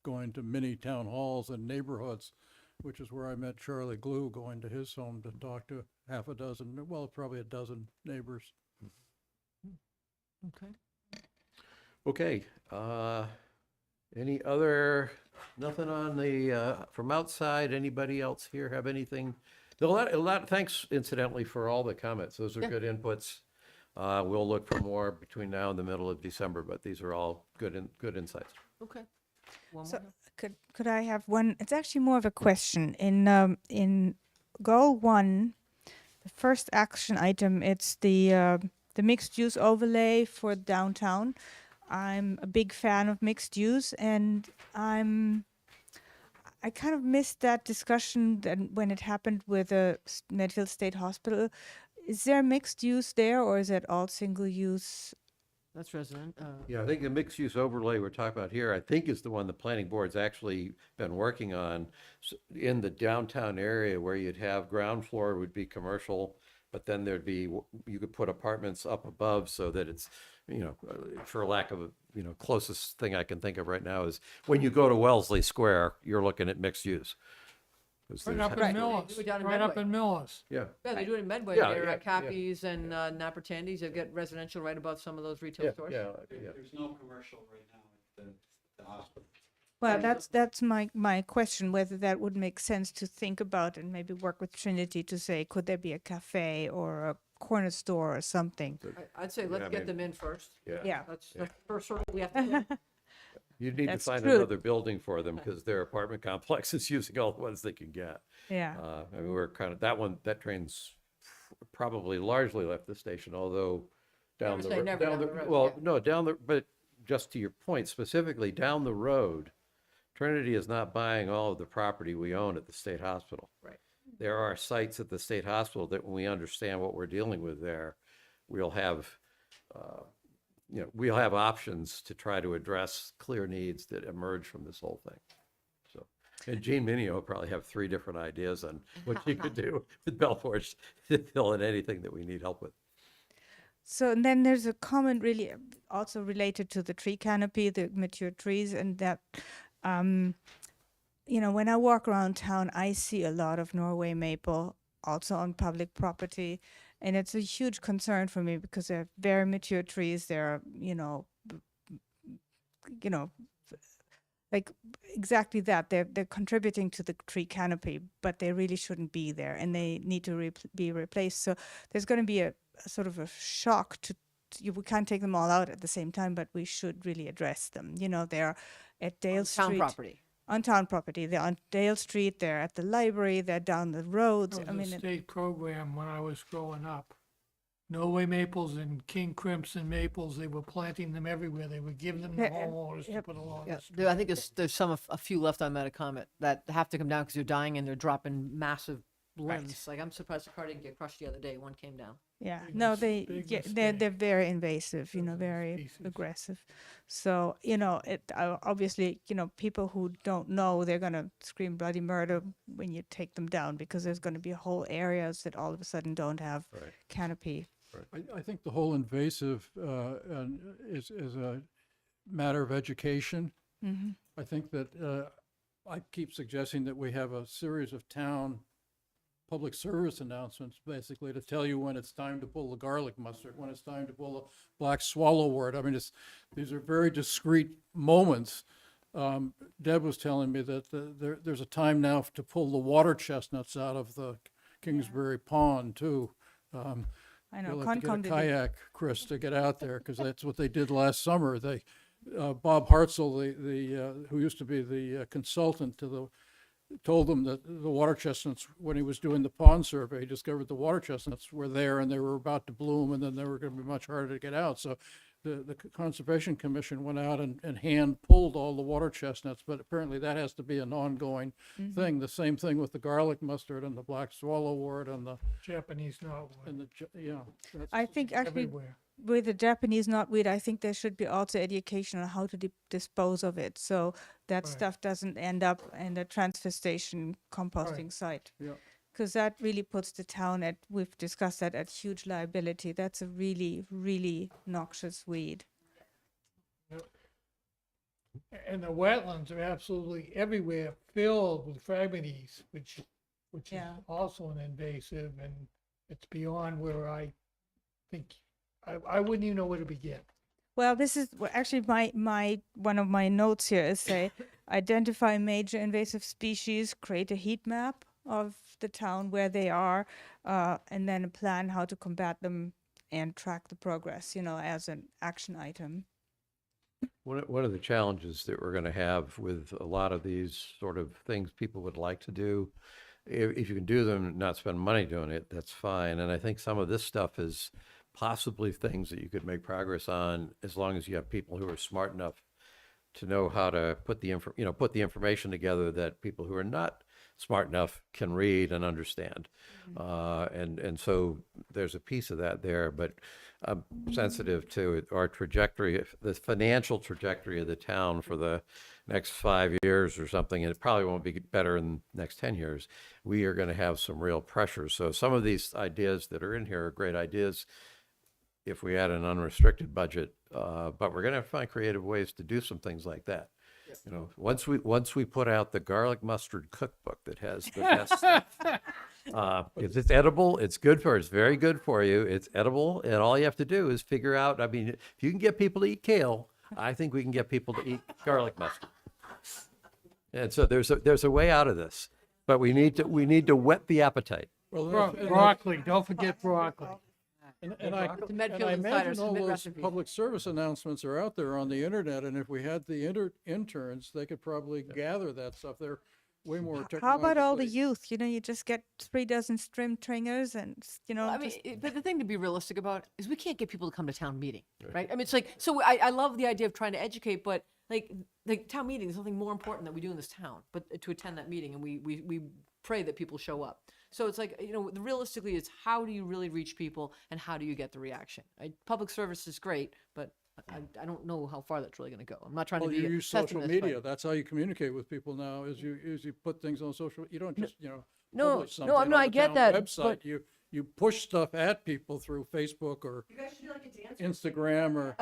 going to mini town halls and neighborhoods, which is where I met Charlie Glue, going to his home to talk to probably a dozen neighbors. Okay. Any other, nothing on the, from outside, anybody else here have anything? A lot, thanks incidentally for all the comments. Those are good inputs. We'll look for more between now and the middle of December, but these are all good insights. Okay. So could I have one? It's actually more of a question. In goal 1, the first action item, it's the mixed use overlay for downtown. I'm a big fan of mixed use, and I kind of missed that discussion when it happened with Medfield State Hospital. Is there mixed use there, or is it all single use? That's resident. Yeah, I think the mixed-use overlay we're talking about here, I think is the one the planning board's actually been working on in the downtown area where you'd have ground floor would be commercial, but then there'd be, you could put apartments up above so that it's, for lack of a, closest thing I can think of right now is when you go to Wellesley Square, you're looking at mixed use. 'Cause Right there's- up Right. in Millis, Do it down in right up Medway. in Millis. Yeah. Yeah, they do it in Medway. Yeah, There yeah, at Cappy's and Napper Tandy's. They get residential right above some of those retail Yeah, stores. yeah, There- yeah. There's no commercial right now at the hospital. Well, that's my question, whether that would make sense to think about and maybe work with Trinity to say, could there be a cafe or a corner store or something? I'd say let's Yeah, get maybe. them in first. Yeah. Yeah. That's the first hurdle we have to do. You'd need to That's find true. another building for them because their apartment complex is using all the ones they can get. Yeah. I mean, we're kind of, that train's probably largely left the station, although down Never the, say ro- never down down the, the road, well, yeah. no, but just to your point specifically, down the road, Trinity is not buying all of the property we own at the state hospital. Right. There are sites at the state hospital that when we understand what we're dealing with there, we'll have, we'll have options to try to address clear needs that emerge from this whole thing. So, and Jean Minio will probably have 3 different ideas on what she could do with Belforge to fill in anything that we need help with. So and then there's a comment really also related to the tree canopy, the mature trees, and that, when I walk around town, I see a lot of Norway maple also on public property. And it's a huge concern for me because they're very mature trees. They're, like exactly that. They're contributing to the tree canopy, but they really shouldn't be there, and they need to be replaced. So there's going to be a sort of a shock we can't take them all out at the same time, but we should really address them. They're at Dale Street. Town property. On town property. They're on Dale Street. They're at the library. They're down the roads. There was a state program when I was growing up. Norway maples and King Crimson maples, they were planting them everywhere. They would give them to Yeah, homeowners to yep. put along Yeah, the street. I think there's a few left on Metacomet that have to come down because they're dying and they're dropping massive limbs. Like I'm surprised the car didn't get crushed the other day. One came down. Yeah, Big no, big they're very invasive, very species. aggressive. So obviously, people who don't know, they're gonna scream bloody murder when you take them down because there's gonna be whole areas that all of a sudden don't have Right. canopy. I think the whole invasive is a matter of education. Mm-hmm. I think that I keep suggesting that we have a series of town public service announcements, basically, to tell you when it's time to pull the garlic mustard, when it's time to pull the black swallowwort. I mean, these are very discrete moments. Deb was telling me that there's a time now to pull the water chestnuts out of the Kingsbury Pond, too. I know. You'll have to get Concom a did it. kayak, Chris, to get out there, because that's what they did last summer. Bob Hartzell, who used to be the consultant told them that the water chestnuts, when he was doing the pond survey, he discovered the water chestnuts were there and they were about to bloom, and then they were going to be much harder to get out. So the Conservation Commission went out and hand pulled all the water chestnuts, but apparently that has to be an ongoing thing. The same thing with the garlic mustard and the black swallowwort and the Japanese knotweed. I think actually everywhere. with the Japanese knotweed, I think there should be also education on how to dispose of it, so that Right. stuff doesn't end up in a transfer station composting site. Yeah. Because that really puts the town we've discussed that, at huge liability. That's a really, really noxious weed. And the wetlands are absolutely everywhere filled with Phragmites, which Yeah. is also an invasive, and it's beyond where I think, I wouldn't even know where to begin. Well, this is actually my one of my notes here is say identify major invasive species, create a heat map of the town where they are, and then plan how to combat them and track the progress, as an action item. One of the challenges that we're going to have with a lot of these sort of things people would like to do, if you can do them and not spend money doing it, that's fine. And I think some of this stuff is possibly things that you could make progress on as long as you have people who are smart enough to know how to put the information together that people who are not smart enough can read and understand. And so there's a piece of that there, but sensitive to our trajectory, the financial trajectory of the town for the next 5 years or something, and it probably won't be better in the next 10 years. We are going to have some real pressure. So some of these ideas that are in here are great ideas if we had an unrestricted budget, but we're going to have to find creative ways to do some things like that. You know, once we put out the garlic mustard cookbook that has the best stuff, it's edible, it's very good for you, it's edible, and all you have to do is figure out, I mean, if you can get people to eat kale, I think we can get people to eat garlic mustard. And so there's a way out of this, but we need to whet the appetite. Well, Broccoli, don't forget broccoli. And I imagine all those public service announcements are out there on the internet, and if we had the interns, they could probably gather that stuff. They're way more How about all the technologically- youth? You know, you just get 3 dozen string tringers and, you know. I mean, just- but the thing to be realistic about is we can't get people to come to town meeting, right? I mean, it's like, so I love the idea of trying to educate, but like town meeting is something more important that we do in this town, but to attend that meeting, and we pray that people show up. So it's like, you know, realistically, it's how do you really reach people and how do you get the reaction? Public service is great, but I don't know how far that's really going to go. I'm not trying Well, to be you a use social pessimist, media. but- That's how you communicate with people now, is you put things on social, you don't just, No, publish something no, I on the get town that, website. but- You push stuff at people through Facebook or Instagram or.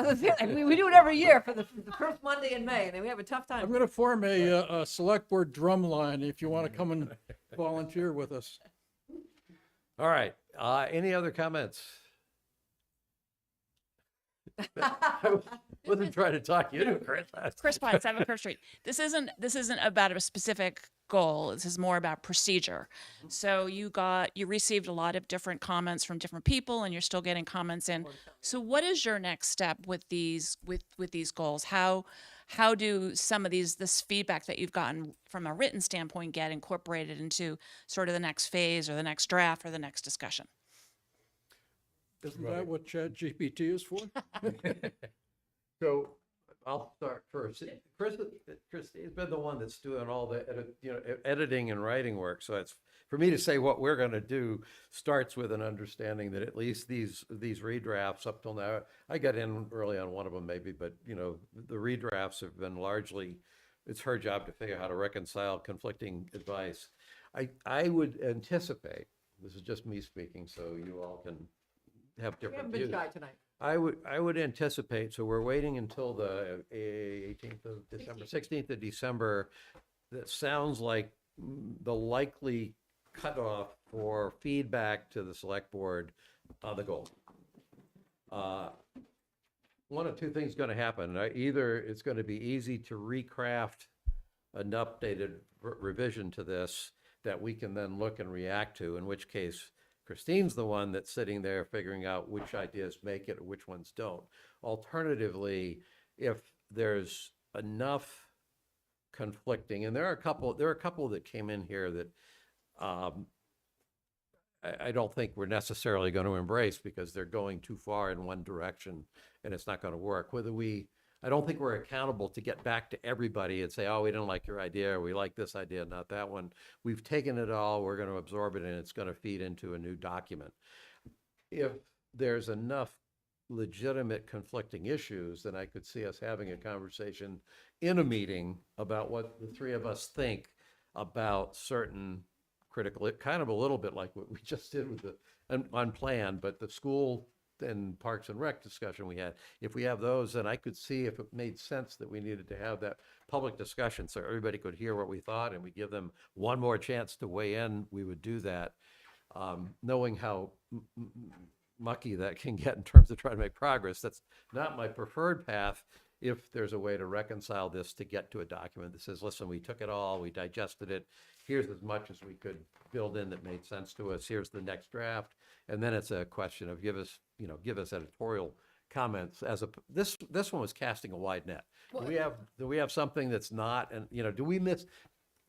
we do it every year for the first Monday in May, and then we have a tough time. I'm going to form a select board drum line if you want to come and volunteer with us. All right, any other comments? I wasn't trying to talk you into it, Chris. Chris Pine, 7 Kirk Street. This isn't about a specific goal. This is more about procedure. So you received a lot of different comments from different people, and you're still getting comments in. So what is your next step with these goals? How do some of this feedback that you've gotten from a written standpoint get incorporated into sort of the next phase or the next draft or the next discussion? Isn't that what ChatGPT is for? So I'll start first. Christine's been the one that's doing all the editing and writing work. So it's for me to say what we're going to do starts with an understanding that at least these redrafts up till now, I got in early on one of them maybe, but the redrafts have been largely, it's her job to figure out how to reconcile conflicting advice. I would anticipate, this is just me speaking, so you all can have We different haven't been views. shy tonight. I would anticipate, so we're waiting until the 18th of December, 16th of December. That sounds like the likely cutoff for feedback to the select board on the goal. One of two things going to happen. Either it's going to be easy to recraft an updated revision to this that we can then look and react to, in which case Christine's the one that's sitting there figuring out which ideas make it or which ones don't. Alternatively, if there's enough conflicting, and there are a couple that came in here that I don't think we're necessarily going to embrace because they're going too far in one direction and it's not going to work. I don't think we're accountable to get back to everybody and say, oh, we didn't like your idea, or we like this idea, not that one. We've taken it all, we're going to absorb it, and it's going to feed into a new document. If there's enough legitimate conflicting issues, then I could see us having a conversation in a meeting about what the three of us think about certain critical, kind of a little bit like what we just did with the unplanned, but the school and Parks and Rec discussion we had. If we have those, then I could see if it made sense that we needed to have that public discussion so everybody could hear what we thought and we give them one more chance to weigh in, we would do that. Knowing how mucky that can get in terms of trying to make progress, that's not my preferred path. If there's a way to reconcile this to get to a document that says, listen, we took it all, we digested it, here's as much as we could build in that made sense to us, here's the next draft. And then it's a question of give us editorial comments. This one was casting a wide net. Do we have something that's not, and do we miss?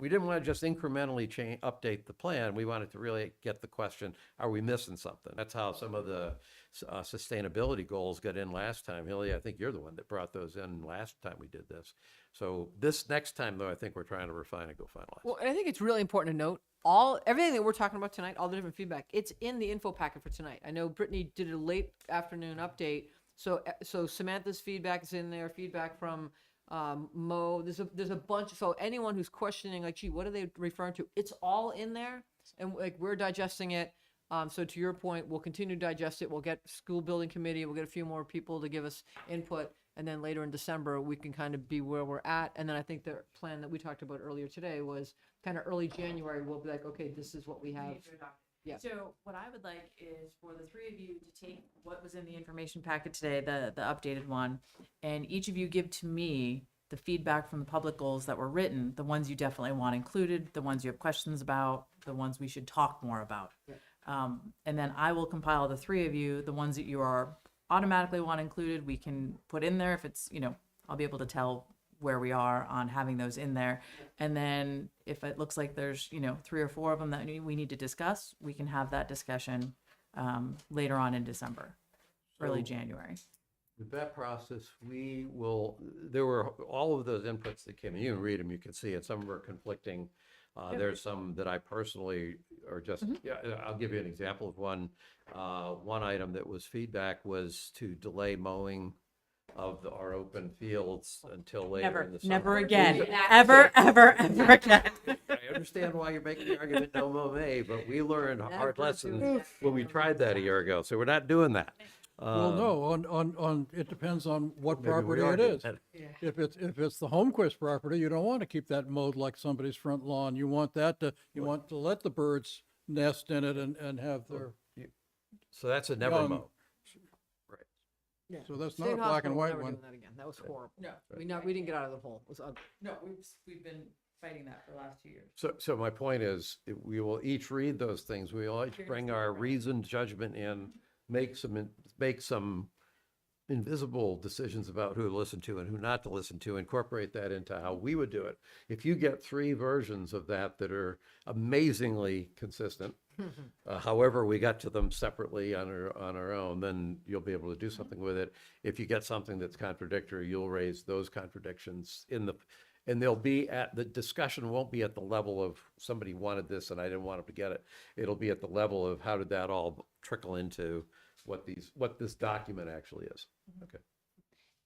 We didn't want to just incrementally update the plan. We wanted to really get the question: are we missing something? That's how some of the sustainability goals got in last time. Hilly, I think you're the one that brought those in last time we did this. So this next time, though, I think we're trying to refine and go finalize. Well, and I think it's really important to note everything that we're talking about tonight, all the different feedback, it's in the info packet for tonight. I know Brittany did a late afternoon update, so Samantha's feedback is in there, feedback from Mo. There's a bunch. So anyone who's questioning, like, gee, what are they referring to? It's all in there, and like we're digesting it. So to your point, we'll continue to digest it. We'll get school building committee. We'll get a few more people to give us input. And then later in December, we can kind of be where we're at. And then I think the plan that we talked about earlier today was kind of early January, we'll be like, okay, this is what we have. Yeah. So what I would like is for the three of you to take what was in the information packet today, the updated one, and each of you give to me the feedback from the public goals that were written, the ones you definitely want included, the ones you have questions about, the ones we should talk more about. And then I will compile the three of you, the ones that you are automatically want included, we can put in there if it's, I'll be able to tell where we are on having those in there. And then if it looks like there's, 3 or 4 of them that we need to discuss, we can have that discussion later on in December, early January. With that process, there were all of those inputs that came in. You can read them, you can see it. Some of them are conflicting. There's some that I personally are just, I'll give you an example of one. One item that was feedback was to delay mowing of our open fields until later in the summer. Never again. Ever again. I understand why you're making the argument no mow May, but we learned hard lessons when we tried that a year ago. So we're not doing that. Well, no, it depends on what Maybe we property are it doing is. that. If it's the Holmquist property, you don't want to keep that mowed like somebody's front lawn. You want to let the birds nest in it and have their. So that's a never young. mow. Yeah. So that's not State a black and hospital, we're white never one. doing that again. That was horrible. No. We didn't get out of the hole. It was ugly. No, we've been fighting that for the last 2 years. So my point is, we will each read those things. We will each bring our reasoned judgment in, make some invisible decisions about who to listen to and who not to listen to, incorporate that into how we would do it. If you get 3 versions of that are amazingly consistent, however we got to them separately on our own, then you'll be able to do something with it. If you get something that's contradictory, you'll raise those contradictions and they'll be the discussion won't be at the level of somebody wanted this and I didn't want them to get it. It'll be at the level of how did that all trickle into what this document actually is. Okay.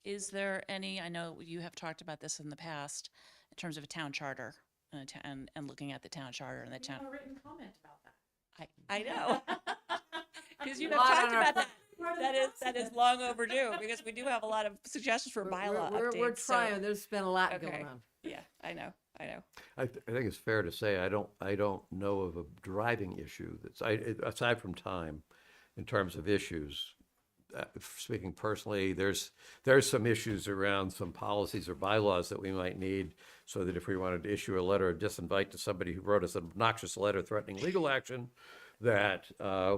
Is there any, I know you have talked about this in the past, in terms of a town charter and looking at the town charter and the town. A written comment about that. I know. Because you have Lot talked on our about that. That is long overdue because we do have a lot of suggestions for bylaw updates. We're so- trying. There's been a lot Okay. going on. Yeah, I know. I think it's fair to say I don't know of a driving issue aside from time in terms of issues. Speaking personally, there's some issues around some policies or bylaws that we might need so that if we wanted to issue a letter of disinvite to somebody who wrote us an obnoxious letter threatening legal action, that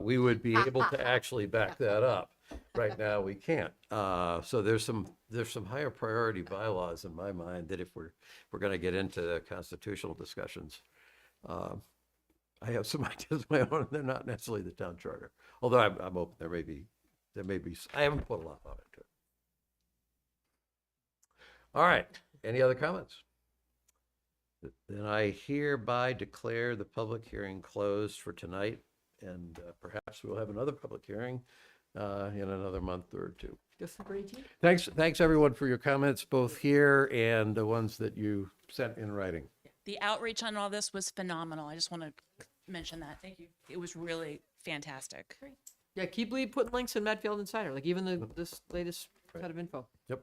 we would be able to actually back that up. Right now, we can't. So there's some higher priority bylaws in my mind that if we're going to get into constitutional discussions, I have some ideas of my own. And they're not necessarily the town charter, although I'm open. There may be. I haven't put a lot thought into it. All right. Any other comments? Then I hereby declare the public hearing closed for tonight, and perhaps we'll have another public hearing in another month or 2. December 18th? Thanks everyone for your comments, both here and the ones that you sent in writing. The outreach on all this was phenomenal. I just want to mention that. Thank you. It was really fantastic. Yeah, keep putting links in Medfield Insider, like even this latest set of info. Yep.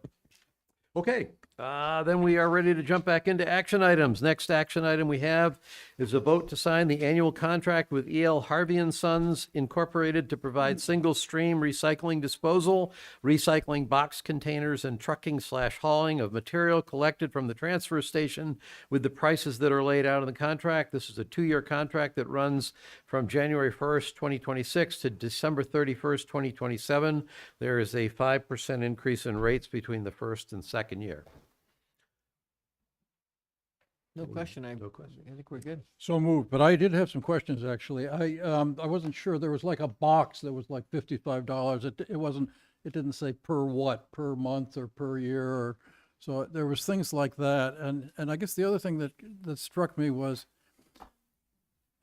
Okay, then we are ready to jump back into action items. Next action item we have is a vote to sign the annual contract with E.L. Harvey and Sons Incorporated to provide single stream recycling disposal, recycling box containers, and trucking/hauling of material collected from the transfer station with the prices that are laid out in the contract. This is a 2-year contract that runs from January 1st, 2026 to December 31st, 2027. There is a 5% increase in rates between the first and second year. No question. No question. I think we're good. So moved, but I did have some questions, actually. I wasn't sure, there was like a box that was like $55. It didn't say per what, per month or per year, or So there was things like that. And I guess the other thing that struck me was,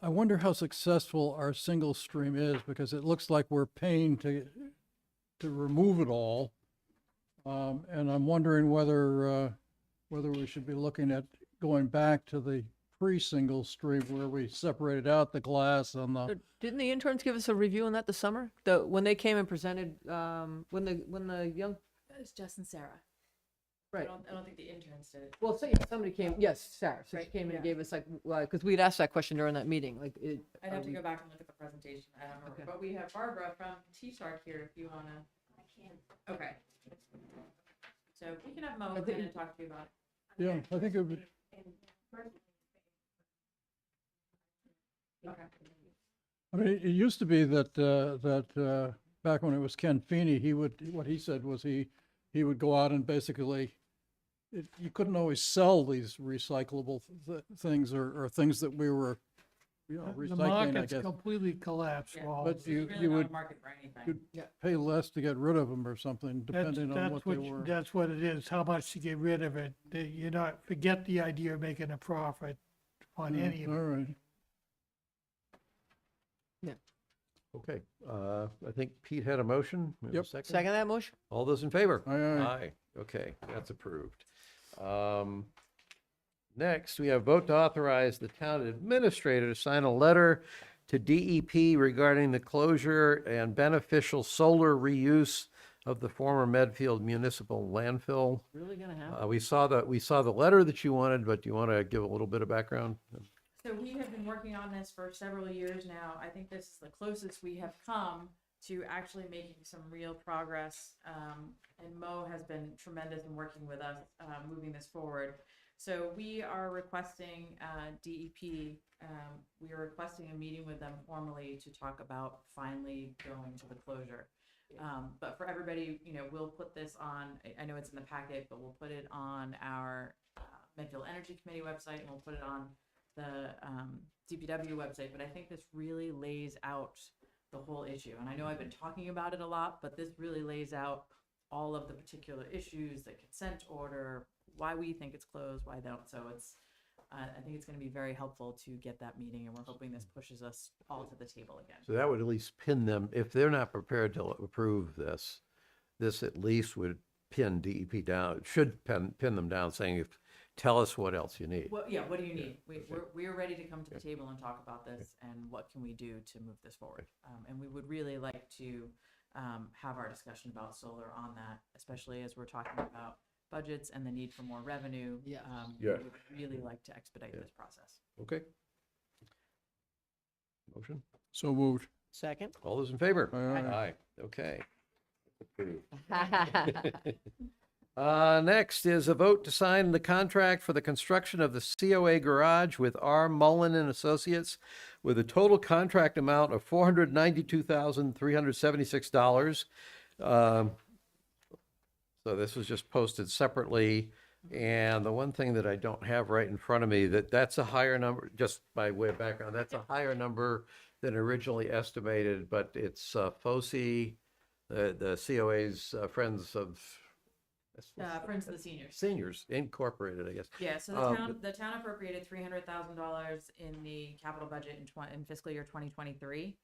I wonder how successful our single stream is, because it looks like we're paying to remove it all. And I'm wondering whether we should be looking at going back to the pre-single stream where we separated out the glass and the. Didn't the interns give us a review on that this summer? When they came and presented, when the young, It's Jess and Sarah. right. I don't think the interns did it. Well, somebody came, yes, Sarah, so she Right, came in and yeah. gave us like, because we'd asked that question during that meeting, like. I'd have to go back and look at the presentation. I don't remember. Okay. But we have Barbara from T-Shark here if you wanna. I can't. Okay. So we can have Mo I come think- in and talk to you about it. Yeah, I think it would. Okay. I mean, it used to be that back when it was Ken Feeney, what he said was he would go out and basically, you couldn't always sell these recyclable things or things that we were, The recycling, I market's guess. completely collapsed for all of But this. you Really not a would market for anything. you'd pay less to get rid of them or something, depending on what they were. That's what it is, how much to get rid of it. You're not, forget the idea of making a profit on any of All it. right. Okay, I think Pete had a motion. We have a Yep. Second that motion? All those in favor? Aye. Okay, that's approved. Next, we have vote to authorize the town administrator to sign a letter to DEP regarding the closure and beneficial solar reuse of the former Medfield municipal landfill. Really gonna happen? We saw the letter that you wanted, but do you want to give a little bit of background? So we have been working on this for several years now. I think this is the closest we have come to actually making some real progress. And Mo has been tremendous in working with us, moving this forward. So we are requesting DEP, we are requesting a meeting with them formally to talk about finally going to the closure. But for everybody, we'll put this on, I know it's in the packet, but we'll put it on our Medfield Energy Committee website, and we'll put it on the DPW website. But I think this really lays out the whole issue. And I know I've been talking about it a lot, but this really lays out all of the particular issues, the consent order, why we think it's closed, why they don't. So it's, I think it's going to be very helpful to get that meeting, and we're hoping this pushes us all to the table again. So that would at least pin them, if they're not prepared to approve this at least would pin DEP down, should pin them down, saying, tell us what else you need. Well, yeah, what do you need? We're ready to come to the table and talk about this, and what can we do to move this forward? And we would really like to have our discussion about solar on that, especially as we're talking about budgets and the need for more revenue. Yeah. We would really like to expedite this process. Okay. Motion? So moved. Second? All those in favor? Aye. Okay. Next is a vote to sign the contract for the construction of the COA garage with R. Mullen and Associates with a total contract amount of $492,376. So this was just posted separately. And the one thing that I don't have right in front of me, that's a higher number, just by way of background, that's a higher number than originally estimated, but it's FOSI, the COA's Friends of Friends of the Seniors. Seniors Incorporated, I guess. Yeah, so the town appropriated $300,000 in the capital budget in fiscal year 2023.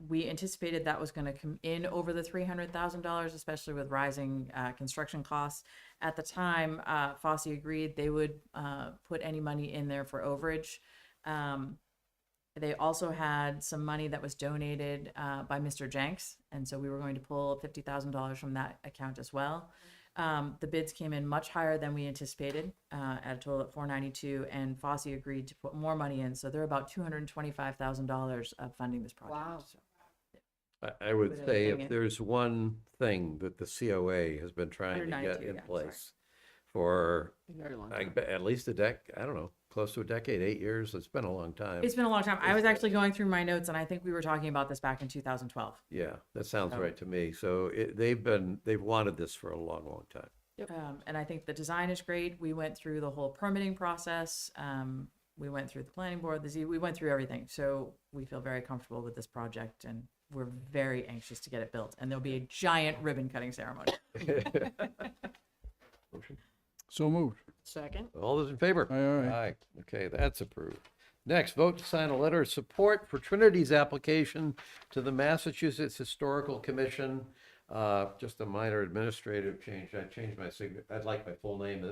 We anticipated that was going to come in over the $300,000, especially with rising construction costs. At the time, Fosse agreed they would put any money in there for overage. They also had some money that was donated by Mr. Jenks, and so we were going to pull $50,000 from that account as well. The bids came in much higher than we anticipated, at a total of $492, and Fosse agreed to put more money in, so they're about $225,000 of funding this project. Wow. So, I would Put say anything if in. there's one thing that the COA has been trying to get 192, in yeah, sorry. place for Very long I time. bet at least I don't know, close to a decade, 8 years. It's been a long time. It's been a long time. I was actually going through my notes, and I think we were talking about this back in 2012. Yeah, that sounds So- right to me. So they've wanted this for a long, long time. And I think the design is great. We went through the whole permitting process. We went through the planning board, we went through everything. So we feel very comfortable with this project, and we're very anxious to get it built. And there'll be a giant ribbon cutting ceremony. Motion? So moved. Second. All those in favor? Aye, aye. Aye. Okay, that's approved. Next, vote to sign a letter of support for Trinity's application to the Massachusetts Historical Commission. Just a minor administrative change. I changed my signature. I'd like my full name.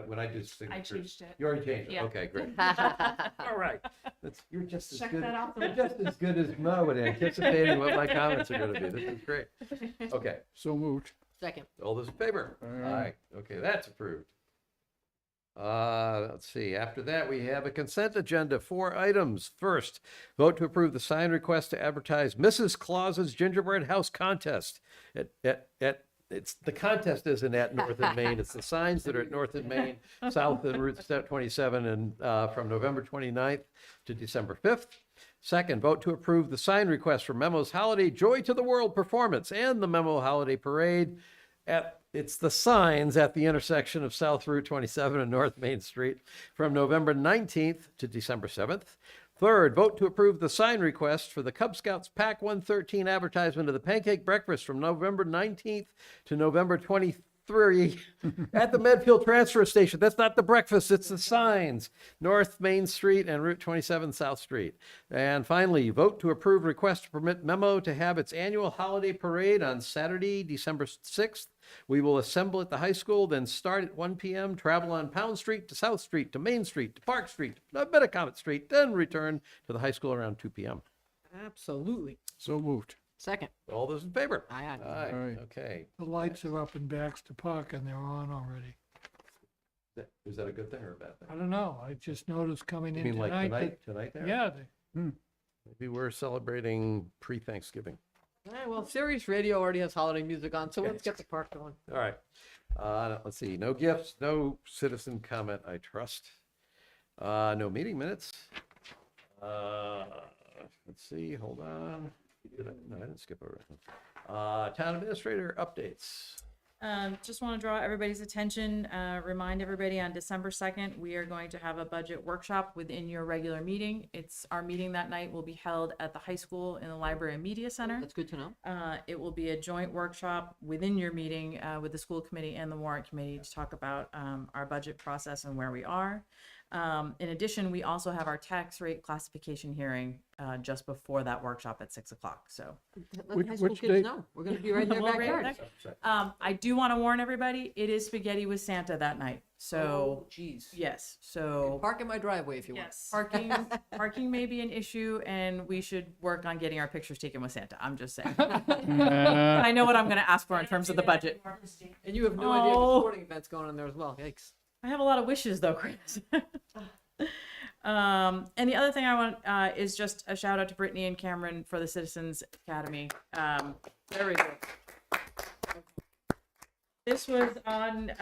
When I do signatures. changed it. You already changed it? Yeah. Okay, great. All right. You're just as Check good. that off the You're just as good as Mo at anticipating what my comments are going to be. This is great. Okay. So moved. Second. All those in favor? Aye. Okay, that's approved. Let's see. After that, we have a consent agenda, 4 items. First, vote to approve the sign request to advertise Mrs. Claus's Gingerbread House Contest. It's the contest isn't at North and Main. It's the signs that are at North and Main, south of Route 27, and from November 29th to December 5th. Second, vote to approve the sign request for Memo's Holiday Joy to the World performance and the Memo Holiday Parade. It's the signs at the intersection of South Route 27 and North Main Street from November 19th to December 7th. Third, vote to approve the sign request for the Cub Scouts Pack 113 advertisement of the pancake breakfast from November 19th to November 23 at the Medfield transfer station. That's not the breakfast, it's the signs. North Main Street and Route 27 South Street. And finally, vote to approve request to permit Memo to have its annual holiday parade on Saturday, December 6th. We will assemble at the high school, then start at 1 p.m., travel on Pound Street to South Street to Main Street to Park Street to Metacomet Street, then return to the high school around 2 p.m. Absolutely. So moved. Second. All those in favor? Aye, aye. Aye. Aye. Okay. The lights are up in Baxter Park and they're on already. Is that a good thing or a bad I thing? don't know. I just noticed coming You in mean like tonight. tonight there? Yeah, Maybe we're celebrating pre-Thanksgiving. All right, well, Sirius Radio already has holiday music on, so let's get the park going. All right. Let's see. No gifts, no citizen comment, I trust. No meeting minutes. Let's see. Hold on. No, I didn't skip over it. Town administrator updates. Just want to draw everybody's attention, remind everybody on December 2nd, we are going to have a budget workshop within your regular meeting. Our meeting that night will be held at the high school in the Library and Media Center. That's good to know. It will be a joint workshop within your meeting with the school committee and the warrant committee to talk about our budget process and where we are. In addition, we also have our tax rate classification hearing just before that workshop at 6 o'clock. So Let Which- the high school which kids date? know. We're going to be right in their We'll be right backyard. there. I do want to warn everybody, it is spaghetti with Santa that night. So, Oh, jeez. yes, so Park in my driveway if you want. yes, parking may be an issue, and we should work on getting our pictures taken with Santa. I'm just saying. I know what I'm going to ask for in terms of the budget. And you have no idea Oh. the sporting events going on there as well. Yikes. I have a lot of wishes though, Chris. And the other thing I want is just a shout out to Brittany and Cameron for the Citizens Academy. Very good. This was on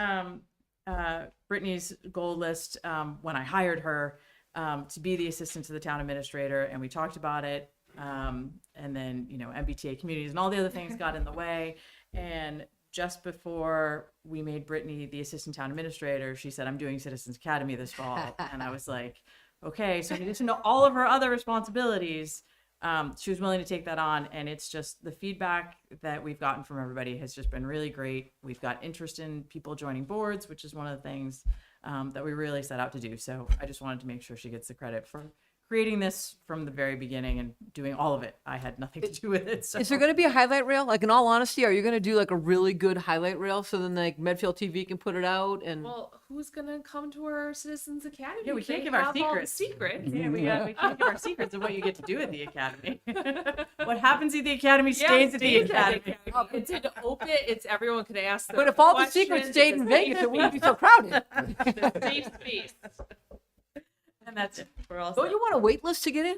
Brittany's goal list when I hired her to be the assistant to the town administrator, and we talked about it. And then, MBTA communities and all the other things got in the way. And just before we made Brittany the assistant town administrator, she said, I'm doing Citizens Academy this fall. And I was like, okay, so in addition to all of her other responsibilities, she was willing to take that on. And it's just the feedback that we've gotten from everybody has just been really great. We've got interest in people joining boards, which is one of the things that we really set out to do. So I just wanted to make sure she gets the credit for creating this from the very beginning and doing all of it. I had nothing to do with it. So. Is there going to be a highlight reel? Like, in all honesty, are you going to do like a really good highlight reel so then like Medfield TV can put it out? And Well, who's gonna come to our Citizens Academy? Yeah, we if can't they give our have all the secrets. secrets. Yeah, we can't give our secrets of what you get to do at the academy. What happens at the academy stays at the academy. It's an open. It's everyone can ask. But if all the secrets stayed in Vegas, it wouldn't be so crowded. Safe space. And that's it. We're all Don't set. you want a wait list to get in?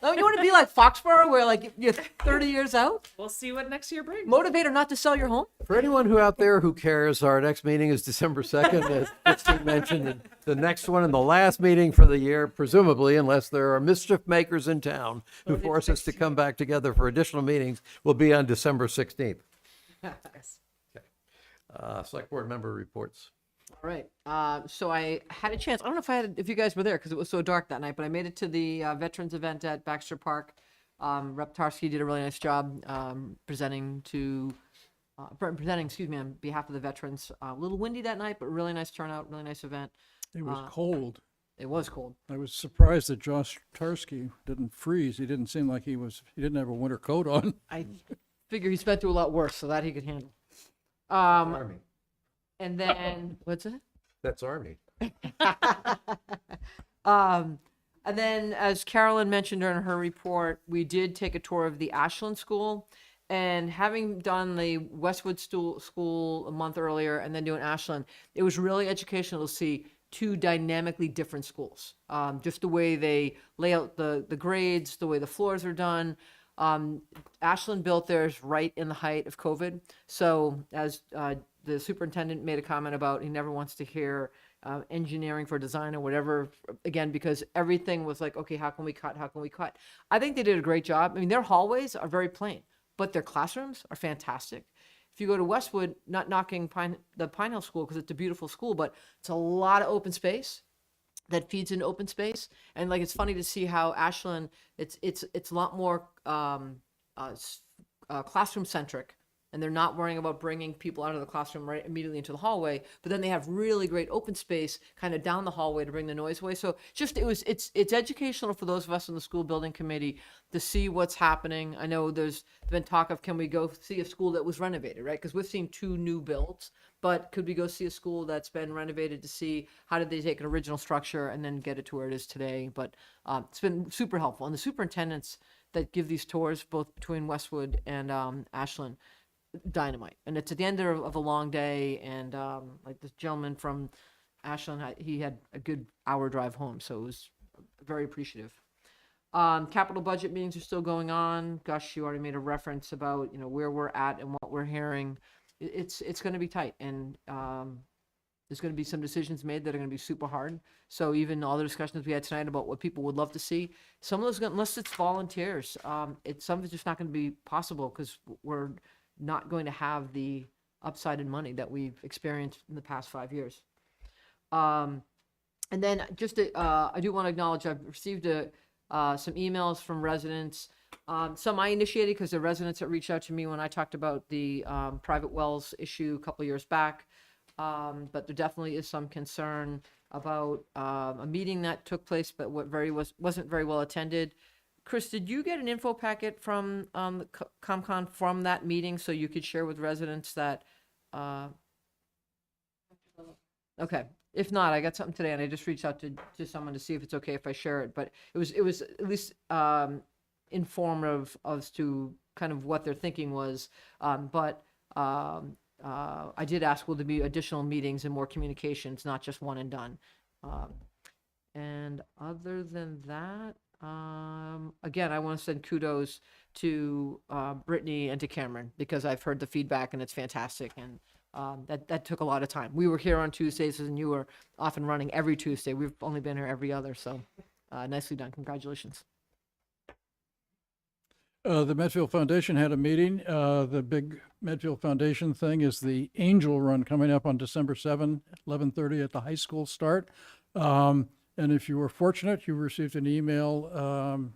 Don't you want to be like Foxborough where like you're 30 years out? We'll see what next year brings. Motivator not to sell your home? For anyone who out there who cares, our next meeting is December 2nd, as Christine mentioned. And the next one and the last meeting for the year, presumably, unless there are mischief makers in town who force us to come back together for additional meetings, will be on December 16th. Yes. Select board member reports. All right. So I had a chance. I don't know if you guys were there because it was so dark that night, but I made it to the veterans event at Baxter Park. Rep Tarski did a really nice job presenting to presenting, excuse me, on behalf of the veterans. A little windy that night, but really nice turnout, really nice event. It was cold. It was cold. I was surprised that Josh Tarski didn't freeze. He didn't seem like he didn't have a winter coat on. I figure he's been through a lot worse, so that he could handle. Army. And then, what's it? That's Army. And then, as Carolyn mentioned during her report, we did take a tour of the Ashland School. And having done the Westwood school a month earlier and then doing Ashland, it was really educational to see two dynamically different schools. Just the way they lay out the grades, the way the floors are done. Ashland built theirs right in the height of COVID. So as the superintendent made a comment about, he never wants to hear engineering for design or whatever, again, because everything was like, okay, how can we cut? How can we cut? I think they did a great job. I mean, their hallways are very plain, but their classrooms are fantastic. If you go to Westwood, not knocking the Pine Hill School because it's a beautiful school, but it's a lot of open space that feeds into open space. And like, it's funny to see how Ashland, it's a lot more classroom centric, and they're not worrying about bringing people out of the classroom right immediately into the hallway. But then they have really great open space kind of down the hallway to bring the noise away. So it's educational for those of us in the school building committee to see what's happening. I know there's been talk of, can we go see a school that was renovated, right? Because we've seen 2 new builds, but could we go see a school that's been renovated to see how did they take an original structure and then get it to where it is today? But it's been super helpful. And the superintendents that give these tours, both between Westwood and Ashland, dynamite. And it's at the end of a long day, and like this gentleman from Ashland, he had a good hour drive home, so it was very appreciative. Capital budget meetings are still going on. Gosh, you already made a reference about, you know, where we're at and what we're hearing. It's going to be tight, and there's going to be some decisions made that are going to be super hard. So even all the discussions we had tonight about what people would love to see, some of those, unless it's volunteers, some of it's just not going to be possible because we're not going to have the upside in money that we've experienced in the past 5 years. And then just I do want to acknowledge I've received some emails from residents. Some I initiated because they're residents that reached out to me when I talked about the private wells issue a couple years back. But there definitely is some concern about a meeting that took place but wasn't very well attended. Chris, did you get an info packet from the ComCon from that meeting so you could share with residents that? Okay. If not, I got something today, and I just reached out to someone to see if it's okay if I share it. But it was at least informative as to kind of what their thinking was. But I did ask, will there be additional meetings and more communications, not just one and done? And other than that, again, I want to send kudos to Brittany and to Cameron, because I've heard the feedback and it's fantastic. And that took a lot of time. We were here on Tuesdays and you were off and running every Tuesday. We've only been here every other. So nicely done. Congratulations. The Medfield Foundation had a meeting. The big Medfield Foundation thing is the Angel Run coming up on December 7, 11:30 at the high school start. And if you were fortunate, you received an email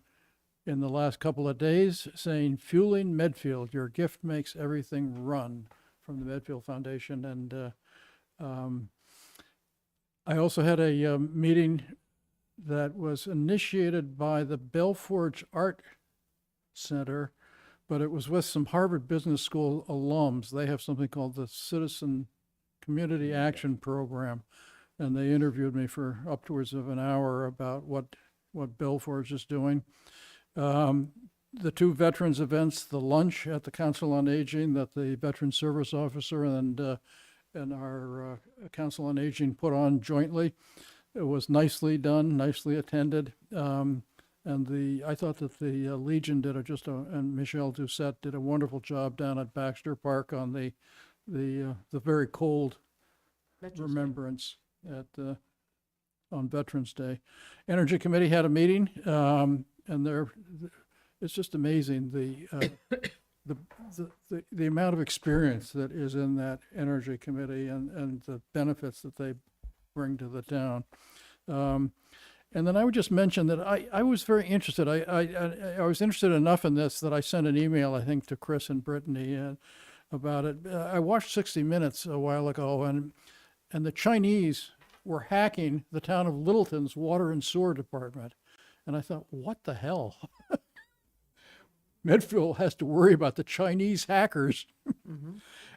in the last couple of days saying, "Fueling Medfield, your gift makes everything run," from the Medfield Foundation. And I also had a meeting that was initiated by the Belforge Art Center, but it was with some Harvard Business School alums. They have something called the Citizen Community Action Program. And they interviewed me for upwards of an hour about what Belforge is doing. The 2 veterans events, the lunch at the Council on Aging that the Veteran Service Officer and our Council on Aging put on jointly, it was nicely done, nicely attended. And I thought that the Legion did and Michelle Doucette did a wonderful job down at Baxter Park on the very cold remembrance on Veterans Day. Energy Committee had a meeting, and it's just amazing the amount of experience that is in that Energy Committee and the benefits that they bring to the town. And then I would just mention that I was very interested. I was interested enough in this that I sent an email, I think, to Chris and Brittany, about it. I watched 60 Minutes a while ago, and the Chinese were hacking the town of Littleton's water and sewer department. And I thought, what the hell? Medfield has to worry about the Chinese hackers.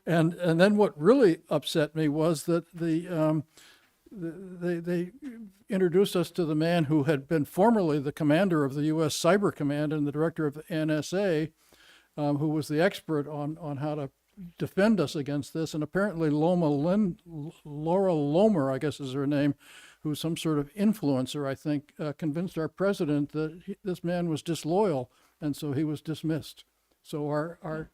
And then what really upset me was that they introduced us to the man who had been formerly the commander of the U.S. Cyber Command and the director of the NSA, who was the expert on how to defend us against this. And apparently Laura Lomer, I guess is her name, who's some sort of influencer, I think, convinced our president that this man was disloyal, and so he was dismissed. So our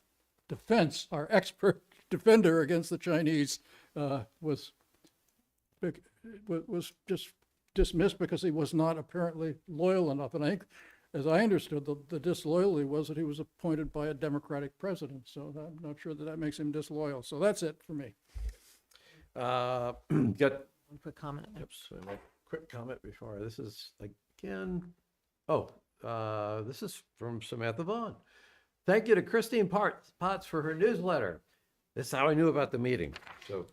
defense, our expert defender against the Chinese was just dismissed because he was not apparently loyal enough. And I think, as I understood, the disloyalty was that he was appointed by a Democratic president. So I'm not sure that makes him disloyal. So that's it for me. Got One quick comment. Oops, my quick comment before. This is again, this is from Samantha Vaughn. Thank you to Christine Potts for her newsletter. This is how I knew about the meeting. So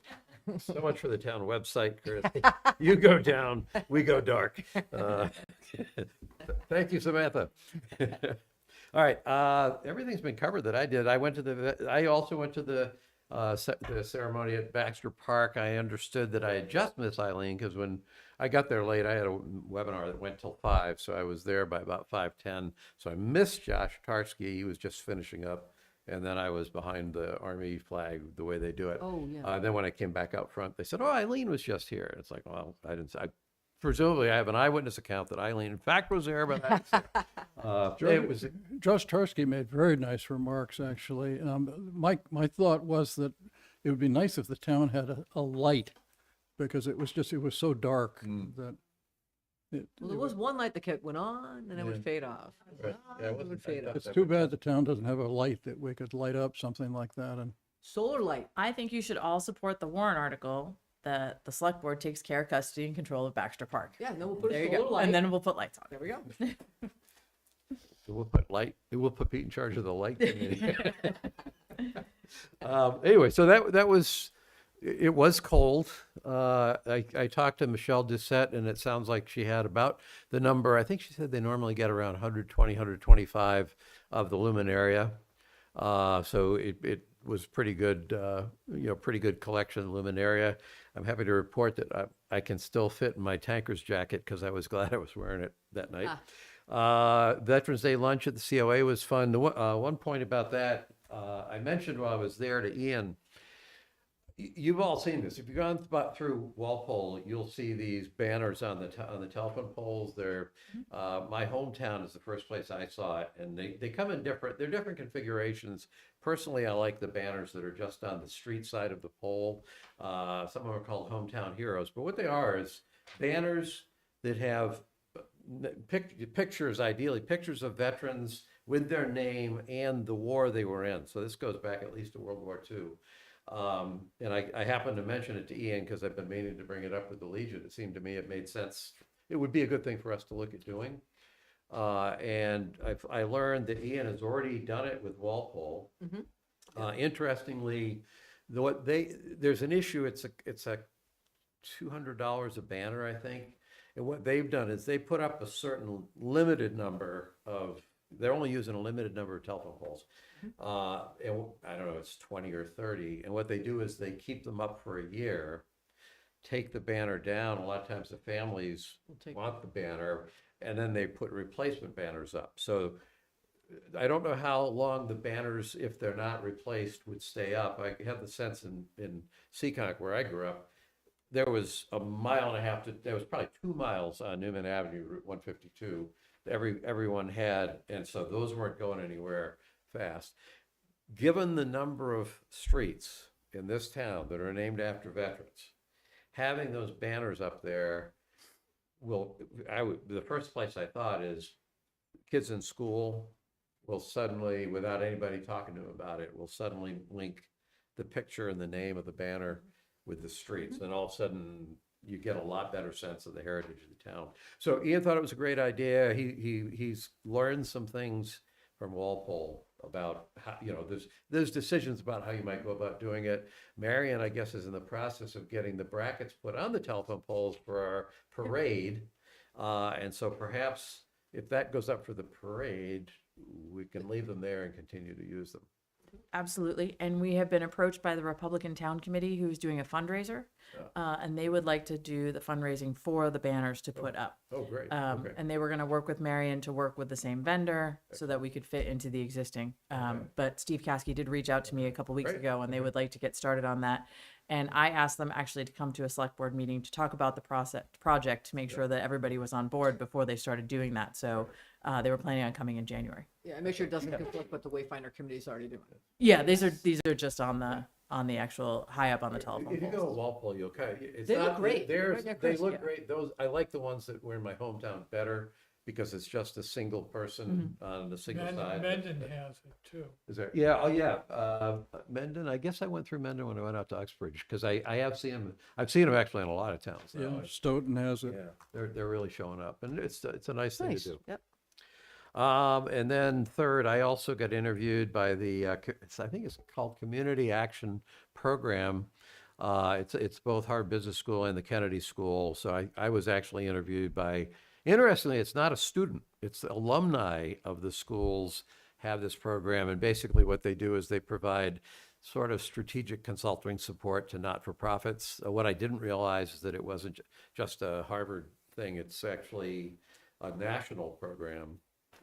much for the town website, Chris. You go down, we go dark. Thank you, Samantha. All right, everything's been covered that I did. I also went to the ceremony at Baxter Park. I understood that I had just missed Eileen because when I got there late, I had a webinar that went till 5, so I was there by about 5:10. So I missed Josh Tarski. He was just finishing up, and then I was behind the Army flag the way they do it. Oh, yeah. Then when I came back out front, they said, "Oh, Eileen was just here." And it's like, well, I didn't. Presumably, I have an eyewitness account that Eileen, in fact, was there, but I it was. Josh Tarski made very nice remarks, actually. My thought was that it would be nice if the town had a light, because it was so dark that Well, there was one light that went on and it would fade off. Right. Yeah, It would fade off. it's too bad the town doesn't have a light that we could light up something like that. And Solar light. I think you should all support the warrant article that the select board takes care, custody, and control of Baxter Park. Yeah, and then we'll put There a you solar go. light. And then we'll put lights on. There we go. So we'll put light. We'll put Pete in charge of the light committee. Anyway, so that was. It was cold. I talked to Michelle Doucette, and it sounds like she had about the number. I think she said they normally get around 120, 125 of the lumen area. So it was pretty good. Pretty good collection of lumen area. I'm happy to report that I can still fit in my tanker's jacket because I was glad I was wearing it that night. Veterans Day lunch at the COA was fun. One point about that, I mentioned while I was there to Ian, you've all seen this. If you've gone through Walpole, you'll see these banners on the telephone poles. They're my hometown is the first place I saw it, and they come in they're different configurations. Personally, I like the banners that are just on the street side of the pole. Some of them are called hometown heroes, but what they are is banners that have pictures, ideally pictures of veterans with their name and the war they were in. So this goes back at least to World War II. And I happened to mention it to Ian because I've been meaning to bring it up with the Legion. It seemed to me it made sense. It would be a good thing for us to look at doing. And I learned that Ian has already done it with Walpole. Interestingly, there's an issue. It's a $200 a banner, I think. And what they've done is they put up a certain limited number of. They're only using a limited number of telephone poles. And I don't know, it's 20 or 30. And what they do is they keep them up for a year, take the banner down. A lot of times the families want the banner, and then they put replacement banners up. So I don't know how long the banners, if they're not replaced, would stay up. I have the sense in Seekonk, where I grew up, there was a mile and a half there was probably 2 miles on Newman Avenue, Route 152. Everyone had, and so those weren't going anywhere fast. Given the number of streets in this town that are named after veterans, having those banners up there the first place I thought is kids in school will suddenly, without anybody talking to them about it, will suddenly link the picture and the name of the banner with the streets. And all of a sudden you get a lot better sense of the heritage of the town. So Ian thought it was a great idea. He's learned some things from Walpole about how, there's decisions about how you might go about doing it. Marion, I guess, is in the process of getting the brackets put on the telephone poles for our parade. And so perhaps if that goes up for the parade, we can leave them there and continue to use them. Absolutely. And we have been approached by the Republican Town Committee, who's doing a fundraiser. And they would like to do the fundraising for the banners to put up. Oh, great. Okay. And they were going to work with Marion to work with the same vendor so that we could fit into the existing. But Steve Caskey did reach out to me a couple weeks Great. ago, and they would like to get started on that. And I asked them actually to come to a select board meeting to talk about the project to make sure that everybody was on board before they started doing that. So they were planning on coming in January. Yeah, and make sure it doesn't conflict with the Wayfinder committee's already doing it. Yeah, these are just on the actual high up on the telephone If you go poles. to Walpole, you'll it's They look not- great. They're, Right near they Chris, look yeah. great. Those, I like the ones that were in my hometown better because it's just a single person on the single side. Mendon has it too. Is there? Yeah, oh yeah. Mendon, I guess I went through Mendon when I went out to Uxbridge because I have seen them. I've seen them actually in a lot of towns. Yeah, now. Stoughton has it. Yeah, they're really showing up, and it's a nice thing to do. Yep. And then third, I also got interviewed by the I think it's called Community Action Program. It's both Harvard Business School and the Kennedy School. So I was actually interviewed by. Interestingly, it's not a student; it's the alumni of the schools have this program, and basically what they do is they provide sort of strategic consulting support to not-for-profits. What I didn't realize is that it wasn't just a Harvard thing; it's actually a national program,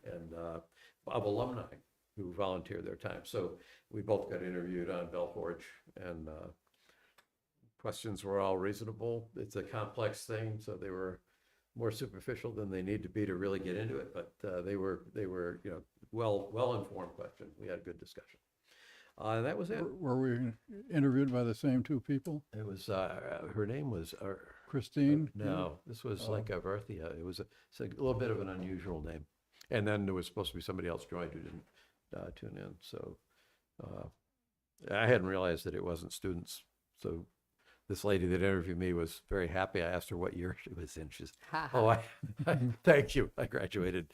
and of alumni who volunteer their time. So we both got interviewed on Bell Forge, and questions were all reasonable. It's a complex thing, so they were more superficial than they need to be to really get into it. But they were well informed questions. We had a good discussion. And that was it. Were we interviewed by the same two people? It was her name was Christine? no, this was like Verthia. It was it's a little bit of an unusual name. And then there was supposed to be somebody else joined who didn't tune in. So I hadn't realized that it wasn't students. So this lady that interviewed me was very happy. I asked her what year she was in. She's, thank you. I graduated,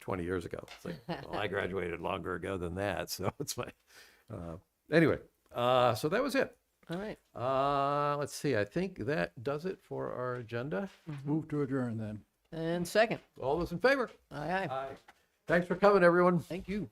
20 years ago. It's like, well, I graduated longer ago than that. So it's my, anyway, so that was it. All right. Let's see. I think that does it for our agenda. Move to adjourn then. And second. All those in favor? Aye, aye. Aye. Thanks for coming, everyone. Thank you.